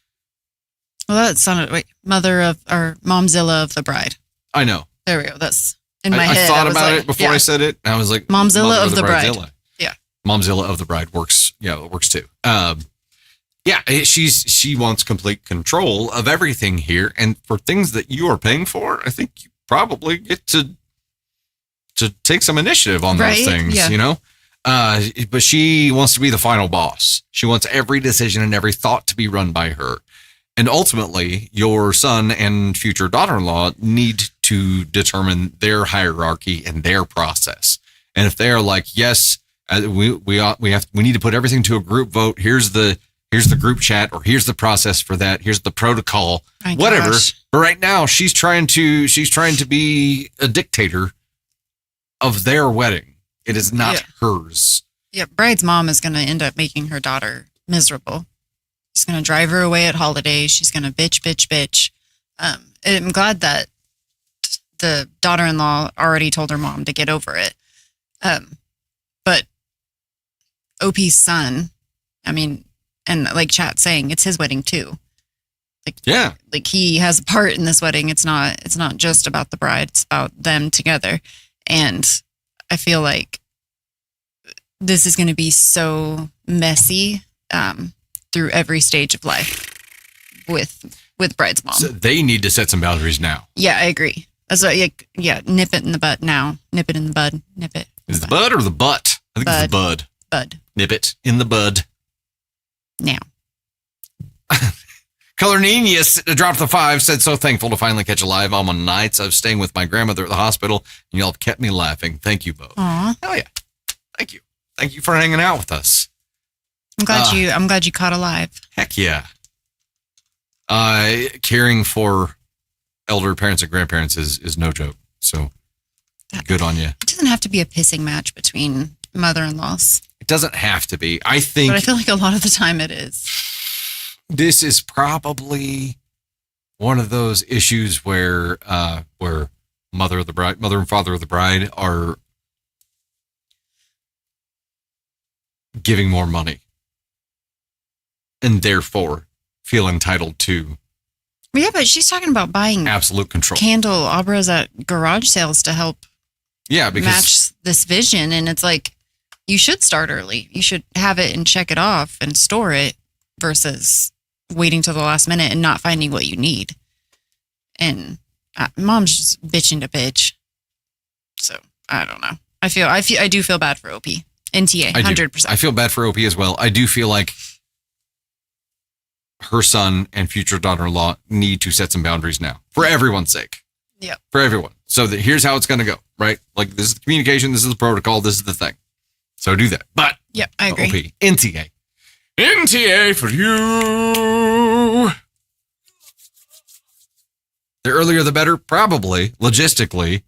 Speaker 2: Well, that sounded momzilla of the bride.
Speaker 1: I know.
Speaker 2: There we go. That's in my head.
Speaker 1: I thought about it before I said it. And I was like,
Speaker 2: momzilla of the bride. Yeah.
Speaker 1: Momzilla of the bride works. Yeah, it works too. She wants complete control of everything here. And for things that you are paying for, I think you probably get to take some initiative on those things, you know? But she wants to be the final boss. She wants every decision and every thought to be run by her. And ultimately, your son and future daughter-in-law need to determine their hierarchy and their process. And if they are like, yes, we need to put everything to a group vote. Here's the group chat, or here's the process for that. Here's the protocol, whatever. Gosh. But right now, she's trying to be a dictator of their wedding. It is not hers.
Speaker 2: Yeah, bride's mom is going to end up making her daughter miserable. She's going to drive her away at holidays. She's going to bitch. I'm glad that the daughter-in-law already told her mom to get over it. But OP's son, I mean, and like chat's saying, it's his wedding too. Like he has a part in this wedding. It's not just about the bride. It's about them together. And I feel like this is going to be so messy through every stage of life with bride's mom.
Speaker 1: So they need to set some boundaries now.
Speaker 2: Yeah, I agree. That's what, nip it in the butt now. Nip it in the bud. Nip it.
Speaker 1: Is it the bud or the butt? I think it's the bud.
Speaker 2: Bud.
Speaker 1: Nip it in the bud.
Speaker 2: Now.
Speaker 1: Colorninius dropped the 5, said, so thankful to finally catch a live on my nights of staying with my grandmother at the hospital, and y'all have kept me laughing. Thank you both.
Speaker 2: Aw.
Speaker 1: Hell yeah. Thank you. Thank you for hanging out with us.
Speaker 2: I'm glad you caught alive.
Speaker 1: Heck yeah. Caring for elder parents and grandparents is no joke. So good on you.
Speaker 2: It doesn't have to be a pissing match between mother-in-laws.
Speaker 1: It doesn't have to be. But
Speaker 2: I feel like a lot of the time it is.
Speaker 1: This is probably one of those issues where mother and father of the bride are giving more money and therefore feel entitled to.
Speaker 2: Yeah, but she's talking about buying
Speaker 1: absolute control
Speaker 2: candelabras at garage sales to help match this vision. And it's like, you should start early. You should have it and check it off and store it versus waiting till the last minute and not finding what you need. And mom's just bitching to bitch. So I don't know. I do feel bad for OP. NTA, 100%.
Speaker 1: I feel bad for OP as well. I do feel like her son and future daughter-in-law need to set some boundaries now for everyone's sake.
Speaker 2: Yeah.
Speaker 1: For everyone. So that here's how it's going to go, right? Like, this is the communication, this is the protocol, this is the thing. So do that. But
Speaker 2: yeah, I agree.
Speaker 1: OP, NTA for you. The earlier the better, probably, logistically.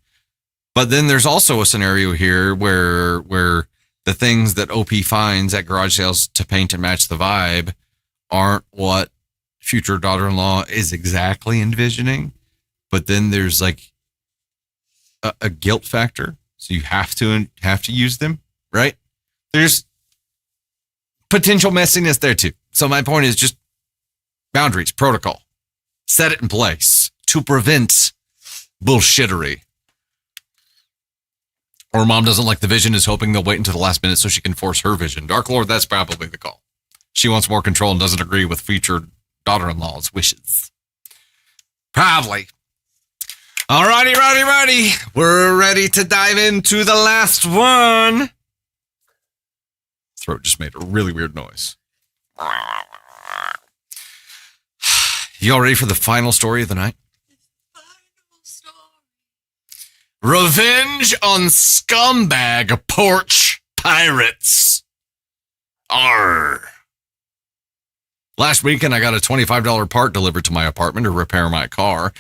Speaker 1: But then there's also a scenario here where the things that OP finds at garage sales to paint and match the vibe aren't what future daughter-in-law is exactly envisioning. But then there's like a guilt factor. So you have to use them, right? There's potential messiness there too. So my point is just boundaries, protocol. Set it in place to prevent bullshittery. Or mom doesn't like the vision, is hoping they'll wait until the last minute so she can force her vision. Dark Lord, that's probably the call. She wants more control and doesn't agree with future daughter-in-law's wishes. Probably. Righty. We're ready to dive into the last one. Throat just made a really weird noise. You all ready for the final story of the night? Revenge on scumbag porch. pirates. Arr. Last weekend, I got a $25 part delivered to my apartment to repair my car.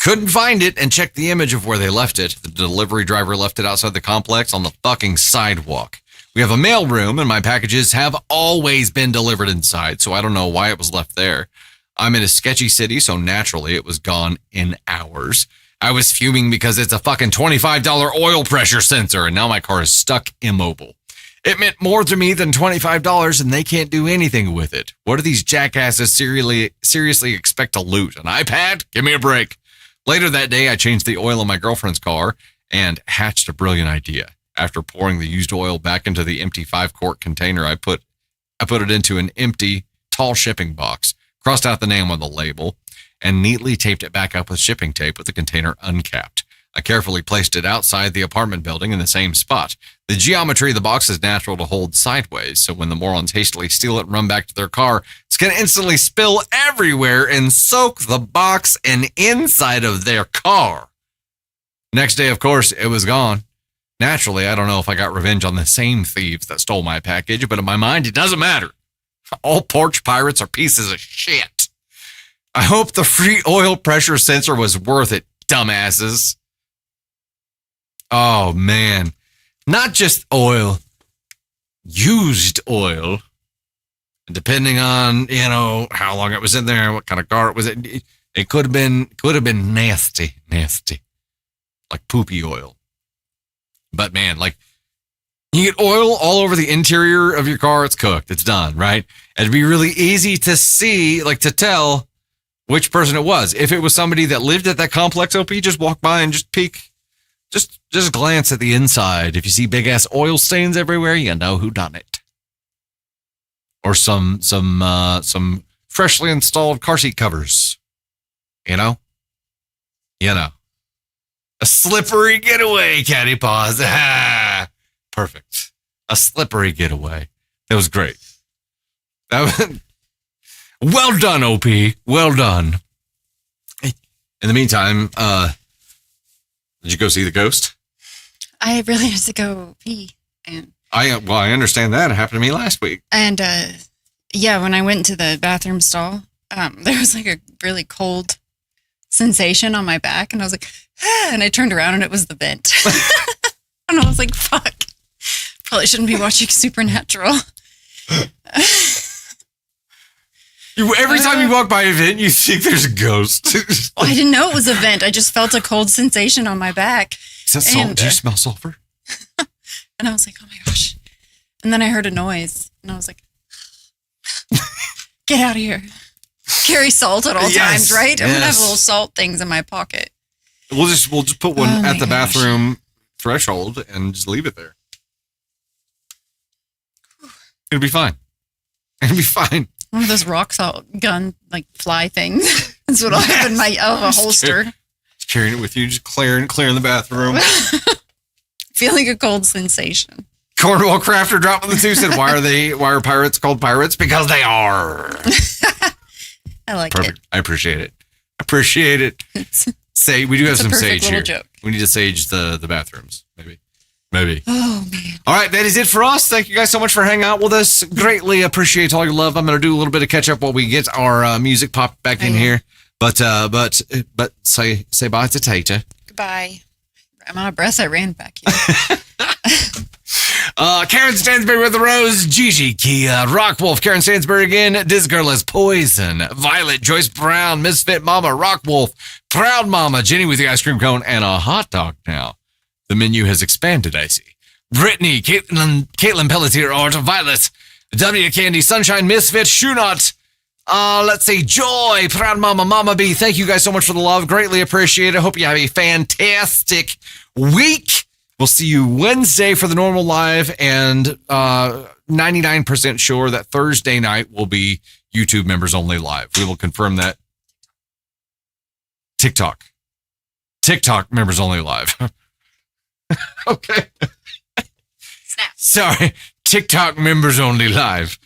Speaker 1: Couldn't find it and checked the image of where they left it. The delivery driver left it outside the complex on the fucking sidewalk. We have a mail room and my packages have always been delivered inside, so I don't know why it was left there. I'm in a sketchy city, so naturally it was gone in hours. I was fuming because it's a fucking $25 oil pressure sensor and now my car is stuck immobile. It meant more to me than $25 and they can't do anything with it. What do these jackasses seriously expect to loot? An iPad? Give me a break. Later that day, I changed the oil in my girlfriend's car and hatched a brilliant idea. After pouring the used oil back into the empty 5-quart container, I put it into an empty, tall shipping box, crossed out the name on the label, and neatly taped it back up with shipping tape with the container uncapped. I carefully placed it outside the apartment building in the same spot. The geometry of the box is natural to hold sideways, so when the morons hastily steal it and run back to their car, it's going to instantly spill everywhere and soak the box and inside of their car. Next day, of course, it was gone. Naturally, I don't know if I got revenge on the same thieves that stole my package, but in my mind, it doesn't matter. All porch pirates are pieces of shit. I hope the free oil pressure sensor was worth it, dumbasses. Oh, man. Not just oil, used oil. Depending on, how long it was in there, what kind of car it was in. It could have been nasty. Like poopy oil. But man, like you get oil all over the interior of your car, it's cooked, it's done, right? It'd be really easy to see, like to tell which person it was. If it was somebody that lived at that complex, OP, just walk by and just peek. Just glance at the inside. If you see big ass oil stains everywhere, you know who done it. Or some freshly installed car seat covers. You know. A slippery getaway, Catty Paws. Perfect. A slippery getaway. That was great. Well done, OP. Well done. In the meantime, did you go see the ghost?
Speaker 2: I really had to go pee. And
Speaker 1: I understand that. It happened to me last week.
Speaker 2: And when I went to the bathroom stall, there was like a really cold sensation on my back, and I was like, and I turned around and it was the vent. And I was like, fuck. Probably shouldn't be watching Supernatural.
Speaker 1: Every time you walk by a vent, you think there's a ghost.
Speaker 2: I didn't know it was a vent. I just felt a cold sensation on my back.
Speaker 1: Is that salt? Do you smell sulfur?
Speaker 2: And I was like, oh my gosh. And then I heard a noise, and I was like, get out of here. Carry salt at all times, right? I'm going to have little salt things in my pocket.
Speaker 1: We'll just put one at the bathroom threshold and just leave it there. It'll be fine.
Speaker 2: One of those rock salt gun, like fly things. That's what I'll have in my holster.
Speaker 1: Just carrying it with you, just clearing the bathroom.
Speaker 2: Feeling a cold sensation.
Speaker 1: Cornwall Crafter dropping the 2 said, why are pirates called pirates? Because they are.
Speaker 2: I like
Speaker 1: Perfect.
Speaker 2: it.
Speaker 1: I appreciate it. We do have some sage here.
Speaker 2: Joke.
Speaker 1: We need to sage the bathrooms, maybe.
Speaker 2: Oh, man.
Speaker 1: All right, that is it for us. Thank you guys so much for hanging out with us. Greatly appreciate all your love. I'm going to do a little bit of catch up while we get our music popped back in here. But say bye to Tata.
Speaker 2: Goodbye. I'm out of breath. I ran back here.
Speaker 1: Karen Stansberry with the Rose, Gigi, Kia, Rockwolf, Karen Stansberry again, This Girl is Poison, Violet, Joyce Brown, Misfit Mama, Rockwolf, Proud Mama, Jenny with the ice cream cone, and a hot dog now. The menu has expanded, I see. Brittany, Caitlin Pelletier, Art, Violet, W. Candy, Sunshine, Misfit, Shoenot, let's see, Joy, Proud Mama, Mama B. Thank you guys so much for the love. Greatly appreciate it. Hope you have a fantastic week. We'll see you Wednesday for the normal live, and 99% sure that Thursday night will be YouTube members only live. We will confirm that. TikTok members only live. Okay.
Speaker 2: Snap.
Speaker 1: Sorry. TikTok members only live.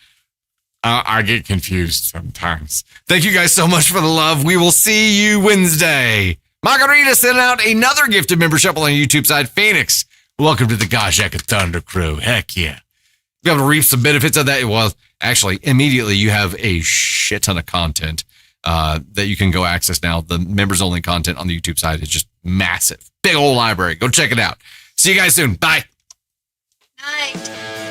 Speaker 1: I get confused sometimes. Thank you guys so much for the love. We will see you Wednesday. Margarita sent out another gifted membership on the YouTube side. Phoenix, Welcome to the Gosh Heck Thunder Crew. Heck yeah. Be able to reap some benefits of that. Well, actually, immediately you have a shit ton of content that you can go access now. The members only content on the YouTube side is just massive. Big old library. Go check it out. See you guys soon. Bye.
Speaker 2: Night.